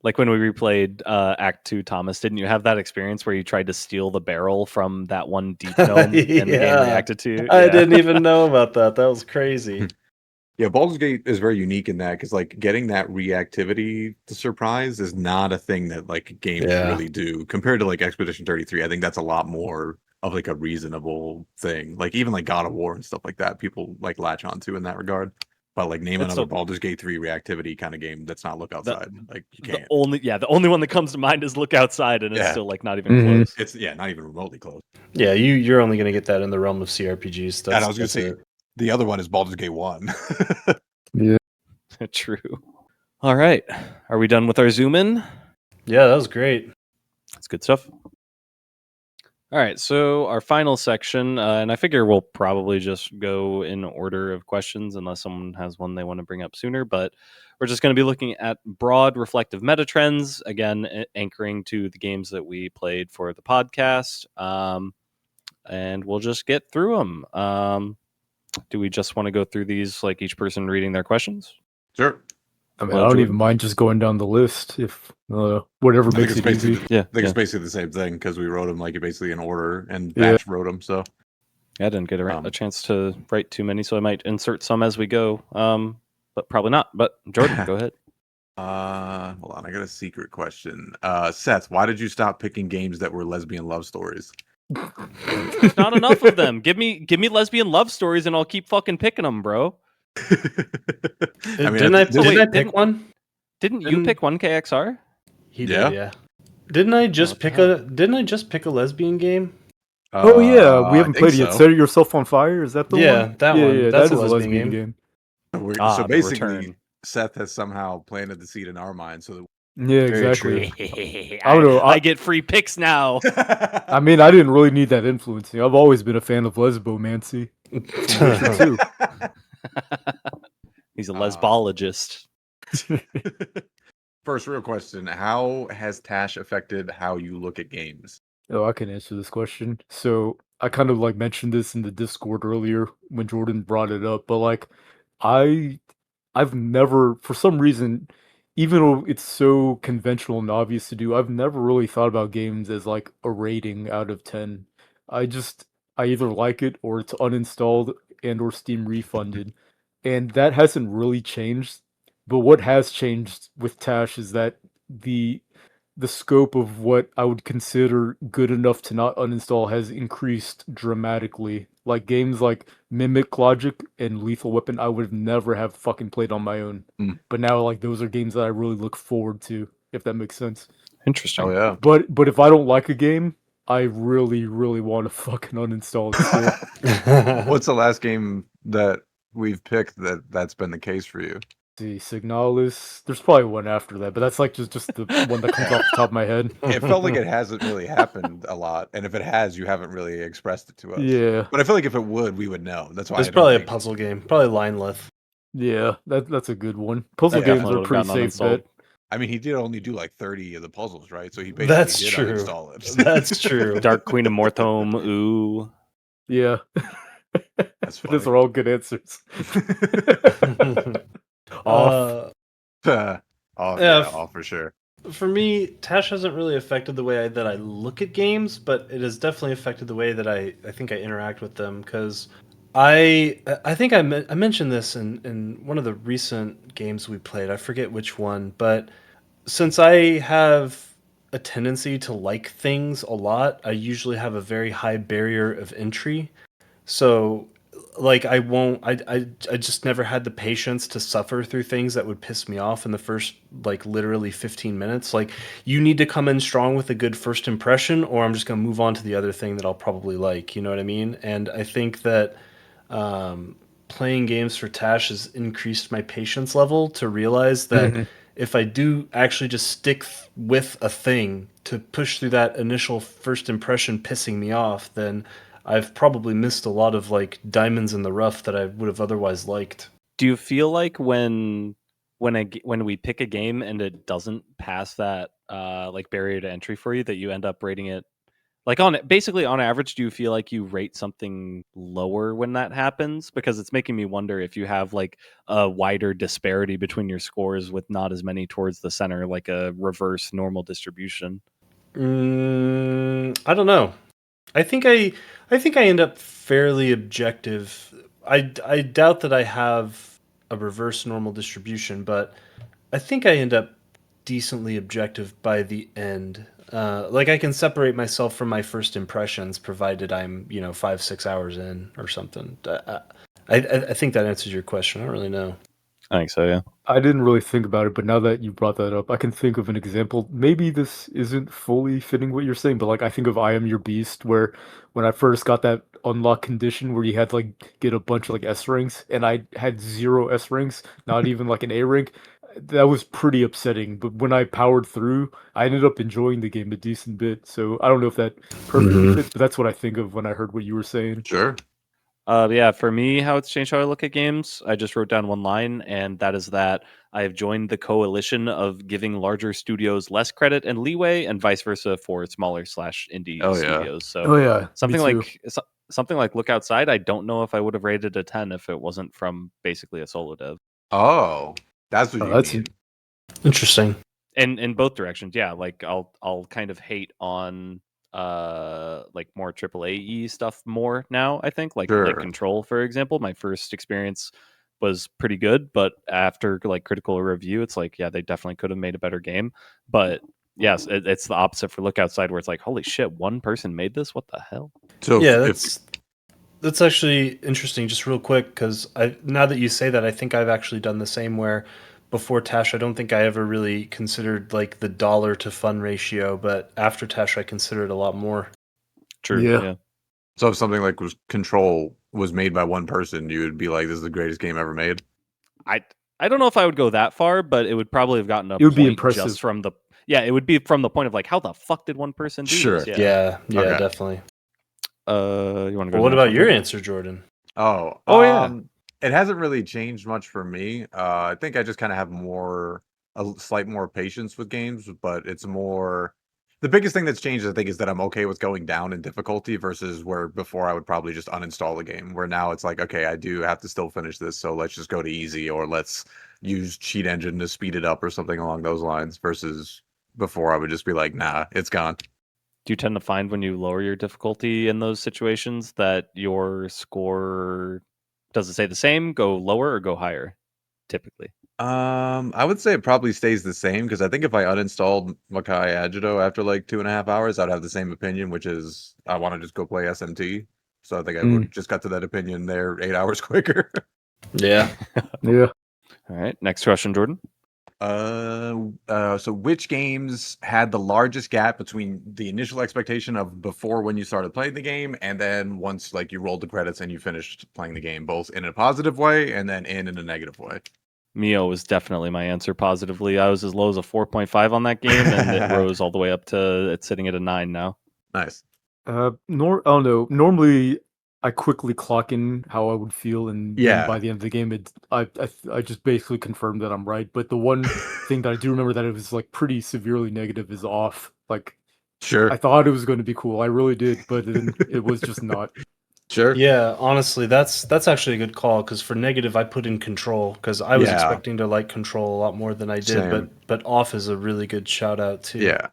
Like when we replayed Act 2, Thomas, didn't you have that experience where you tried to steal the barrel from that one deep gnome and the game Yeah. reacted to? I Yeah. didn't even know about that. That was crazy. Yeah, Baldur's Gate is very unique in that because like getting that reactivity to surprise is not a thing that like games Yeah. really do compared to like Expedition 33. I think that's a lot more of like a reasonable thing. Like even like God of War and stuff like that, people like latch onto in that regard. But like name It's another so- Baldur's Gate 3 reactivity kind of game that's not look outside. Like you The can't. only one that comes to mind is Look Outside, and it's Yeah. still like not even Mhm. close. It's not even remotely close. Yeah, you're only gonna get that in the realm of CRPGs. And I was gonna That's say it. the other one is Baldur's Gate 1. Yeah. True. All right. Are we done with our zoom in? Yeah, that was great. That's good stuff. All right, so our final section, and I figure we'll probably just go in order of questions unless someone has one they want to bring up sooner. But we're just going to be looking at broad reflective meta trends, again, anchoring to the games that we played for the podcast. And we'll just get through them. Do we just want to go through these, like each person reading their questions? Sure. I mean, Well, I don't Jordan- even mind just going down the list if whatever I think makes it's it basically easy. Yeah. I think it's basically the same thing because we wrote them like basically in order and Yeah. Batch wrote them. So I didn't get a Um, chance to write too many, so I might insert some as we go. But probably not. But Jordan, go ahead. hold on, I got a secret question. Seth, why did you stop picking games that were lesbian love stories? There's not enough of them. Give me lesbian love stories, and I'll keep fucking picking them, bro. Didn't I pick didn't- one? Didn't you Didn't- pick 1KXR? He Yeah? did, yeah. Didn't I just what the pick hell? a lesbian game? Oh yeah, we I haven't think played it yet. so. Set yourself on fire. Is that the Yeah, one? that yeah, one. Yeah, That's that a is lesbian game. So The basically, return. Seth has somehow planted the seed in our minds so Yeah, Very exactly. true. I don't know. I get free picks now. that. I mean, I didn't really need that influencing. I've always been a fan of lesbomancy. Witcher 2. He's a Uh, lesbologist. First real question: how has TASH affected how you look at games? Oh, I can answer this question. So I kind of like mentioned this in the Discord earlier when Jordan brought it up, but like I've never, for some reason, even though it's so conventional and obvious to do, I've never really thought about games as like a rating out of 10. I either like it or it's uninstalled and or Steam refunded. And that hasn't really changed. But what has changed with Tash is that the the scope of what I would consider good enough to not uninstall has increased dramatically. Like games like Mimic Logic and Lethal Weapon, I would never have fucking played on my own. Mm. But now, like those are games that I really look forward to, if that makes sense. Interesting. Oh yeah. But if I don't like a game, I really want to fucking uninstall it still. What's the last game that we've picked that's been the case for you? See, Signalis. There's probably one after that, but that's like just the one that comes off the top of my head. It felt like it hasn't really happened a lot, and if it has, you haven't really expressed it to us. Yeah, But I feel like if it would, we would know. That's why It's I don't probably a think- puzzle game. Probably Linelith. yeah, that's a good one. Puzzle That games definitely are a would've pretty gotten safe uninstalled. bet. I mean, he did only do like 30 of the puzzles, right? So he basically That's did true. uninstall it. That's true. Dark Queen of Morthome. Ooh. Yeah, That's those funny. are all good answers. Off. Uh, Oh Yeah, yeah, for sure. for me, Tash hasn't really affected the way that I look at games, but it has definitely affected the way that I think I interact with them. Because I think I mentioned this in one of the recent games we played. I forget which one, but since I have a tendency to like things a lot, I usually have a very high barrier of entry. So like I just never had the patience to suffer through things that would piss me off in the first like literally 15 minutes. Like you need to come in strong with a good first impression or I'm just going to move on to the other thing that I'll probably like, you know what I mean? And I think that playing games for Tash has increased my patience level to realize that Mhm. if I do actually just stick with a thing to push through that initial first impression pissing me off, then I've probably missed a lot of like diamonds in the rough that I would have otherwise liked. Do you feel like when we pick a game and it doesn't pass that like barrier to entry for you, that you end up rating it like basically on average? Do you feel like you rate something lower when that happens? Because it's making me wonder if you have like a wider disparity between your scores with not as many towards the center, like a reverse normal distribution. I don't know. I think I end up fairly objective. I doubt that I have a reverse normal distribution, but I think I end up decently objective by the end. Like I can separate myself from my first impressions, provided I'm 5-6 hours in or something. I think that answers your question. I don't really know. I think so, yeah. I didn't really think about it, but now that you brought that up, I can think of an example. Maybe this isn't fully fitting what you're saying, but like I think of I Am Your Beast, where when I first got that unlock condition where you had to like get a bunch of like S ranks, and I had 0 S ranks, not even like an A rank. That was pretty upsetting. But when I powered through, I ended up enjoying the game a decent bit. So I don't know if that perfectly fits, but that's what I think of when I heard what you were saying. Sure. Yeah, for me, how it's changed how I look at games, I just wrote down one line, and that is that I have joined the coalition of giving larger studios less credit and leeway, and vice versa for smaller / indie Oh, yeah. studios. So Oh yeah, me something too. like something like Look Outside, I don't know if I would have rated a 10 if it wasn't from basically a solo dev. Oh, that's what Oh, you that's mean. Interesting. And in both directions, yeah. Like I'll kind of hate on like more AAA stuff more now, I think. Like Sure. Control, for example. My first experience was pretty good, but after like critical review, it's like, yeah, they definitely could have made a better game. But yes, it's the opposite for Look Outside, where it's like, holy shit, one person made this? What the hell? So Yeah, if that's actually interesting. Just real quick, because now that you say that, I think I've actually done the same. Where before Tash, I don't think I ever really considered like the dollar to fun ratio, but after Tash, I consider it a lot more. True. Yeah. Yeah. so if something like Control was made by one person, you would be like, "This is the greatest game ever made." I don't know if I would go that far, but it would probably have gotten a It would be point impressive. just from the it would be from the point of like, how the fuck did one person do Sure. this? Yeah. Yeah, Okay. definitely. You want to go? Well, what about your answer, Jordan? Oh, Yeah. It hasn't really changed much for me. I think I just kind of have slight more patience with games, but it's more. The biggest thing that's changed, I think, is that I'm okay with going down in difficulty versus where before I would probably just uninstall a game. Where now it's like, okay, I do have to still finish this, so let's just go to easy, or let's use cheat engine to speed it up, or something along those lines. Versus before, I would just be like, nah, it's gone. Do you tend to find when you lower your difficulty in those situations that your score does it stay the same, go lower, or go higher? Typically, I would say it probably stays the same because I think if I uninstalled Makai Agito after like 2.5 hours, I'd have the same opinion, which is I want to just go play SMT. So I think I would just got to that opinion there 8 hours quicker. Yeah. Yeah. All right. Next question, Jordan. So which games had the largest gap between the initial expectation of before when you started playing the game and then once like you rolled the credits and you finished playing the game, both in a positive way and then in a negative way? Mio was definitely my answer positively. I was as low as a 4.5 on that game, and it rose all the way up to it's sitting at a 9 now. Nice. I don't know. Normally, I quickly clock in how I would feel, and then Yeah. by the end of the game, I just basically confirm that I'm right. But the one thing that I do remember that it was like pretty severely negative is off. Like Sure. I thought it was going to be cool, I really did, but then it was just not. Sure. Yeah, honestly, that's actually a good call because for negative, I put in Control because I was Yeah. expecting to like Control a lot more than I did. Same. But Off is a really good shout out too. Yeah.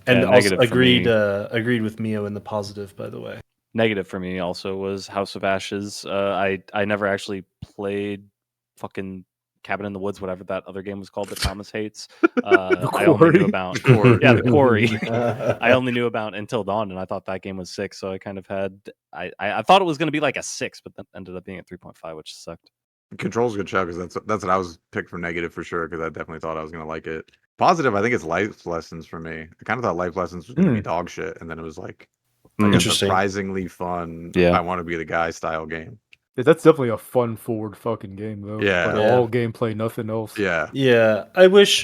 And Yeah, also negative for agreed me. agreed with Mio in the positive, by the way. Negative for me also was House of Ashes. I never actually played fucking Cabin in the Woods, whatever that other game was called that Thomas hates. I only knew Quarry? about The Quarry. yeah, the Quarry. I only knew about Until Dawn, and I thought that game was 6, so I kind of had I thought it was going to be like a 6, but then ended up being a 3.5, which sucked. Control's a good show because that's what I was picked for negative for sure because I definitely thought I was gonna like it. Positive, I think it's Life Lessons for me. I kind of thought Life Lessons was gonna be dog shit, and then it was like a Interesting. surprisingly fun. Yeah. I want to be the guy style game. Yeah, that's definitely a fun forward fucking game though. Yeah. Like Yeah. all gameplay, nothing else. Yeah. Yeah, I wish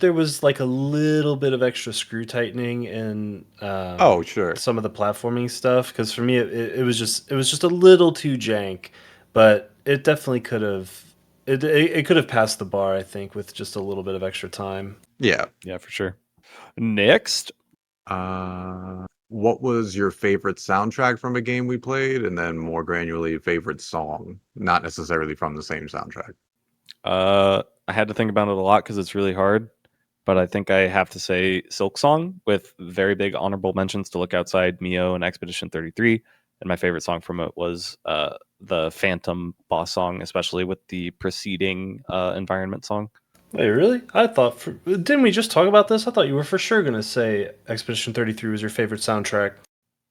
there was like a little bit of extra screw tightening in Oh, sure. some of the platforming stuff, because for me it was just a little too jank, but it definitely could have it could have passed the bar, I think, with just a little bit of extra time. Yeah. Yeah, for sure. Next, What was your favorite soundtrack from a game we played, and then more granularly, favorite song, not necessarily from the same soundtrack? I had to think about it a lot because it's really hard, but I think I have to say Silksong with very big honorable mentions to Look Outside, Mio, and Expedition 33. And my favorite song from it was the Phantom boss song, especially with the preceding environment song. Wait, really? Didn't we just talk about this? I thought you were for sure gonna say Expedition 33 was your favorite soundtrack.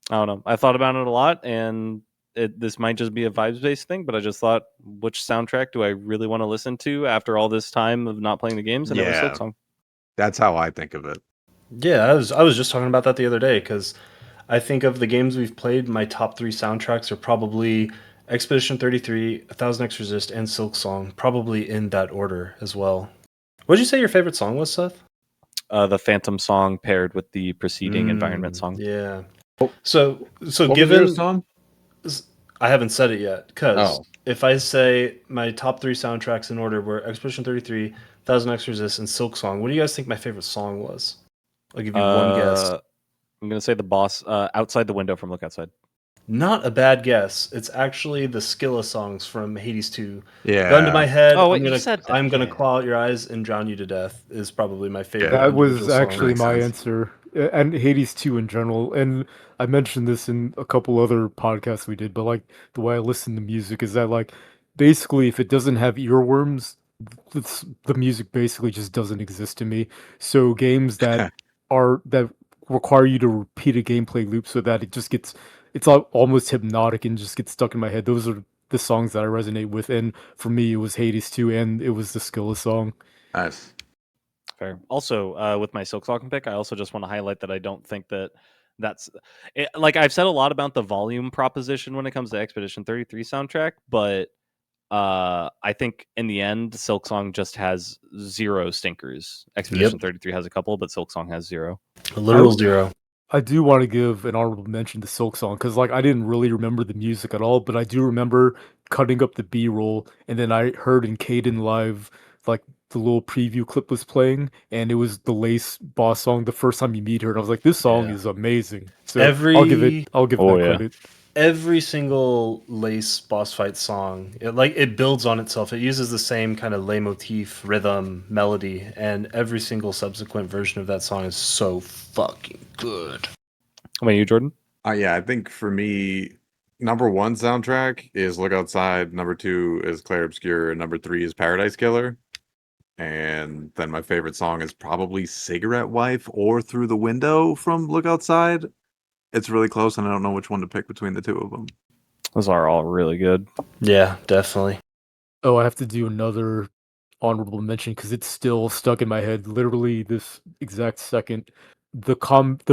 I don't know. I thought about it a lot, and this might just be a vibes based thing, but I just thought, which soundtrack do I really want to listen to after all this time of not playing the games? And it was Yeah. Silksong. That's how I think of it. Yeah, I was just talking about that the other day, because I think of the games we've played, my top 3 soundtracks are probably Expedition 33, 1000 X Resist, and Silksong, probably in that order as well. What did you say your favorite song was, Seth? The Phantom song paired with the preceding environment song. Yeah. Oh, So What was your song? I haven't said it yet, because Oh. if I say my top 3 soundtracks in order were Expedition 33, 1000 X Resist, and Silksong, what do you guys think my favorite song was? I'll give you one guess. I'm gonna say the boss outside the window from Look Outside. Not a bad guess. It's actually the Skilla songs from Hades 2. Yeah. Gun to my head. Oh, wait, you said that. I'm gonna Yeah. claw out your eyes and drown you to death is probably my favorite. Yeah. That was individual song. actually Makes my sense. answer. And Hades 2 in general. And I mentioned this in a couple other podcasts we did, but like the way I listen to music is that like basically if it doesn't have earworms, the music basically just doesn't exist to me. So games that require you to repeat a gameplay loop so that it's almost hypnotic and just gets stuck in my head. Those are the songs that I resonate with. And for me it was Hades 2 and it was the Skilla song. Nice. Fair. Also, with my Silksong pick, I also just want to highlight that I don't think that's it, like I've said a lot about the volume proposition when it comes to Expedition 33 soundtrack, but I think in the end, Silksong just has 0 stinkers. Expedition 33 has a couple, but Silksong has 0. A literal 0. I do want to give an honorable mention to Silksong because, like, I didn't really remember the music at all, but I do remember cutting up the B-roll, and then I heard in Caden Live, like, the little preview clip was playing, and it was the Lace boss song the first time you meet her, and I was like, this song Yeah. is amazing. So Every I'll give Oh, that yeah. credit. every single Lace boss fight song, it builds on itself. It uses the same kind of leitmotif, rhythm, melody, and every single subsequent version of that song is so fucking good. How about you, Jordan? Yeah, I think for me, number 1 soundtrack is Look Outside, number 2 is Clair Obscur, and number 3 is Paradise Killer. And then my favorite song is probably Cigarette Wife or Through the Window from Look Outside. It's really close, and I don't know which one to pick between the two of them. Those are all really good. Yeah, definitely. Oh, I have to do another honorable mention because it's still stuck in my head, literally this exact second. The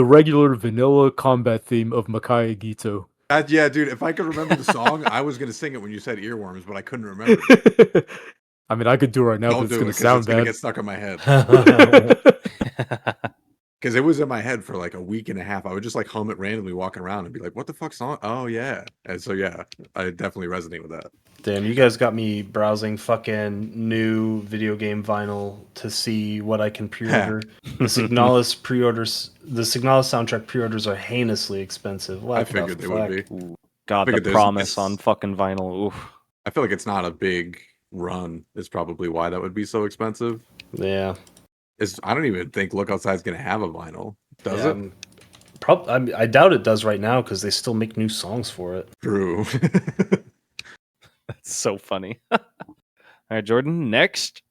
regular vanilla combat theme of Makai Gito. Yeah, dude, if I could remember the song, I was going to sing it when you said earworms, but I couldn't remember it. I mean, I could do it right now, but Don't it's do it gonna because sound it's going to bad. get stuck in my head. Because it was in my head for like a week and a half. I would just like hum it randomly walking around and be like, what the fuck song? Oh, yeah. And so, yeah, I definitely resonate with that. Damn, you guys got me browsing fucking new video game vinyl to see what I can pre-order. The Signalis soundtrack pre-orders are heinously expensive. What I the figured they would be. Ooh, God, the Figured there's- promise it's- on fucking vinyl. Oof. I feel like it's not a big run. Is probably why that would be so expensive. Yeah. I don't even think Look Outside's going to have a vinyl. Does Yeah, it? I doubt it does right now because they still make new songs for it. True. That's so funny. All right, Jordan, next.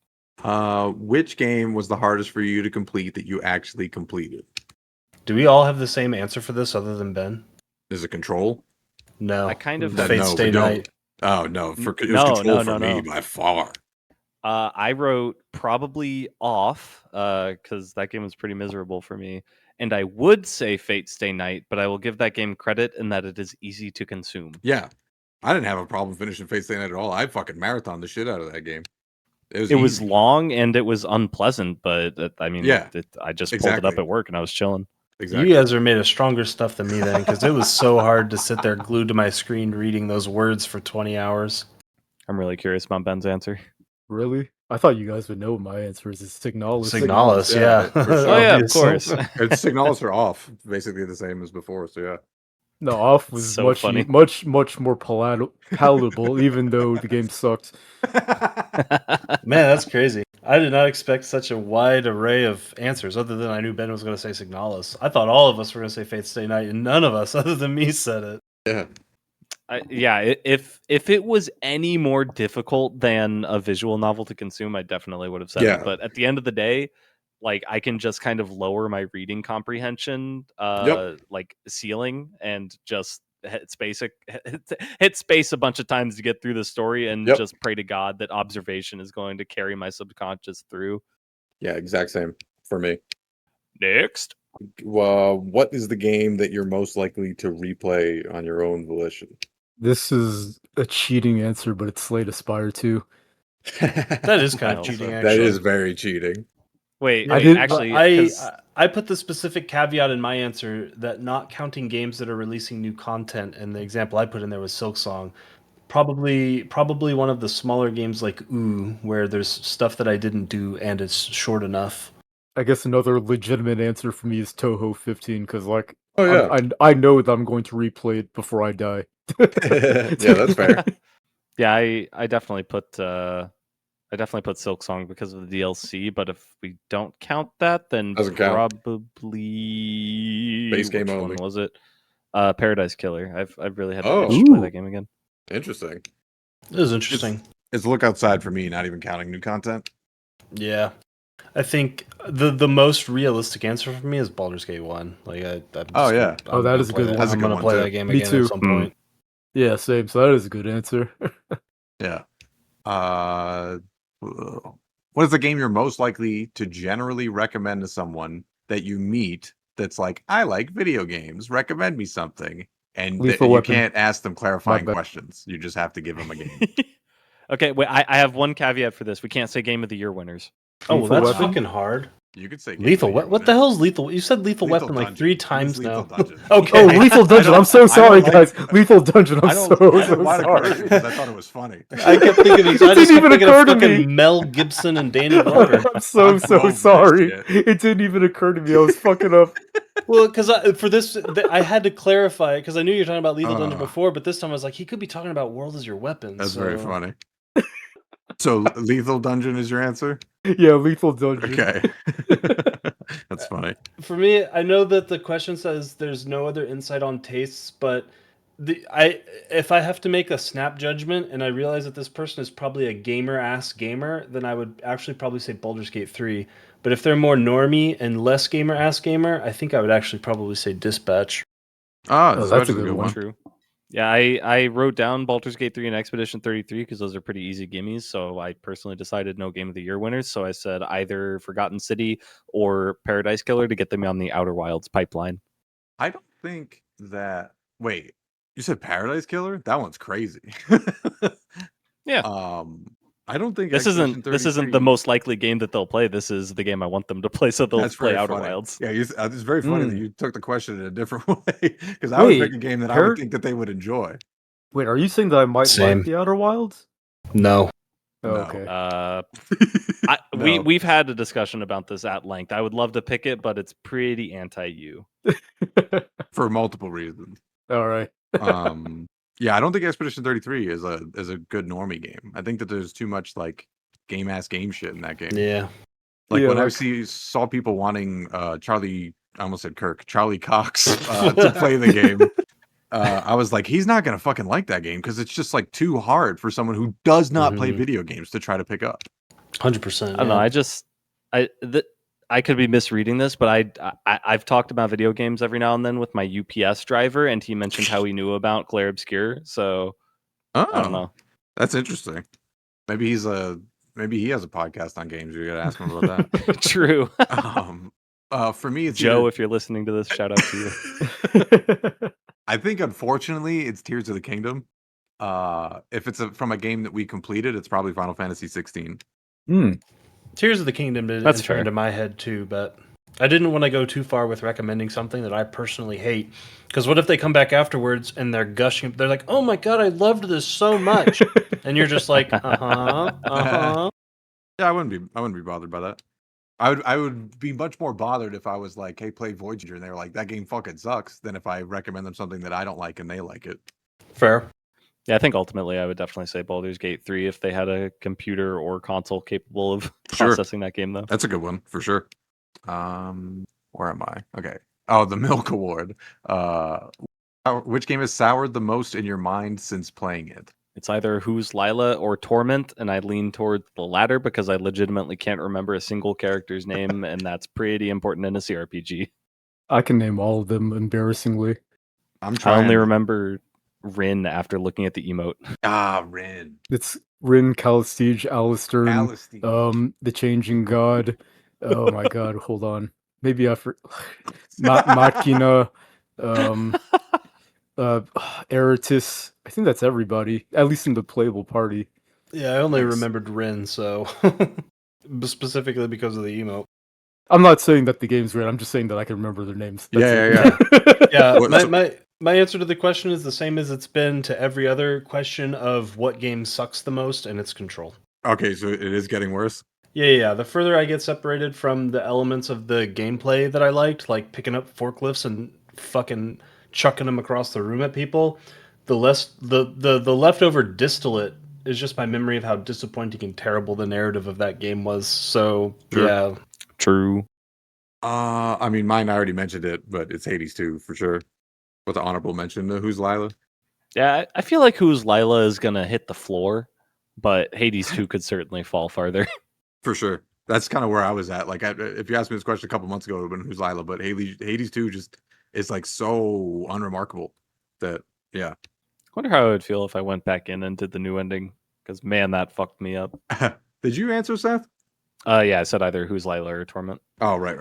Which game was the hardest for you to complete that you actually completed? Do we all have the same answer for this other than Ben? Is it Control? No. I kind of- Then Fate no, Stay we don't. Night. Oh, no. It was No, Control no, for no, me no. by far. I wrote probably off because that game was pretty miserable for me. And I would say Fate Stay Night, but I will give that game credit in that it is easy to consume. Yeah. I didn't have a problem finishing Fate Stay Night at all. I fucking marathoned the shit out of that game. It was easy. long and it was unpleasant, but I mean, Yeah, I just pulled it up exactly. at work and I was chilling. Exactly. You guys are made of stronger stuff than me then, because it was so hard to sit there glued to my screen reading those words for 20 hours. I'm really curious about Ben's answer. Really? I thought you guys would know what my answer is. It's Signalis. Signalis, yeah. for sure. Oh yeah, of Obvious. course. It's Signalis are off, basically the same as before. So yeah. No, off was So funny. much more palatable, even though the game sucked. Man, that's crazy. I did not expect such a wide array of answers, other than I knew Ben was going to say Signalis. I thought all of us were going to say Fate Stay Night, and none of us, other than me, said it. Yeah. If it was any more difficult than a visual novel to consume, I definitely would have said Yeah. it. But at the end of the day, like I can just kind of lower my reading comprehension, like ceiling, and just hit space a bunch of times to get through the story, and Yep. just pray to God that observation is going to carry my subconscious through. Yeah, exact same for me. Next. What is the game that you're most likely to replay on your own volition? This is a cheating answer, but it's Slay Aspire 2. That is kind of Also, cheating, That actually. is very cheating. Wait, I didn't- actually, I put the specific caveat in my answer that not counting games that are releasing new content, and the example I put in there was Silksong. Probably one of the smaller games like Ooh, where there's stuff that I didn't do and it's short enough. I guess another legitimate answer for me is Toho 15, because like Oh yeah. I know that I'm going to replay it before I die. Yeah, that's fair. yeah, I definitely put Silksong because of the DLC, but if we don't count that, then Doesn't count. probably Base game which only. one was it? Paradise Killer. I've really had Oh. to play that game again. Interesting. It was interesting. It's look outside for me, not even counting new content. Yeah. I think the most realistic answer for me is Baldur's Gate 1. Like Oh, yeah. Oh, that is a good one. That's a I'm good gonna one, play too. that game Me again too. at some point. Yeah, same. So that is a good answer. Yeah. What is the game you're most likely to generally recommend to someone that you meet that's like, I like video games, recommend me something? And Lethal you Weapon. can't ask them clarifying bad. questions. You just have to give them a game. Okay, wait. I have one caveat for this. We can't say Game of the Year winners. Oh, well, Lethal that's Weapon? fucking hard. You could say Lethal. What the hell is lethal? You said lethal Lethal weapon like Dungeon. 3 It means times Lethal now. Dungeon. Okay. Oh, Lethal Dungeon. I'm so sorry, like- guys. Lethal Dungeon. I'm I so don't know so why to correct you, sorry. because I thought it was funny. I kept thinking of, It I just didn't kept even thinking of occur to fucking me. Mel Gibson and Danny Glover. I'm so drove this sorry. shit. It didn't even occur to me. I was fucking up. Well, because for this, I had to clarify because I knew you were talking about Lethal Dungeon Uh. before, but this time I was like, he could be talking about World as Your Weapon. That's so... very funny. So Lethal Dungeon is your answer? Yeah, Lethal Dungeon. Okay. That's funny. For me, I know that the question says there's no other insight on tastes, but if I have to make a snap judgment and I realize that this person is probably a gamer-ass gamer, then I would actually probably say Baldur's Gate 3. But if they're more normie and less gamer-ass gamer, I think I would actually probably say Dispatch. Oh, that's a good one. True. Yeah, I wrote down Baldur's Gate 3 and Expedition 33 because those are pretty easy gimmies. So I personally decided no Game of the Year winners. So I said either Forgotten City or Paradise Killer to get them on the Outer Wilds pipeline. I don't think that. Wait, you said Paradise Killer? That one's crazy. Yeah. I don't think This isn't the 33 most likely game that they'll play. This is the game I want them to play, so they'll That's play very Outer funny. Wilds. Yeah, it's very funny that Mm. you took the question in a different way because I would Wait, pick a game that I would think that they would enjoy. Wait, are you saying that I might Same. like the Outer Wilds? No. Oh, No. okay. No. We've had a discussion about this at length. I would love to pick it, but it's pretty anti-you. For multiple reasons. All right. Yeah, I don't think Expedition 33 is a good normie game. I think that there's too much like game shit in that game. Yeah. Like Yeah, when I like- saw people wanting Charlie, I almost said Charlie Cox to play the game, I was like, he's not gonna fucking like that game because it's just like too hard for someone who does not play Mhm. video games to try to pick up. 100%. I don't know. I could be misreading this, but I've talked about video games every now and then with my UPS driver, and he mentioned how he knew about Claire Obscure. So Oh, I don't know. That's interesting. Maybe he has a podcast on games. You gotta ask him about that. True. For me, it's Joe, either- if you're listening to this, shout out to you. I think unfortunately it's Tears of the Kingdom. If it's from a game that we completed, it's probably Final Fantasy 16. Tears of the Kingdom did That's enter fair. into my head too, but I didn't want to go too far with recommending something that I personally hate. Because what if they come back afterwards and they're gushing? They're like, "Oh my god, I loved this so much," and you're just like, Yeah, I wouldn't be bothered by that. I would be much more bothered if I was like, hey, play Voyager, and they were like, that game fucking sucks, than if I recommend them something that I don't like and they like it. Fair. Yeah, I think ultimately I would definitely say Baldur's Gate 3 if they had a computer or console capable of Sure. processing that game, though. That's a good one for sure. Where am I? Okay. Oh, the Milk Award. Which game has soured the most in your mind since playing it? It's either Who's Lila or Torment, and I lean toward the latter because I legitimately can't remember a single character's name, and that's pretty important in a CRPG. I can name all of them, embarrassingly. I'm I trying. only remember Rin after looking at the emote. Rin. It's Rin, Calistige, Alistair, Calistige. the Changing God. Oh my god, hold on. Maybe I Makina, Eratis. I think that's everybody, at least in the playable party. Yeah, I only Nice. remembered Rin, so specifically because of the emote. I'm not saying that the game's great. I'm just saying that I can remember their names. Yeah. Yeah, What- my answer to the question is the same as it's been to every other question of what game sucks the most, and it's Control. Okay, so it is getting worse. Yeah. The further I get separated from the elements of the gameplay that I liked, like picking up forklifts and fucking chucking them across the room at people, the less the leftover distillate is just my memory of how disappointing and terrible the narrative of that game was. So Sure. yeah, True. I mean, mine, I already mentioned it, but it's Hades 2 for sure. With the honorable mention, Who's Lila? Yeah, I feel like Who's Lila is going to hit the floor, but Hades 2 could certainly fall farther. For sure. That's kind of where I was at. Like, if you asked me this question a couple months ago, it would have been Who's Lila, but Hades 2 just is like so unremarkable that, yeah. I wonder how I would feel if I went back in and did the new ending, because man, that fucked me up. Did you answer, Seth? Yeah, I said either Who's Lila or Torment. Oh, right.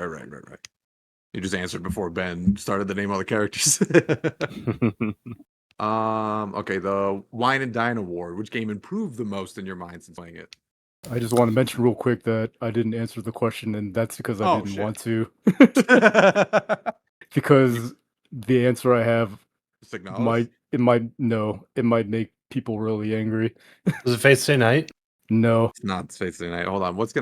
You just answered before Ben started to name all the characters. Okay, the Wine and Dine Award. Which game improved the most in your mind since playing it? I just want to mention real quick that I didn't answer the question, and that's because I didn't shit. want to. Because the answer I have Signalis? it might make people really angry. was it Fate Stay Night? No, It's not Fate Stay Night. Hold on. Let's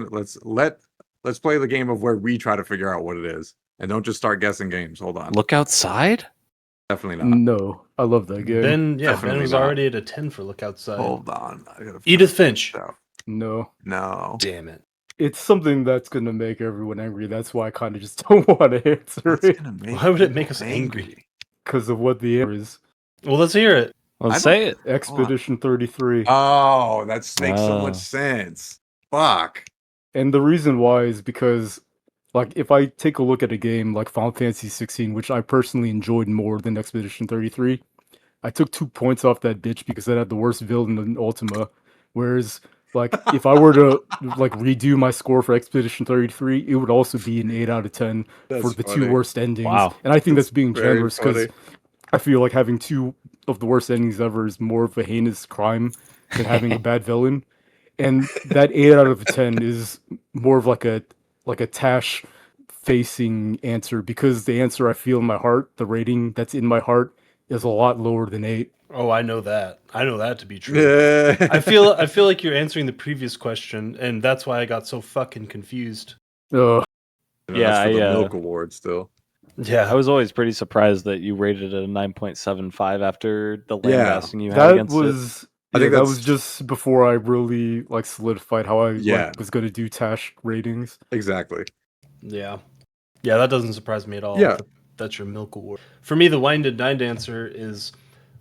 play the game of where we try to figure out what it is. And don't just start guessing games. Hold on. Look outside? Definitely not. no, I love that game. Ben Definitely was not. already at a 10 for Look Outside. Hold on. I gotta Edith Finch. No, No. Damn it. it's something that's gonna make everyone angry. That's why I kind of just don't want to answer What's it gonna make Why would it make people us angry? because of what the answer is. Well, let's hear it. Let's say it. Expedition 33. Oh, that makes so Oh. much sense. Fuck. And the reason why is because, like, if I take a look at a game like Final Fantasy 16, which I personally enjoyed more than Expedition 33, I took 2 points off that bitch because it had the worst villain in Ultima. Whereas, like, if I were to like redo my score for Expedition 33, it would also be an 8 out of 10 That's for the funny. 2 worst endings. Wow. And I think that's being very generous because funny. I feel like having 2 of the worst endings ever is more of a heinous crime than having a bad villain. And that 8 out of 10 is more of like a TASH facing answer because the answer I feel in my heart, the rating that's in my heart, is a lot lower than 8. Oh, I know that. I know that to be true. Yeah. I feel like you're answering the previous question, and that's why I got so fucking confused. Ugh. Yeah, That's for the I, Milk Award still. Yeah, I was always pretty surprised that you rated it a 9.75 after the Yeah, lambasting you had That against it. was I think that that's- was just before I really like solidified how I Yeah. was gonna do TASH ratings. Exactly. yeah. That doesn't surprise me at all. Yeah. That's your Milk Award. For me, the Wine and Dined answer is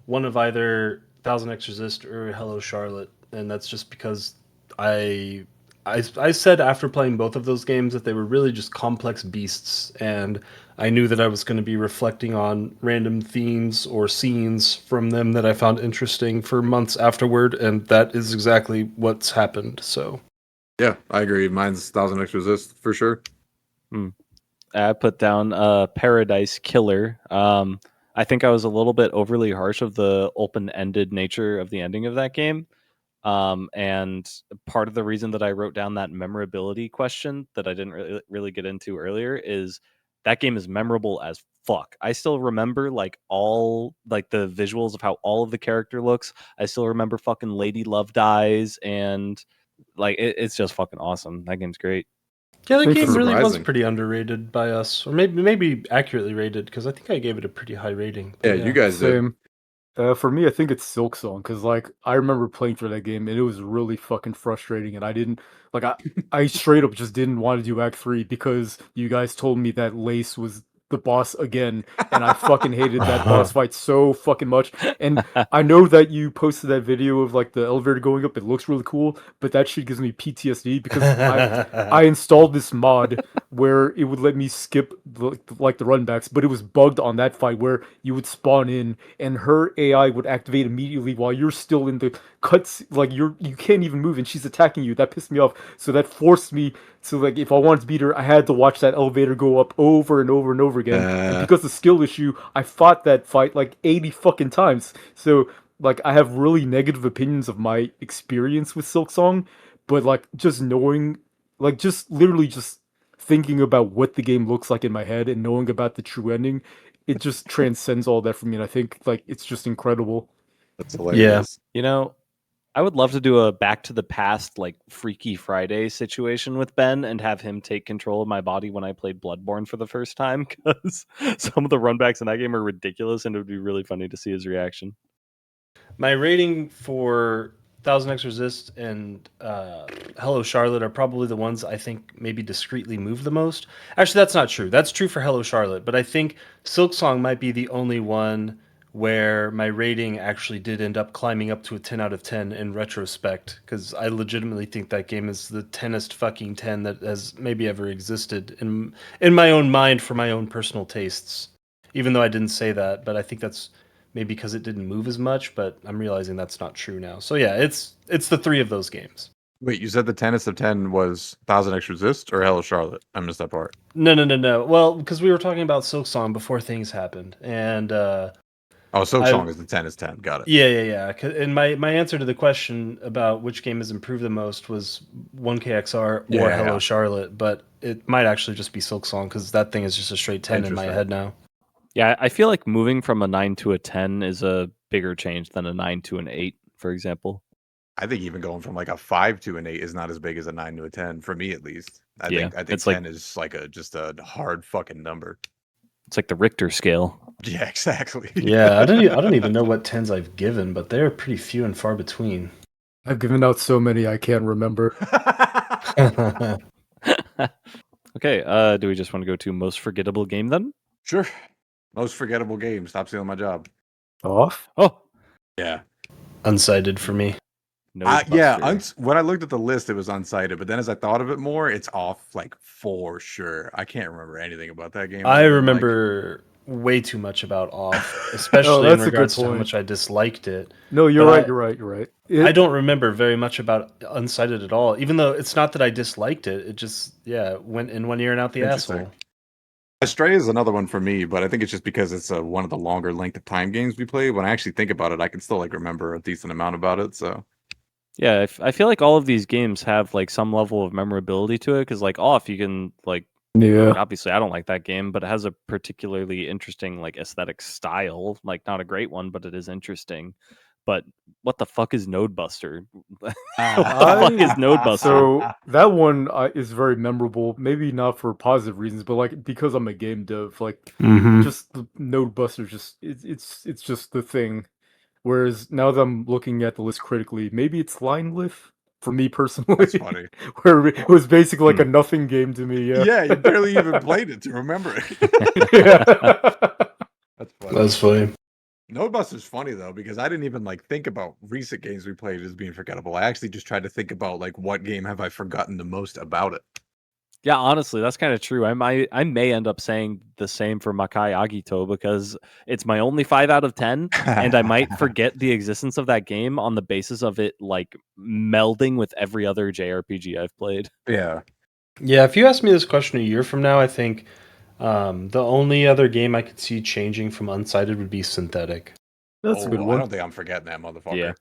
one of either Thousand Exorcist or Hello Charlotte, and that's just because I said after playing both of those games that they were really just complex beasts, and I knew that I was going to be reflecting on random themes or scenes from them that I found interesting for months afterward, and that is exactly what's happened. So Yeah, I agree. Mine's Thousand X Resist for sure. I put down Paradise Killer. I think I was a little bit overly harsh of the open-ended nature of the ending of that game. And part of the reason that I wrote down that memorability question that I didn't really get into earlier is that game is memorable as fuck. I still remember like all like the visuals of how all of the character looks. I still remember fucking Lady Love dies, and like it's just fucking awesome. That game's great. Yeah, that Think game for- really was Surprising. pretty underrated by us, or maybe accurately rated, because I think I gave it a pretty high rating. Yeah, But you guys did. Same. For me, I think it's Silksong because like I remember playing through that game and it was really fucking frustrating, and I didn't like I straight up just didn't want to do Act 3 because you guys told me that Lace was the boss again, and I fucking hated that boss fight so fucking much. And I know that you posted that video of like the elevator going up; it looks really cool, but that shit gives me PTSD because I installed this mod where it would let me skip like the runbacks, but it was bugged on that fight where you would spawn in and her AI would activate immediately while you're still in the cuts. Like you can't even move and she's attacking you. That pissed me off. So that forced me to like if I wanted to beat her, I had to watch that elevator go up over and over and over again. And because of skill issue, I fought that fight like 80 fucking times. So like I have really negative opinions of my experience with Silksong, but like just knowing like just literally just thinking about what the game looks like in my head and knowing about the true ending, it just transcends all that for me. And I think like it's just incredible. That's hilarious. You know, I would love to do a Back to the Past like Freaky Friday situation with Ben and have him take control of my body when I played Bloodborne for the first time, because some of the runbacks in that game are ridiculous, and it would be really funny to see his reaction. My rating for Thousand X Resist and Hello Charlotte are probably the ones I think maybe discreetly move the most. Actually, that's not true. That's true for Hello Charlotte, but I think Silksong might be the only one where my rating actually did end up climbing up to a 10 out of 10 in retrospect, because I legitimately think that game is the 10est fucking 10 that has maybe ever existed in my own mind for my own personal tastes. Even though I didn't say that, but I think that's maybe because it didn't move as much, but I'm realizing that's not true now. So yeah, it's the three of those games. Wait, you said the 10th of 10 was Thousand X Resist or Hello Charlotte? I missed that part. No. Well, because we were talking about Silksong before things happened, and Oh, Silksong is the 10 is 10. Got it. yeah. And my answer to the question about which game has improved the most was 1KXR or Yeah. Hello Charlotte, but it might actually just be Silksong because that thing is just a straight 10 in my Interesting. head now. Yeah, I feel like moving from a 9 to a 10 is a bigger change than a 9 to an 8, for example. I think even going from like a 5 to an 8 is not as big as a 9 to a 10 for me at least. I Yeah, think it's 10 like- is like just a hard fucking number. It's like the Richter scale. Yeah, exactly. Yeah, I don't even know what 10s I've given, but they're pretty few and far between. I've given out so many I can't remember. Okay, do we just want to go to most forgettable game then? Sure. Most forgettable game. Stop stealing my job. Off? Oh, Yeah. Unsighted for me. no. When I looked at the list, it was unsighted. But then as I thought of it more, it's off like for sure. I can't remember anything about that game. I other than, remember way too much about Off, especially in that's a good regards to how point. much I disliked it. No, you're But right. I- You're right. I don't remember very much about Unsighted at all, even though it's not that I disliked it. It just, went in one ear and out the Interesting. asshole. Astray is another one for me, but I think it's just because it's one of the longer length of time games we play. When I actually think about it, I can still like remember a decent amount about it. So Yeah, I feel like all of these games have like some level of memorability to it, because like Off, you can like Yeah. obviously I don't like that game, but it has a particularly interesting like aesthetic style. Like not a great one, but it is interesting. But what the fuck is Nodebuster? What the fuck is Nodebuster? So that one is very memorable. Maybe not for positive reasons, but like because I'm a game dev, like just the Node Buster, just it's just the thing. Whereas now that I'm looking at the list critically, maybe it's Line Lift for me personally. that's funny. Where it was basically like a nothing game to me. Yeah. Yeah, you barely even played it to remember it. Yeah. That's funny. That's funny. Nodebuster's funny though, because I didn't even like think about recent games we played as being forgettable. I actually just tried to think about like what game have I forgotten the most about it. Yeah, honestly, that's kind of true. I may end up saying the same for Makai Agito, because it's my only 5 out of 10, and I might forget the existence of that game on the basis of it like melding with every other JRPG I've played. Yeah. Yeah, if you ask me this question a year from now, I think The only other game I could see changing from unsighted would be synthetic. That's a good I one. don't think I'm forgetting that motherfucker. Yeah.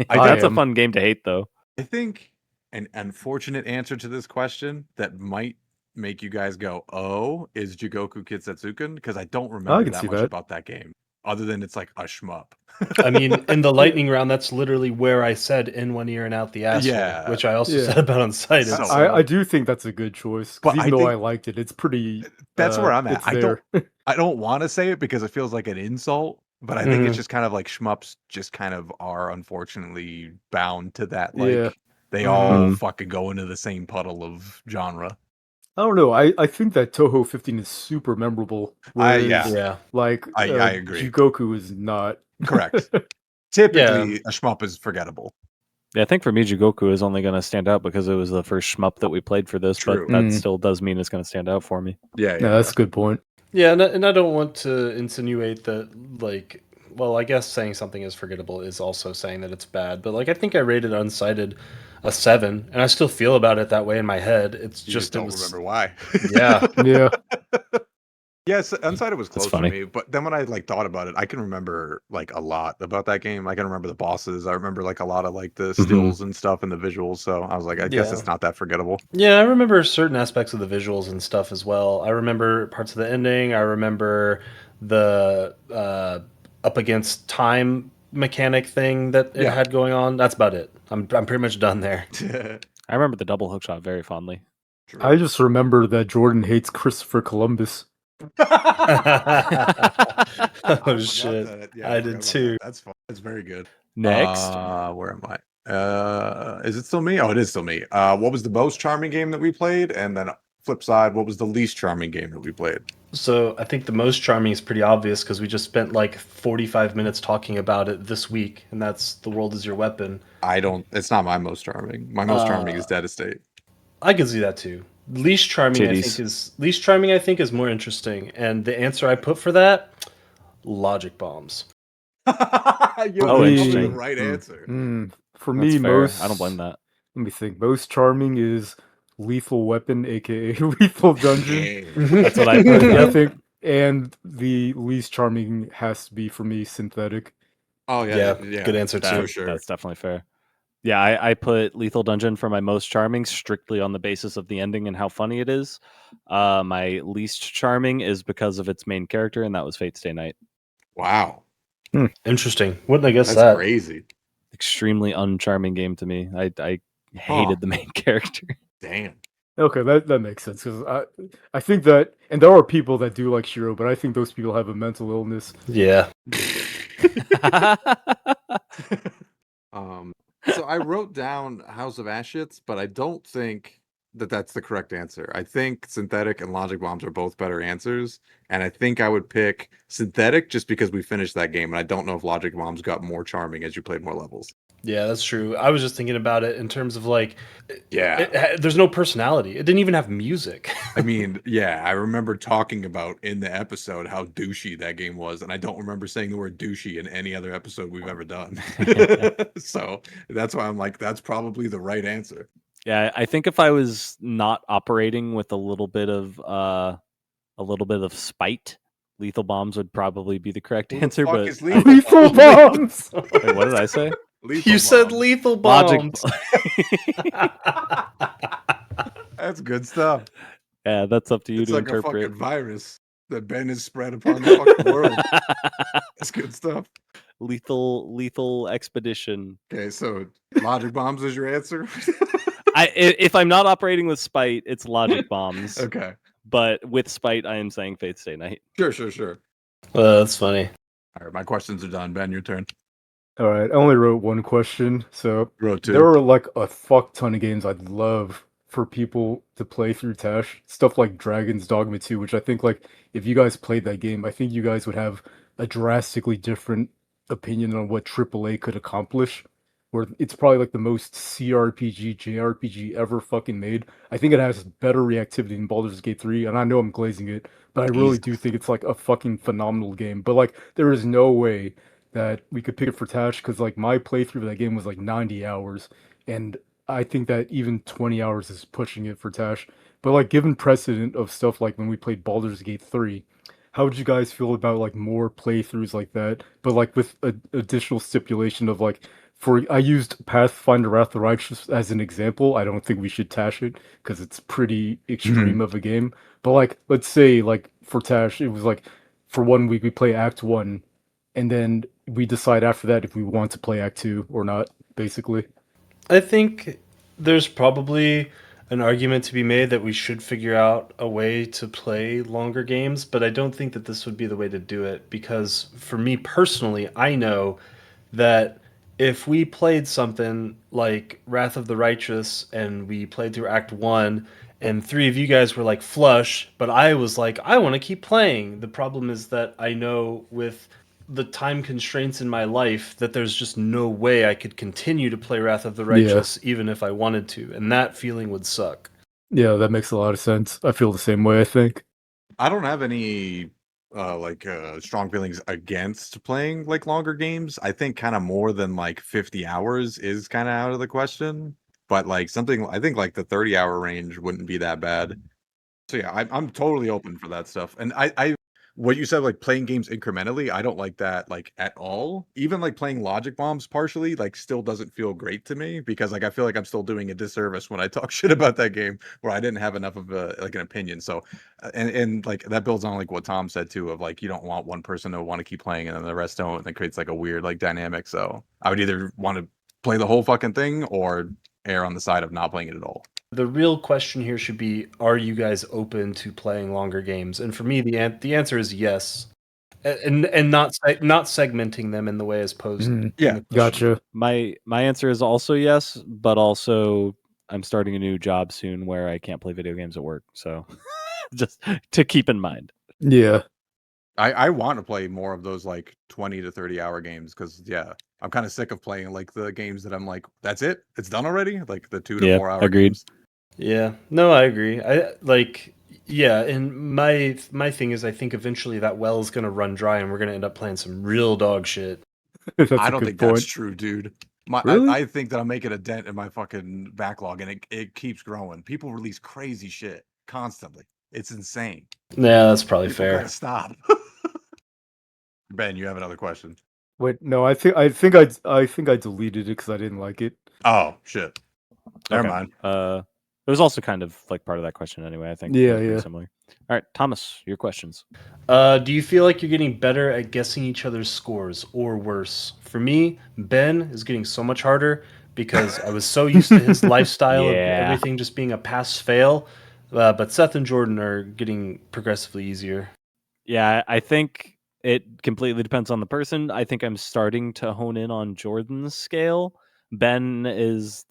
I That's a am. fun game to hate, though. I think an unfortunate answer to this question that might make you guys go, "Oh," is Jigoku Kitsetsukun, because I don't remember can that see much that. about that game, other than it's like a shmup. I mean, in the lightning round, that's literally where I said in one ear and out the ass, Yeah. which I also Yeah. said about unsighted. So- I do think that's a good choice But because I even though I think- liked it, it's pretty. That's where I'm at. It's I there. don't want to say it because it feels like an insult, but I think Mhm. it's just kind of like shmups just kind of are unfortunately bound to that. Like Yeah. they Mhm. all fucking go into the same puddle of genre. I don't know. I think that Toho 15 is super memorable. Whereas, Yeah. like, I agree. Jigoku is not. Correct. Typically, a shmup is forgettable. Yeah, I think for me, Jigoku is only going to stand out because it was the first shmup that we played for this, True. but that Mm. still does mean it's going to stand out for me. Yeah, No, that's a good point. Yeah, and I don't want to insinuate that, like, well, I guess saying something is forgettable is also saying that it's bad, but, like, I think I rated Unsighted a 7, and I still feel about it that way in my head. It's You just, just don't remember why. Yeah. Yeah. Yes, Unsighted was That's close for funny. me, but then when I like thought about it, I can remember like a lot about that game. I can remember the bosses. I remember like a lot of like the stills and stuff and the visuals. So I was like, I guess Yeah. it's not that forgettable. Yeah, I remember certain aspects of the visuals and stuff as well. I remember parts of the ending. I remember the up against time mechanic thing that it Yeah. had going on. That's about it. I'm pretty much done there. I remember the double hook shot very fondly. I just remember that Jordan hates Christopher Columbus. Oh shit! Yeah, I forgot did about too. that. That's fun. That's very good. Next, Where am I? Is it still me? Oh, it is still me. What was the most charming game that we played? And then flip side, what was the least charming game that we played? So I think the most charming is pretty obvious because we just spent like 45 minutes talking about it this week, and that's "The World Is Your Weapon." It's not my most charming. My most charming is Dead Estate. I can see that too. Least charming, Titties. I think is more interesting, and the answer I put for that, logic bombs. Yo, Oh, that's interesting. the right answer. For That's me, fair. most. I don't blame that. Let me think. Most charming is Lethal Weapon, aka Lethal Dungeon. That's what I put. I Yeah. think, and the least charming has to be for me Synthetic. Oh Yeah, good answer That- too. for sure. That's definitely fair. Yeah, I put Lethal Dungeon for my most charming strictly on the basis of the ending and how funny it is. My least charming is because of its main character, and that was Fate Stay Night. Wow, Interesting. Wouldn't I guess that's that? crazy. Extremely uncharming game to me. I hated the main character. Damn. Okay, that makes sense because I think that, and there are people that do like Shiro, but I think those people have a mental illness. Yeah. So I wrote down House of Ashits, but I don't think that that's the correct answer. I think Synthetic and Logic Bombs are both better answers, and I think I would pick Synthetic just because we finished that game, and I don't know if Logic Bombs got more charming as you played more levels. Yeah, that's true. I was just thinking about it in terms of like, Yeah. there's no personality. It didn't even have music. I mean, yeah, I remember talking about in the episode how douchey that game was, and I don't remember saying the word douchey in any other episode we've ever done. So that's why I'm like, that's probably the right answer. Yeah, I think if I was not operating with a little bit of spite, Lethal Bombs would probably be the correct Who the answer. fuck But is Lethal Lethal Bombs? Bombs. wait, what did I say? Lethal You said Bombs. lethal Logic. bombs. That's good stuff. Yeah, that's up to you It's to like a interpret. fucking virus that Ben has spread upon the fucking world. That's good stuff. lethal expedition. Okay, so Logic Bombs is your answer? If I'm not operating with spite, it's Logic Bombs. Okay. But with spite, I am saying Faith Stay Night. Sure. That's funny. All right, my questions are done. Ben, your turn. All right, I only wrote one question, so Wrote two. there are like a fuck ton of games I'd love for people to play through Tash. Stuff like Dragon's Dogma 2, which I think like if you guys played that game, I think you guys would have a drastically different opinion on what AAA could accomplish. Where it's probably like the most CRPG, JRPG ever fucking made. I think it has better reactivity than Baldur's Gate 3, and I know I'm glazing it, but I really do think it's like a fucking phenomenal game. But like there is no way that we could pick it for Tash because like my playthrough of that game was like 90 hours, and I think that even 20 hours is pushing it for Tash. But like, given precedent of stuff like when we played Baldur's Gate 3, how would you guys feel about like more playthroughs like that, but like with additional stipulation of like, for I used Pathfinder Wrath of the Righteous as an example. I don't think we should Tash it because it's pretty extreme of a game. But like, let's say like for Tash, it was like for 1 week we play Act 1, and then we decide after that if we want to play Act 2 or not, basically. I think there's probably an argument to be made that we should figure out a way to play longer games, but I don't think that this would be the way to do it because for me personally, I know that if we played something like Wrath of the Righteous and we played through Act 1 and three of you guys were like flush, but I was like, I want to keep playing. The problem is that I know with the time constraints in my life that there's just no way I could continue to play Wrath of the Yeah. Righteous even if I wanted to, and that feeling would suck. Yeah, that makes a lot of sense. I feel the same way, I think. I don't have any strong feelings against playing like longer games. I think kind of more than like 50 hours is kind of out of the question. But like something, I think like the 30-hour range wouldn't be that bad. So yeah, I'm totally open for that stuff. And I what you said, like playing games incrementally, I don't like that like at all. Even like playing Logic Bombs partially, like still doesn't feel great to me because like I feel like I'm still doing a disservice when I talk shit about that game where I didn't have enough of a like an opinion. So and like that builds on like what Tom said too of like you don't want one person to want to keep playing and then the rest don't, and it creates like a weird like dynamic. So I would either want to play the whole fucking thing or err on the side of not playing it at all. The real question here should be, are you guys open to playing longer games? And for me, the answer is yes. And not segmenting them in the way as posed in Yeah, the question. Gotcha. My answer is also yes, but also I'm starting a new job soon where I can't play video games at work. So just to keep in mind. Yeah. I want to play more of those like 20 to 30-hour games because yeah, I'm kind of sick of playing like the games that I'm like, that's it, it's done already. Like the 2 to Yeah, 4 hour agreed. games. Yeah, no, I agree. I like, yeah, and my thing is, I think eventually that well is gonna run dry, and we're gonna end up playing some real dog shit. That's I a don't good think that's point. true, dude. Really? I think that I'm making a dent in my fucking backlog, and it keeps growing. People release crazy shit constantly. It's insane. Yeah, that's probably People fair. gotta stop. Ben, you have another question. Wait, no, I think I deleted it because I didn't like it. Oh shit. Never Okay. mind. It was also kind of like part of that question anyway. I think Yeah, it was pretty yeah. similar. All right, Thomas, your questions. Do you feel like you're getting better at guessing each other's scores or worse? For me, Ben is getting so much harder because I was so used to his lifestyle of Yeah. everything just being a pass fail. But Seth and Jordan are getting progressively easier. Yeah, I think it completely depends on the person. I think I'm starting to hone in on Jordan's scale. Ben is.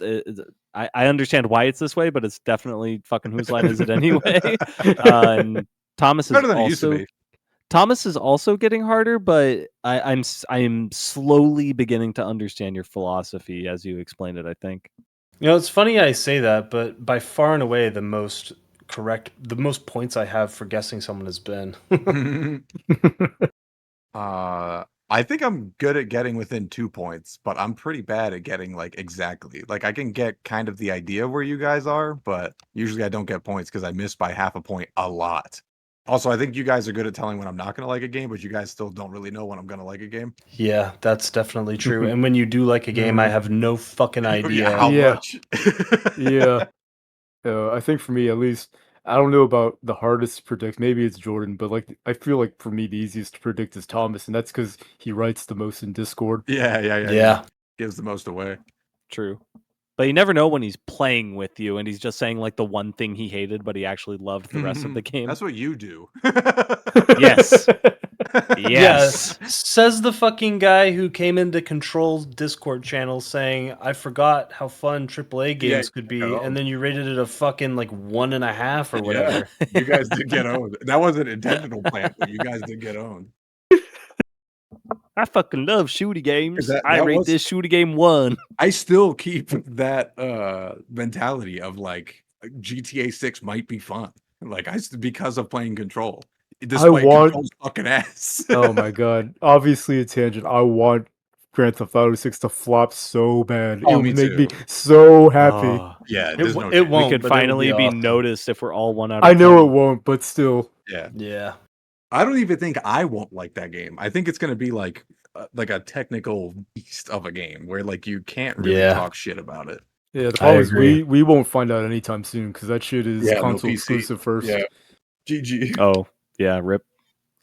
I understand why it's this way, but it's definitely fucking whose line is it anyway? And Thomas is Better than it used to also be. Thomas is also getting harder, but I'm slowly beginning to understand your philosophy as you explained it. I think. You know, it's funny I say that, but by far and away the most points I have for guessing someone has been. I think I'm good at getting within 2 points, but I'm pretty bad at getting like exactly. Like I can get kind of the idea where you guys are, but usually I don't get points because I miss by half a point a lot. Also, I think you guys are good at telling when I'm not gonna like a game, but you guys still don't really know when I'm gonna like a game. Yeah, that's definitely true. And when you do like a game, I have no fucking Yeah, idea. how Yeah. much? Yeah. I think for me, at least, I don't know about the hardest to predict. Maybe it's Jordan, but like I feel like for me, the easiest to predict is Thomas, and that's because he writes the most in Discord. Yeah. Gives the most away. True. But you never know when he's playing with you and he's just saying like the one thing he hated, but he actually loved the rest of the game. That's what you do. Yes. Yes. Says the fucking guy who came into Control's Discord channel saying, I forgot how fun AAA games could be, oh. and then you rated it a fucking like 1.5 or whatever. You guys did get owned. That wasn't intentional plan, but you guys did get owned. I fucking love shooty games. That I rate was- this shooty game 1. I still keep that mentality of like GTA 6 might be fun. Like because of playing Control. Despite want- Control's fucking ass. Oh my god! Obviously, a tangent. I want Grand Theft Auto 6 to flop so bad. Oh, it me would make me too. so happy. Yeah, It, there's w- no it chance. won't. We could but it would finally be awesome. noticed if we're all 1 out of I 10. know it won't, but still. Yeah. Yeah. I don't even think I won't like that game. I think it's gonna be like a technical beast of a game where like you can't really Yeah. talk shit about it. Yeah, the I problem is agree. we won't find out anytime soon because that shit is Yeah, no console PC. exclusive first. Yeah. GG. Oh, yeah, rip.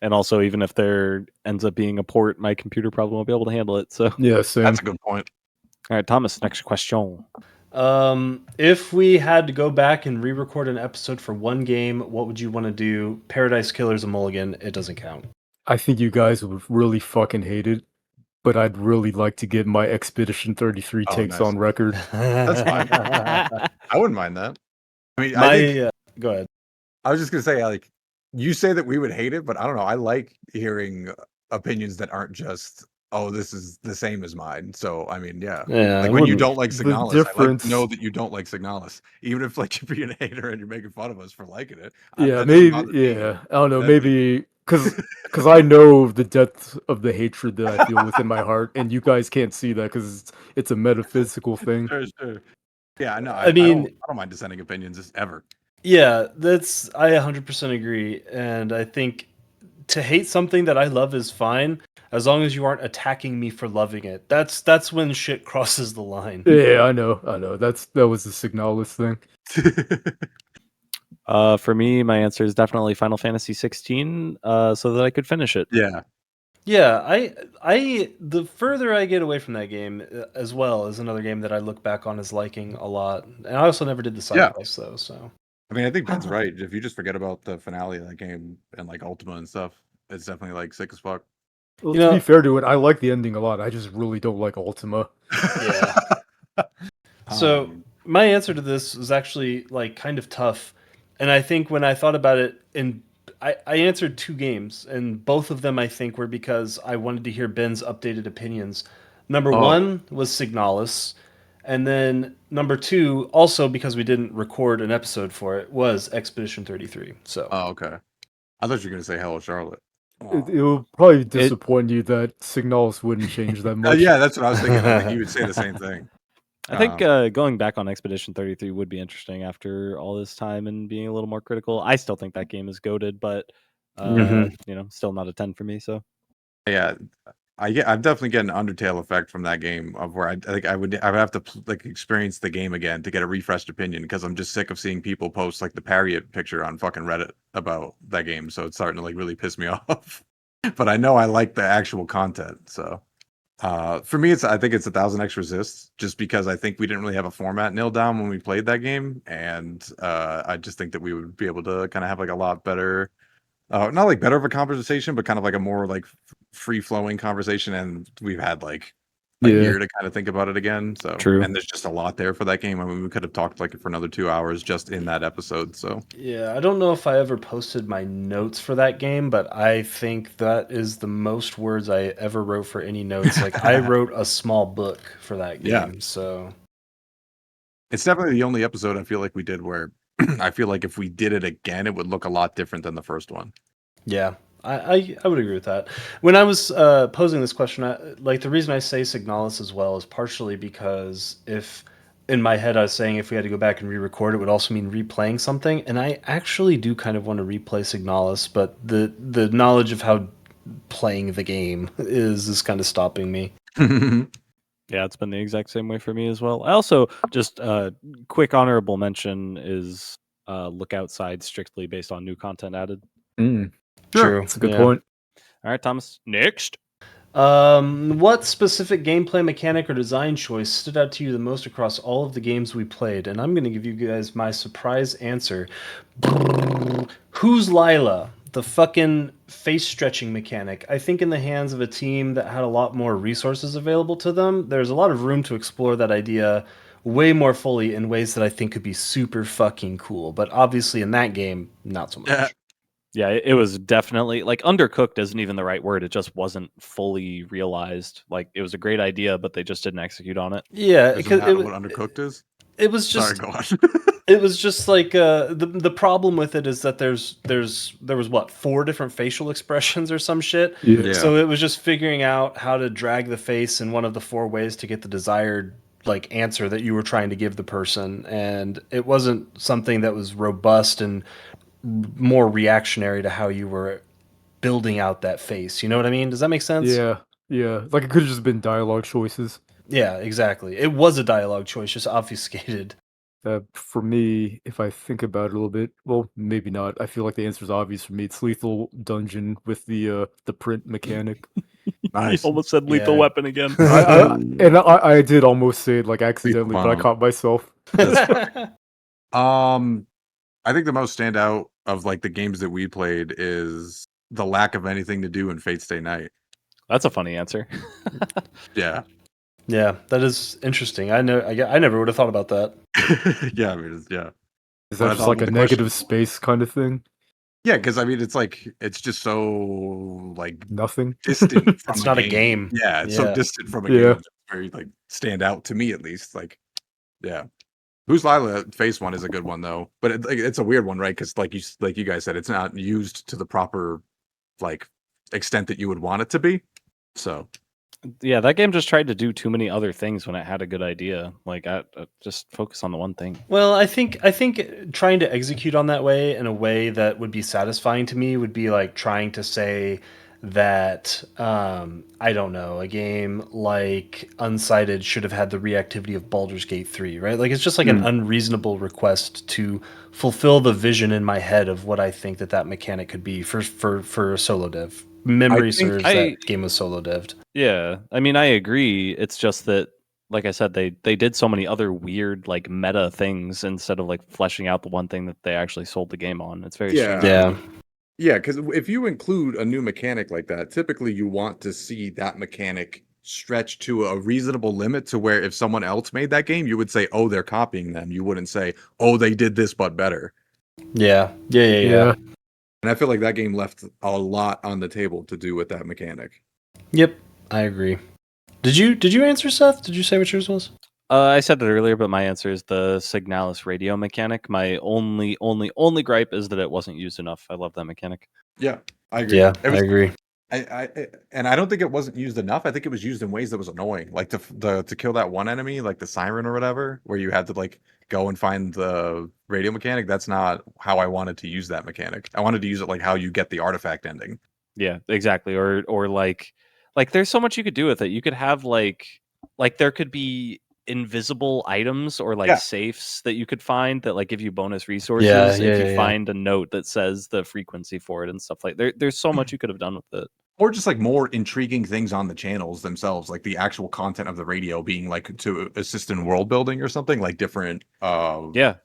And also, even if there ends up being a port, my computer probably won't be able to handle it. So, Yeah, same. That's a good point. all right, Thomas, next question. If we had to go back and re-record an episode for one game, what would you want to do? Paradise Killer's a mulligan. It doesn't count. I think you guys would really fucking hate it, but I'd really like to get my Expedition 33 Oh, takes nice. on record. That's fine. I wouldn't mind that. I mean, My, I think go ahead. I was just gonna say, like, you say that we would hate it, but I don't know. I like hearing opinions that aren't just, oh, this is the same as mine. So, I mean, yeah. Yeah, Like I when you wouldn't- don't like The Signalis, I like difference- to know that you don't like Signalis, even if like you're being a hater and you're making fun of us for liking it. Yeah, that doesn't maybe. bother me. Yeah, I don't know. That's like- Maybe because I know the depth of the hatred that I feel within my heart, and you guys can't see that because it's a metaphysical thing. Sure. Yeah, no, I mean- I don't mind dissenting opinions just ever. Yeah, I 100% agree, and I think to hate something that I love is fine as long as you aren't attacking me for loving it. That's when shit crosses the line. Yeah, I know. That was the Signalis thing. For me, my answer is definitely Final Fantasy 16, so that I could finish it. Yeah. Yeah, I the further I get away from that game, as well is another game that I look back on as liking a lot, and I also never did the side Yeah. quests though. So I mean, I think Ben's right. If you just forget about the finale of that game and like Ultima and stuff, it's definitely like sick as fuck. Well, You to know- be fair to it, I like the ending a lot. I just really don't like Ultima. Yeah. So Um, my answer to this was actually like kind of tough, and I think when I thought about it, I answered two games, and both of them I think were because I wanted to hear Ben's updated opinions. Number Oh. one was Signalis, and then number two, also because we didn't record an episode for it, was Expedition 33. So oh, okay. I thought you were gonna say Hello Charlotte. It will probably disappoint you that Signalis wouldn't change that much. Yeah, that's what I was thinking. I think you would say the same thing. I think going back on Expedition 33 would be interesting after all this time and being a little more critical. I still think that game is goated, but still not a 10 for me. So Yeah, I'm definitely getting an Undertale effect from that game of where I think I would have to like experience the game again to get a refreshed opinion because I'm just sick of seeing people post like the Parriot picture on fucking Reddit about that game. So it's starting to like really piss me off. But I know I like the actual content. So for me, I think it's 1,000 X Resist just because I think we didn't really have a format nailed down when we played that game, and I just think that we would be able to kind of have like a lot better. Not like better of a conversation, but kind of like a more like free flowing conversation. And we've had like a Yeah. year to kind of think about it again. So True. And there's just a lot there for that game. I mean, we could have talked like for another 2 hours just in that episode. So yeah, I don't know if I ever posted my notes for that game, but I think that is the most words I ever wrote for any notes. Like I wrote a small book for that game. Yeah. So it's definitely the only episode I feel like we did where I feel like if we did it again, it would look a lot different than the first one. yeah, I would agree with that. When I was posing this question, like the reason I say Signalis as well is partially because if in my head I was saying if we had to go back and re-record, it would also mean replaying something, and I actually do kind of want to replay Signalis, but the knowledge of how playing the game is kind of stopping me. yeah, it's been the exact same way for me as well. I also just quick honorable mention is look outside strictly based on new content added. True, That's a good yeah. point. All right, Thomas, next. What specific gameplay mechanic or design choice stood out to you the most across all of the games we played? And I'm going to give you guys my surprise answer. Who's Lila? The fucking face stretching mechanic. I think in the hands of a team that had a lot more resources available to them, there's a lot of room to explore that idea way more fully in ways that I think could be super fucking cool. But obviously in that game, not so much. Yeah. Yeah, it was definitely like undercooked isn't even the right word. It just wasn't fully realized. Like it was a great idea, but they just didn't execute on it. Yeah, Isn't because that what Undercooked is? It was Sorry, just go on. it was just like the problem with it is that there was what 4 different facial expressions or some shit. Yeah. Yeah. So it was just figuring out how to drag the face in one of the 4 ways to get the desired like answer that you were trying to give the person, and it wasn't something that was robust and more reactionary to how you were building out that face. You know what I mean? Does that make sense? Yeah. Yeah. Like it could have just been dialogue choices. Yeah, exactly. It was a dialogue choice, just obfuscated. For me, if I think about it a little bit, well, maybe not. I feel like the answer is obvious for me. It's Lethal Dungeon with the print mechanic. He Nice. almost said Lethal Yeah. Weapon again. I did almost say it like accidentally, but I bomb. caught myself. I think the most standout of like the games that we played is the lack of anything to do in Fate Stay Night. That's a funny answer. Yeah. Yeah, that is interesting. I never would have thought about that. Yeah, I mean, yeah. Is Well, that that's just like all a the negative question. space kind of thing? Yeah, because I mean, it's like it's just so like Nothing. distant from It's a not a game. game. Yeah, it's so Yeah. distant from a Yeah. game. It's very like stand out to me at least. Like, yeah. Who's Lila face one is a good one though, but it's a weird one, right? Because like you guys said, it's not used to the proper like extent that you would want it to be. So Yeah, that game just tried to do too many other things when it had a good idea. Like, I just focus on the one thing. Well, I think trying to execute on that way in a way that would be satisfying to me would be like trying to say that I don't know, a game like Unsighted should have had the reactivity of Baldur's Gate 3, right? Like it's just like an unreasonable request to fulfill the vision in my head of what I think that mechanic could be for a solo dev. Memory think serves I- that game was solo devved. Yeah, I mean, I agree. It's just that, like I said, they did so many other weird, like, meta things instead of like fleshing out the one thing that they actually sold the game on. It's very Yeah. strange. Yeah. yeah, because if you include a new mechanic like that, typically you want to see that mechanic stretch to a reasonable limit to where if someone else made that game, you would say, "Oh, they're copying them." You wouldn't say, "Oh, they did this but better." Yeah. Yeah. And I feel like that game left a lot on the table to do with that mechanic. Yep, I agree. Did you answer, Seth? Did you say what yours was? I said it earlier, but my answer is the Signalis radio mechanic. My only gripe is that it wasn't used enough. I love that mechanic. Yeah, I agree. Yeah, It was, I agree. and I don't think it wasn't used enough. I think it was used in ways that was annoying, like to kill that one enemy, like the siren or whatever, where you had to like go and find the radio mechanic. That's not how I wanted to use that mechanic. I wanted to use it like how you get the artifact ending. Yeah, exactly. Or like there's so much you could do with it. You could have like there could be invisible items or like Yeah. safes that you could find that like give you bonus resources Yeah, if you yeah. find a note that says the frequency for it and stuff like there's so much you could have done with it. Or just like more intriguing things on the channels themselves, like the actual content of the radio being like to assist in world building or something, like different Yeah.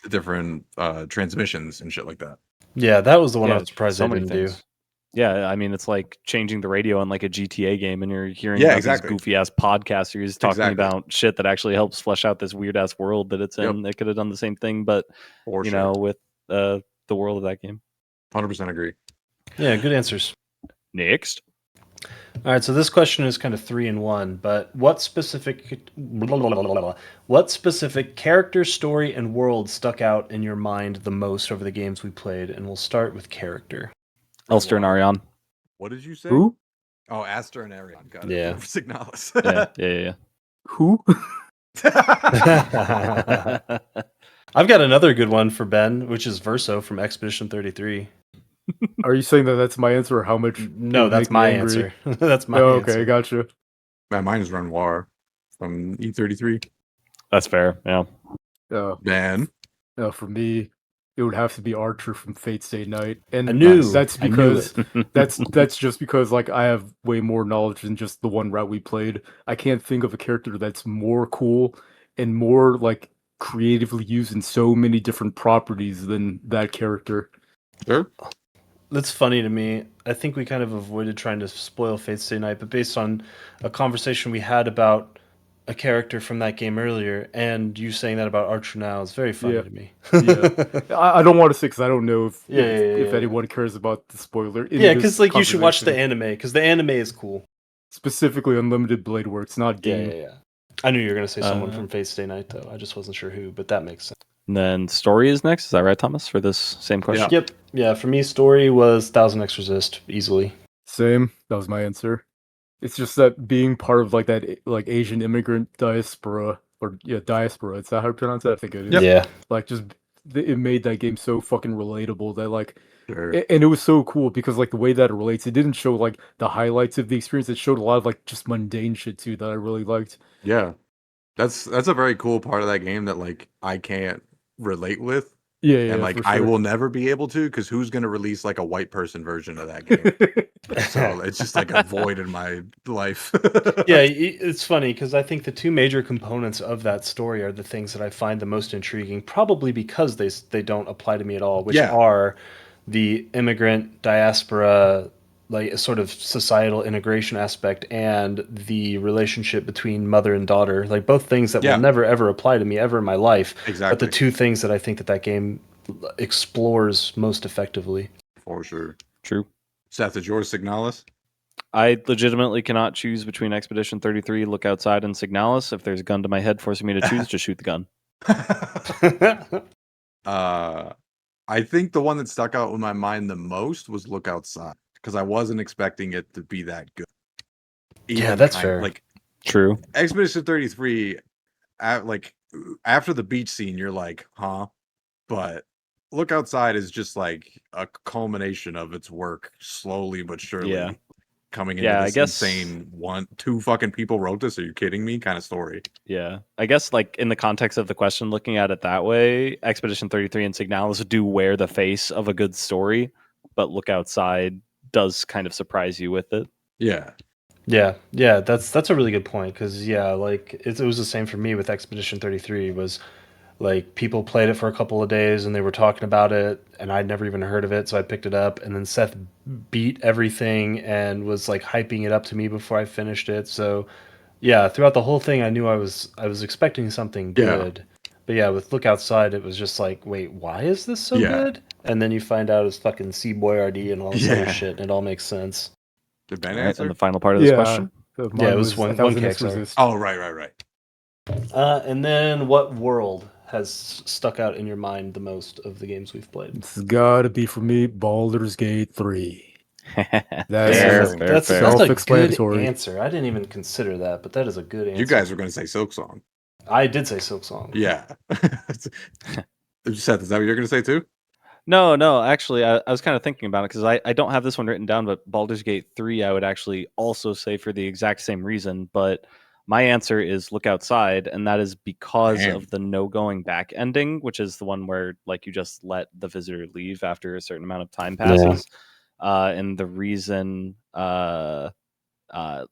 different transmissions and shit like that. Yeah, that was the one I Yeah, was surprised so they many didn't do. things. Yeah, I mean it's like changing the radio in like a GTA game and you're hearing Yeah, about exactly. these goofy ass podcasters talking Exactly. about shit that actually helps flesh out this weird ass world that it's in. Yep. They could have done the same thing, but For you sure. know, with the world of that game. 100% agree. Yeah, good answers. Next. All right, so this question is kind of 3 in 1, but what specific character, story, and world stuck out in your mind the most over the games we played? And we'll start with character. Elster and Arion. What did you say? Who? Oh, Aster and Arion. Got it. Yeah. Signalis. Yeah. Who? I've got another good one for Ben, which is Verso from Expedition 33. Are you saying that that's my answer, or how much? it No, would that's make me my angry? answer. That's my Oh, answer. okay, gotcha. Mine is Renoir from E33. That's fair. Yeah. Man. For me, it would have to be Archer from Fate Stay Night, and I knew. that's I knew because that's just because like I have way more knowledge than just the one route we played. I can't think of a character that's more cool and more like creatively used in so many different properties than that character. Sure. That's funny to me. I think we kind of avoided trying to spoil Fate Stay Night, but based on a conversation we had about a character from that game earlier, and you saying that about Archer now is very funny Yeah. to me. Yeah. I don't want to say because I don't know if Yeah, if yeah. anyone cares about the spoiler. in Yeah, this because like you should watch the conversation. anime, because the anime is cool. Specifically Unlimited Blade Works, not game. Yeah. I knew you were going to say someone from Fate Stay Night, though. I just wasn't sure who, but that makes sense. And then story is next. Is that right, Thomas, for this same question? Yep. Yeah, for me, story was Thousand X Resist, easily. Same. That was my answer. It's just that being part of like that like Asian immigrant diaspora, or diaspora. Is that how you pronounce it? I think it is. Yep. Yeah. Like just it made that game so fucking relatable that like, Sure. and it was so cool because like the way that it relates, it didn't show like the highlights of the experience. It showed a lot of like just mundane shit too that I really liked. Yeah. That's a very cool part of that game that like I can't relate with. Yeah, And like for I sure. will never be able to, because who's gonna release like a white person version of that game? So it's just like a void in my life. Yeah, it's funny because I think the two major components of that story are the things that I find the most intriguing, probably because they don't apply to me at all, which Yeah. are the immigrant diaspora, like a sort of societal integration aspect, and the relationship between mother and daughter, like both things that Yeah. will never ever apply to me ever in my life. Exactly. But the two things that I think that game explores most effectively. For sure. True. Seth, is yours Signalis? I legitimately cannot choose between Expedition 33, Look Outside, and Signalis. If there's a gun to my head forcing me to choose, just shoot the gun. I think the one that stuck out in my mind the most was Look Outside, because I wasn't expecting it to be that good. Yeah, that's fair. Like True. Expedition 33, like after the beach scene, you're like, huh? But Look Outside is just like a culmination of its work, slowly but surely. Yeah. Coming into this insane two fucking people wrote this, are you kidding me? Kind of story. Yeah. I guess like in the context of the question, looking at it that way, Expedition 33 and Signalis do wear the face of a good story, but Look Outside does kind of surprise you with it. Yeah. Yeah, that's a really good point, because like it was the same for me with Expedition 33. Was like people played it for a couple of days and they were talking about it, and I'd never even heard of it, so I picked it up, and then Seth beat everything and was like hyping it up to me before I finished it. So yeah, throughout the whole thing, I knew I was expecting something good. But yeah, with Look Outside, it was just like, wait, why is this so good? And then you find out it's fucking C Boyardee and all this other shit, and it all makes sense. Did Ben Right, answer? and the final part of this question? It was one KXR. Resist. Oh, right. And then what world has stuck out in your mind the most of the games we've played? It's gotta be for me, Baldur's Gate 3. That's a self-explanatory. good answer. I didn't even consider that, but that is a good answer. You guys were going to say Silksong. I did say Silksong. Yeah. Seth, is that what you're going to say too? No. Actually, I was kind of thinking about it because I don't have this one written down, but Baldur's Gate 3, I would actually also say for the exact same reason. But my answer is Look Outside, and that is because of the no going back ending, which is the one where like you just let the visitor leave after a certain amount of time passes. And the reason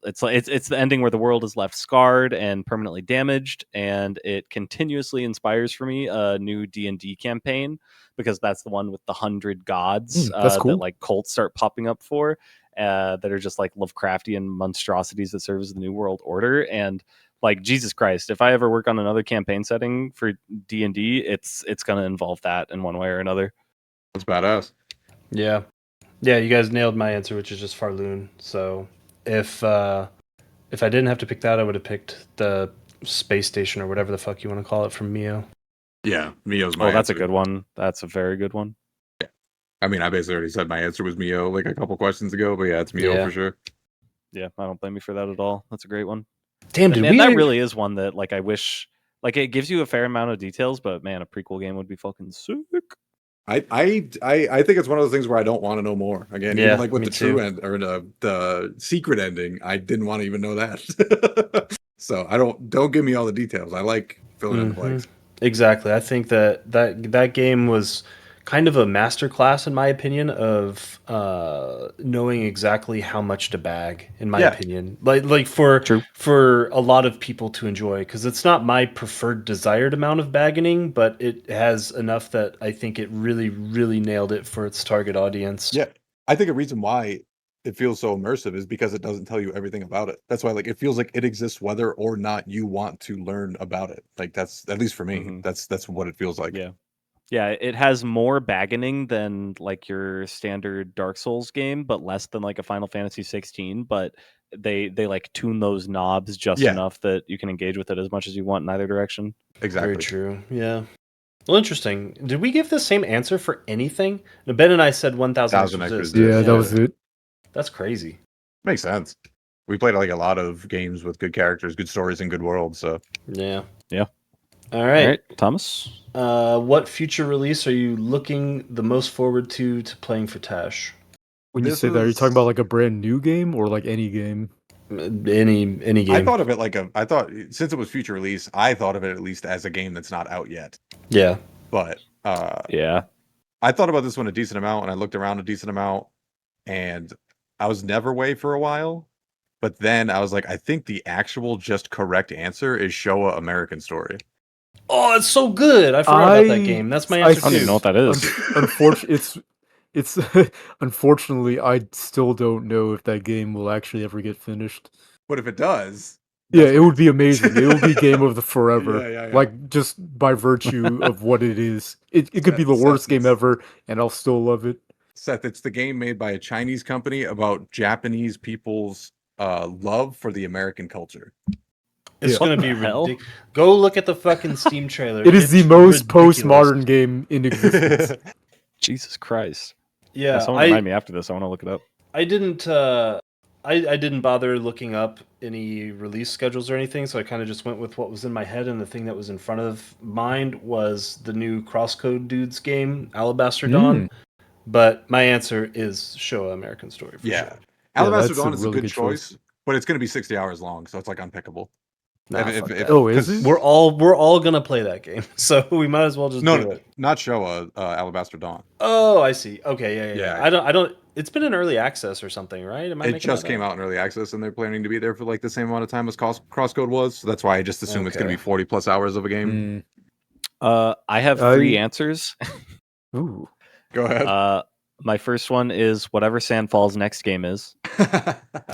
it's the ending where the world is left scarred and permanently damaged, and it continuously inspires for me a new D&D campaign, because that's the one with the 100 gods That's cool. that like cults start popping up for, that are just like Lovecraftian monstrosities that serve as the New World Order. And like, Jesus Christ, if I ever work on another campaign setting for D&D, it's going to involve that in one way or another. That's badass. Yeah, you guys nailed my answer, which is just Farloon. So if I didn't have to pick that, I would have picked the space station or whatever the fuck you want to call it from Mio. Yeah, Mio's my answer. That's a good one. That's a very good one. Yeah. I mean, I basically already said my answer was Mio like a couple questions ago, but yeah, it's Mio for sure. Yeah, I don't blame you for that at all. That's a great one. Damn, man, that really is one that like I wish, like, it gives you a fair amount of details, but man, a prequel game would be fucking sick. I think it's one of those things where I don't want to know more. Again, even like with the true end or the secret ending, I didn't want to even know that. So don't give me all the details. I like filling in the blanks. Exactly. I think that game was kind of a masterclass, in my opinion, of knowing exactly how much to bag, in my opinion. Like for a lot of people to enjoy, because it's not my preferred desired amount of bagging, but it has enough that I think it really, really nailed it for its target audience. Yeah. I think a reason why it feels so immersive is because it doesn't tell you everything about it. That's why like it feels like it exists whether or not you want to learn about it. Like that's, at least for me, that's what it feels like. Yeah. Yeah, it has more bagganing than like your standard Dark Souls game, but less than like a Final Fantasy 16. But they like tune those knobs just Yeah. enough that you can engage with it as much as you want in either direction. Exactly. Very true. Yeah. Well, interesting. Did we give the same answer for anything? No, Ben and I said 1,000 1,000 Extra Extra Exist. Yeah, that was it. That's crazy. Makes sense. We played like a lot of games with good characters, good stories, and good worlds. So Yeah. Yeah. All right. All right, Thomas. What future release are you looking the most forward to playing for Tash? When you This say that, are you talking is- about like a brand new game or like any game? Any game. I thought of it like I thought since it was future release, I thought of it at least as a game that's not out yet. Yeah. But Yeah. I thought about this one a decent amount, and I looked around a decent amount, and I was Neverway for a while. But then I was like, I think the actual just correct answer is Showa American Story. Oh, it's so good. I forgot about that game. That's my answer I don't even know what that is. Unfortunately, it's unfortunately, I still don't know if that game will actually ever get finished. But if it does, Yeah, that's it what would be amazing. It will be game of the forever. Yeah. Like just by virtue of what it is. It could be the Seth, worst game it's- ever, and I'll still love it. Seth, it's the game made by a Chinese company about Japanese people's love for the American culture. It's Yeah. gonna What be the hell? ridiculous. Go look at the fucking Steam trailer. It is the It's most ridiculous. postmodern game in existence. Jesus Christ. Yeah, Someone remind me after this. I want to look it up. I didn't. I didn't bother looking up any release schedules or anything, so I kind of just went with what was in my head, and the thing that was in front of mind was the new Crosscode Dudes game, Alabaster Dawn. But my answer is Showa American Story for Yeah. sure. Alabaster that's a Dawn is a really good good choice. choice, but it's going to be 60 hours long, so it's like unpickable. Nah, If- fuck if- that. Oh, is 'cause- it? We're all gonna play that game, so we might as well just do No, it. not Showa, Alabaster Dawn. Oh, I see. Okay, yeah. Yeah. I don't. It's been in early access or something, right? Am I It making just that came up? out in early access, and they're planning to be there for like the same amount of time as Crosscode was. So that's why I just assume it's going to Okay. be 40 plus hours of a game. I have three answers. Ooh. Go ahead. My first one is whatever Sandfall's next game is.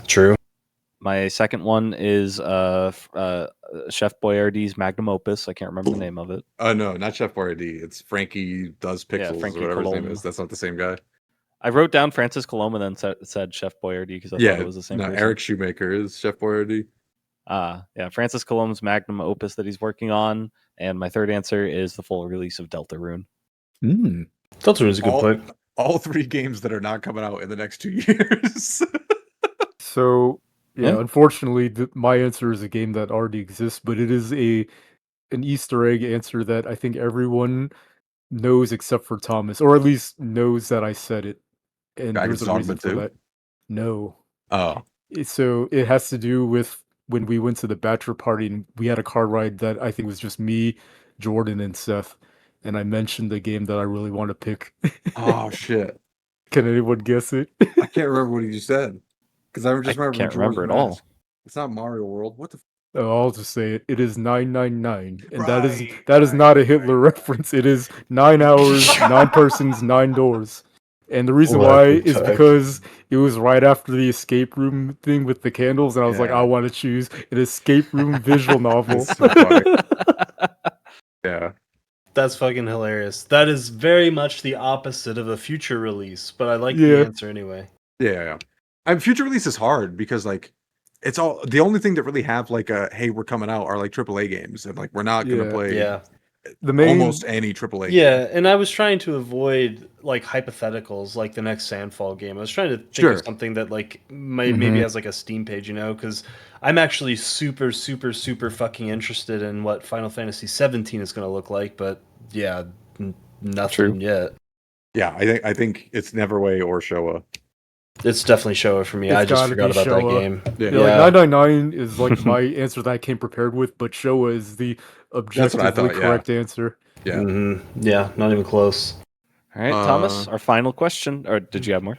True. My second one is Chef Boyardee's magnum opus. I can't remember the name of it. No, not Chef Boyardee. It's Frankie Does Pixels Frankie or whatever his name Colombo. is. That's not the same guy. I wrote down Francis Colombo and then said Chef Boyardee because I thought it was the same person. Eric Shoemaker is Chef Boyardee. Yeah, Francis Colombo's magnum opus that he's working on. And my third answer is the full release of Deltarune. Deltarune is a good pick. All three games that are not coming out in the next 2 years. So yeah, Yeah. unfortunately, my answer is a game that already exists, but it is an Easter egg answer that I think everyone knows except for Thomas, or at least knows that I said it. And Dragon's there's a Dogma reason for 2? that. No. Oh, So it has to do with when we went to the bachelor party and we had a car ride that I think was just me, Jordan, and Seth. And I mentioned the game that I really want to pick. oh shit! Can anyone guess it? I can't remember what you said because I just remember. can't Majora's remember at all. Mask. It's not Mario World. What the? Oh, I'll just say it. It is 999, and that is Right, not a Hitler reference. It is 9 hours, 9 persons, 9 doors. And the reason What why the is heck? because it was right after the escape room thing with the candles, and I was like, Yeah. I want to choose an escape room visual novel. That's so funny. Yeah. That's fucking hilarious. That is very much the opposite of a future release, but I like Yeah. the answer anyway. Yeah. And future release is hard because like it's all the only thing that really have like a hey we're coming out are like AAA games and like we're not gonna Yeah. play Yeah. The main almost any AAA. Yeah, and I was trying to avoid like hypotheticals like the next Sandfall game. I was trying to think Sure. of something that like maybe has like a Steam page, because I'm actually super fucking interested in what Final Fantasy 17 is going to look like, but yeah, nothing yet. Yeah, I think it's Neverway or Showa. It's definitely Showa for me. It's I just gotta forgot be about that Showa. game. Yeah. Yeah, like 999 is like my answer that I came prepared with, but Showa is the objectively thought, yeah. correct answer. Yeah. Mm-hmm. Yeah, not even close. All right, Thomas, our final question. Or did you have more?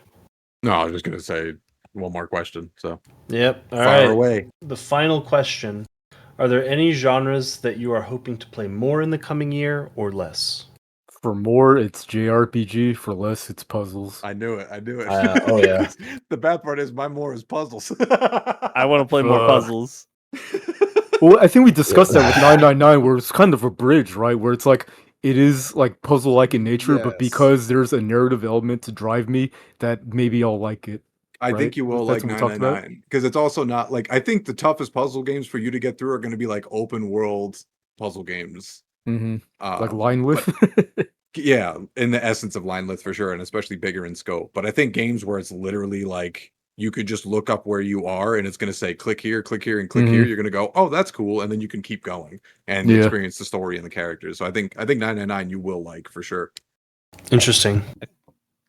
No, I was just gonna say one more question. So Yep. All fire right. away. The final question. Are there any genres that you are hoping to play more in the coming year or less? For more, it's JRPG. For less, it's puzzles. I knew it. Oh, yeah. The bad part is my more is puzzles. I want to play more puzzles. Well, I think we discussed that with 999, where it's kind of a bridge, right? Where it's like it is like puzzle-like in nature, but Yes. because there's a narrative element to drive me, that maybe I'll like it. I Right? think you will That's like what we talked about? 999 because it's also not like I think the toughest puzzle games for you to get through are going to be like open world puzzle games. Like line But width. yeah, in the essence of line width for sure, and especially bigger in scope. But I think games where it's literally like you could just look up where you are and it's going to say click here, and click here. You're going to go, oh, that's cool, and then you can keep going and Yeah. experience the story and the characters. So I think 999 you will like for sure. Interesting.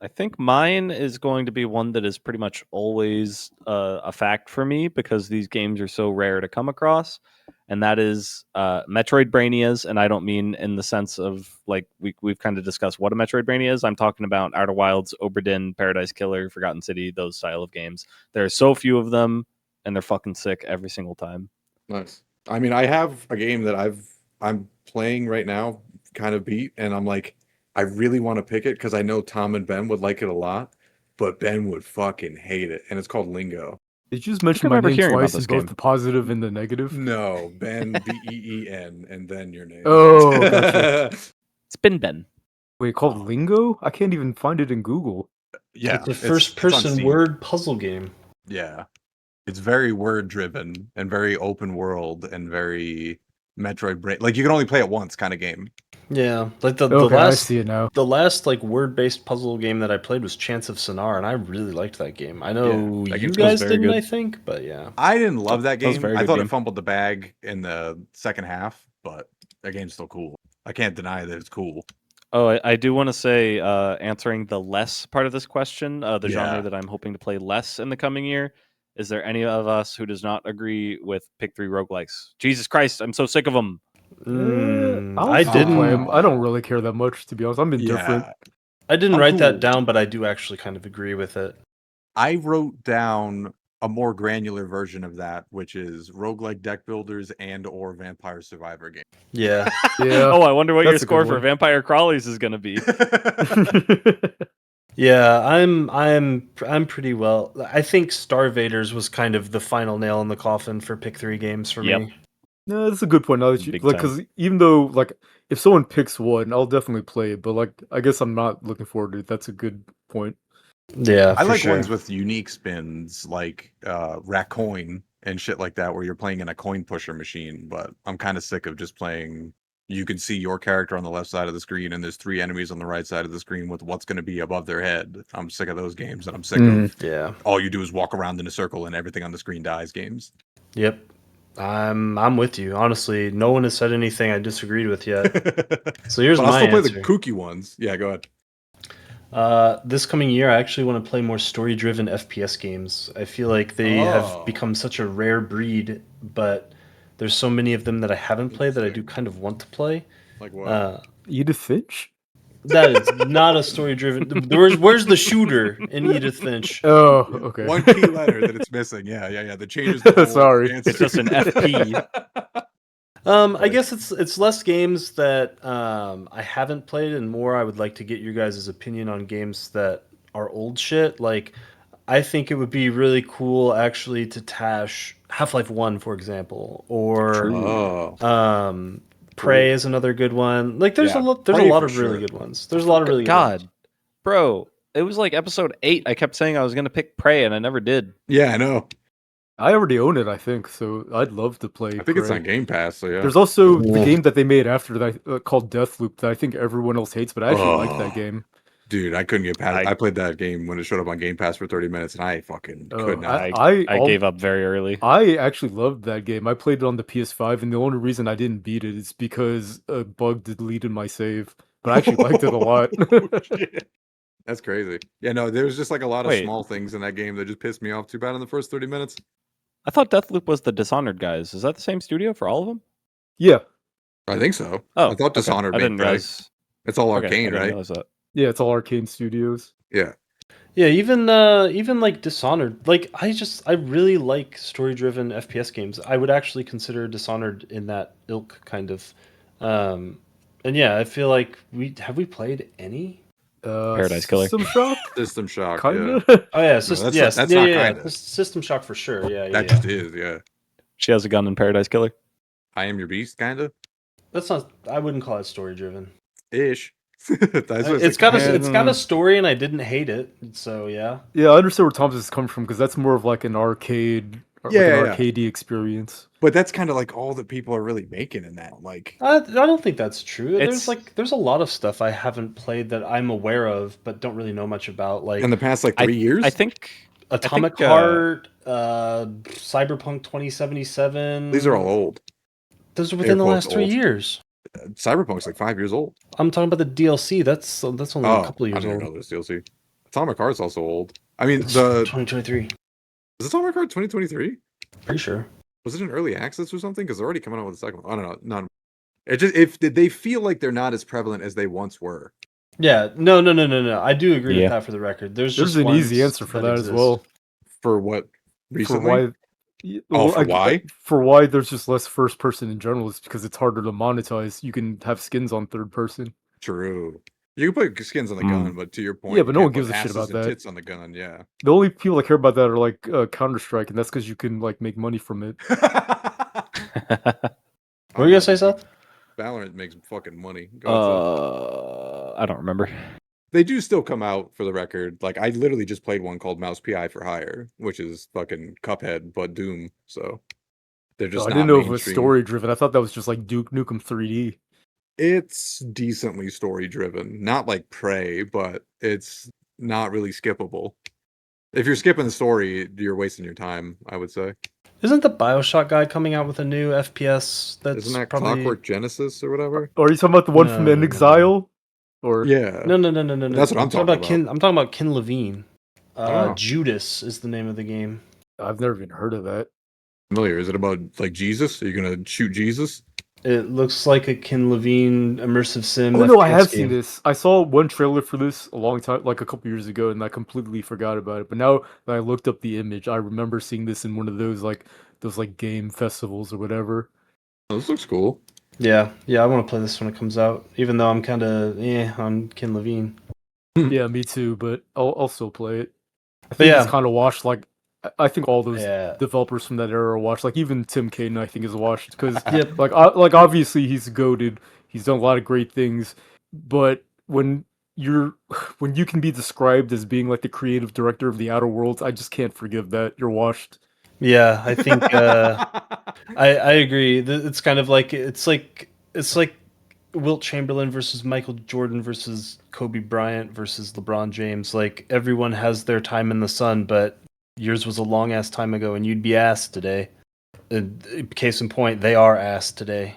I think mine is going to be one that is pretty much always a fact for me because these games are so rare to come across, and that is Metroidvanias. And I don't mean in the sense of like we've kind of discussed what a Metroidvania is. I'm talking about Outer Wilds, Oberdin, Paradise Killer, Forgotten City, those style of games. There are so few of them, and they're fucking sick every single time. Nice. I mean, I have a game that I'm playing right now, kind of beat, and I'm like, I really want to pick it because I know Tom and Ben would like it a lot, but Ben would fucking hate it, and it's called Lingo. Did you just I mention think I my remember name hearing about twice in this both game. the positive and the negative? No, Ben Been, and then your name. Oh, gotcha. It's Ben. Wait, called Lingo? I can't even find it in Google. Yeah, It's a it's on first-person Steam. word puzzle game. Yeah, it's very word driven and very open world and very Metroid. Like you can only play it once, kind of game. Yeah, like the Okay, I last see it now. the last like word-based puzzle game that I played was Chance of Sonar, and I really liked that game. I know that you game's guys very didn't, good. I think, but yeah. I didn't love that That was a game. very I good thought game. it fumbled the bag in the second half, but that game's still cool. I can't deny that it's cool. Oh, I do want to say, answering the less part of this question, the Yeah. genre that I'm hoping to play less in the coming year. Is there any of us who does not agree with pick 3 roguelikes? Jesus Christ, I'm so sick of them. I'll I still play didn't. them. I don't really care that much, to be honest. I'm indifferent. Yeah. I didn't I'm write that cool. down, but I do actually kind of agree with it. I wrote down a more granular version of that, which is roguelike deck builders and or Vampire Survivor game. Yeah. Yeah. Oh, I wonder what your that's a score good for one. Vampire Crawlies is going to be. Yeah, I'm pretty well. I think Starvaders was kind of the final nail in the coffin for pick 3 games for Yep. me. No, that's a good point. Now that you Big like, time. because even though like, if someone picks one, I'll definitely play it. But like, I guess I'm not looking forward to it. That's a good point. Yeah, I for like sure. ones with unique spins like Racoin and shit like that where you're playing in a coin pusher machine, but I'm kind of sick of just playing you can see your character on the left side of the screen and there's 3 enemies on the right side of the screen with what's going to be above their head. I'm sick of those games and I'm sick of Yeah. all you do is walk around in a circle and everything on the screen dies games. Yep. I'm with you. Honestly, no one has said anything I disagreed with yet. So here's But I'll my still play answer. the kooky ones. Yeah, go ahead. This coming year, I actually want to play more story-driven FPS games. I feel like they have become such a rare breed, but there's so many of them that I haven't played that I do kind of want to play. Like what? Edith Finch? That is not a story-driven. Where's the shooter in Edith Finch? Oh, okay. One key letter that it's missing. Yeah. That changes the whole Sorry. answer. It's just an FP. I guess it's less games that I haven't played and more I would like to get your guys' opinion on games that are old shit. Like, I think it would be really cool actually to tash Half-Life 1, for example, or Oh. Prey is another good one. Like, there's Yeah, a lot Prey of for really sure. good ones. There's a lot of really good ones. God, bro, it was like episode 8. I kept saying I was going to pick Prey, and I never did. Yeah, I know. I already own it, I think, so I'd love to play. I think it's Prey. on Game Pass, so yeah. There's also the Yeah. game that they made after that called Deathloop that I think everyone else hates, but I actually like that game. Dude, I couldn't get past. I- I played that game when it showed up on Game Pass for 30 minutes, and I fucking Oh, could not. I gave up very early. I actually loved that game. I played it on the PS5, and the only reason I didn't beat it is because a bug deleted my save. But I actually liked it a lot. Shit. That's crazy. Yeah, no, there was just like a lot of Wait. small things in that game that just pissed me off too bad in the first 30 minutes. I thought Deathloop was the Dishonored guys. Is that the same studio for all of them? Yeah, I think so. Oh, I thought Dishonored I made didn't Prey. realize. It's all Okay, I Arcane, didn't right? realize that. yeah, it's all Arcane Studios. Yeah. Yeah, even like Dishonored. Like I really like story-driven FPS games. I would actually consider Dishonored in that ilk kind of. And yeah, I feel like we played any? Paradise Killer. System Shock, System Shock. kinda. Yeah. Oh yeah, that's not- yes, that's yeah, not yeah, kinda. System Shock for sure. Yeah, yeah. That just is, yeah. She has a gun in Paradise Killer. I Am Your Beast, kind of. That's not. I wouldn't call it story-driven. ish. It's got a story, and I didn't hate it. So yeah. Yeah, I understand where Thomas is coming from because that's more of like an arcade, like an arcadey experience. But that's kind of like all that people are really making in that. Like, I don't think that's true. It's- There's a lot of stuff I haven't played that I'm aware of, but don't really know much about. Like in the past, like 3 years. I think Atomic Heart, Cyberpunk 2077. These are all old. Those are within the quotes last 3 old. years. Cyberpunk's like 5 years old. I'm talking about the DLC. That's only a couple of years I didn't old. know there's DLC. Atomic Heart's also old. I mean, It's the 2023. is Atomic Heart 2023? Pretty sure. Was it in early access or something? Because they're already coming out with the second one. I don't know. Not. It just if they feel like they're not as prevalent as they once were. Yeah. No. I do agree Yeah. with that for the record. There's There's just an easy ones answer for that that as exist. well. For what recently? For why? For why? For why there's just less first person in general is because it's harder to monetize. You can have skins on third person. True. You can put skins on the gun, but to your point, Yeah, but no you one can't gives put a shit asses about and that. tits on the gun. Yeah. The only people that care about that are like Counter-Strike, and that's because you can like make money from it. What were you gonna say, Seth? Valorant makes fucking money. Go on, Seth. I don't remember. They do still come out, for the record. Like, I literally just played one called Mouse PI for Hire, which is fucking Cuphead, but Doom. So they're just I not didn't know if it was mainstream. story driven. I thought that was just like Duke Nukem 3D. It's decently story driven. Not like Prey, but it's not really skippable. If you're skipping the story, you're wasting your time, I would say. Isn't the BioShock guy coming out with a new FPS? That's Isn't that probably Clockwork Genesis or whatever? Or are you talking about the one from No. Exile? Or Yeah. No. That's what I'm talking about. I'm talking about Ken Levine. Oh. Judas is the name of the game. I've never even heard of that. Familiar. Is it about like Jesus? Are you gonna shoot Jesus? It looks like a Ken Levine immersive sim. Oh no, I FPS have game. seen this. I saw one trailer for this a long time, like a couple years ago, and I completely forgot about it. But now that I looked up the image, I remember seeing this in one of those game festivals or whatever. Oh, this looks cool. Yeah, I want to play this when it comes out. Even though I'm kind of on Ken Levine. Yeah, me too. But I'll still play it. I But think yeah. it's kind of washed. Like I think all those Yeah. developers from that era are washed. Like even Tim Caden, I think, is washed because Yep. like obviously he's goated. He's done a lot of great things, but when you can be described as being like the creative director of the Outer Worlds, I just can't forgive that. You're washed. Yeah, I think I agree. It's kind of like it's like Wilt Chamberlain versus Michael Jordan versus Kobe Bryant versus LeBron James. Like everyone has their time in the sun, but yours was a long ass time ago, and you'd be asked today. Case in point, they are asked today.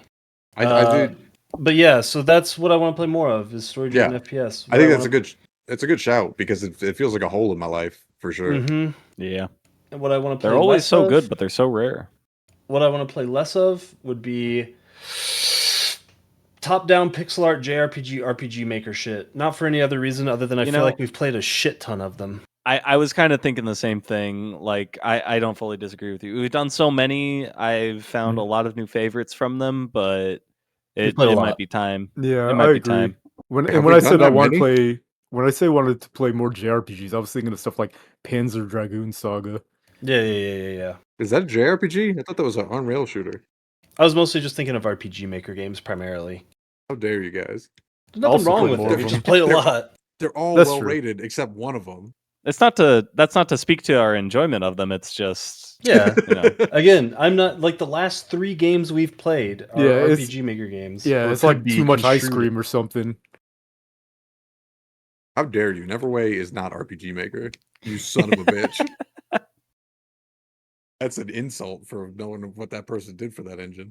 I do. But yeah, so that's what I want to play more of is story-driven FPS. I think that's a good shout because it feels like a hole in my life for sure. Mm-hmm. Yeah. And what I want to play They're always less so of, good, but they're so rare. What I want to play less of would be top-down pixel art JRPG RPG maker shit. Not for any other reason other than I feel like we've played a shit ton of them. I was kind of thinking the same thing. Like, I don't fully disagree with you. We've done so many. I've found a lot of new favorites from them, but it might be time. Yeah, it might I be agree. time. When Have I we said done I that want to many? play, when I say I wanted to play more JRPGs, I was thinking of stuff like Panzer Dragoon Saga. Yeah. Is that a JRPG? I thought that was an on-rail shooter. I was mostly just thinking of RPG maker games primarily. How dare you guys? There's nothing wrong with it. We just play a lot. They're all That's well true. rated except one of them. That's not to speak to our enjoyment of them. It's just Yeah. you know. Again, I'm not like the last 3 games we've played are RPG maker games. Yeah, or it's could like be too much ice construed- cream or something. How dare you? Neverway is not RPG Maker. You son of a bitch. That's an insult for knowing what that person did for that engine.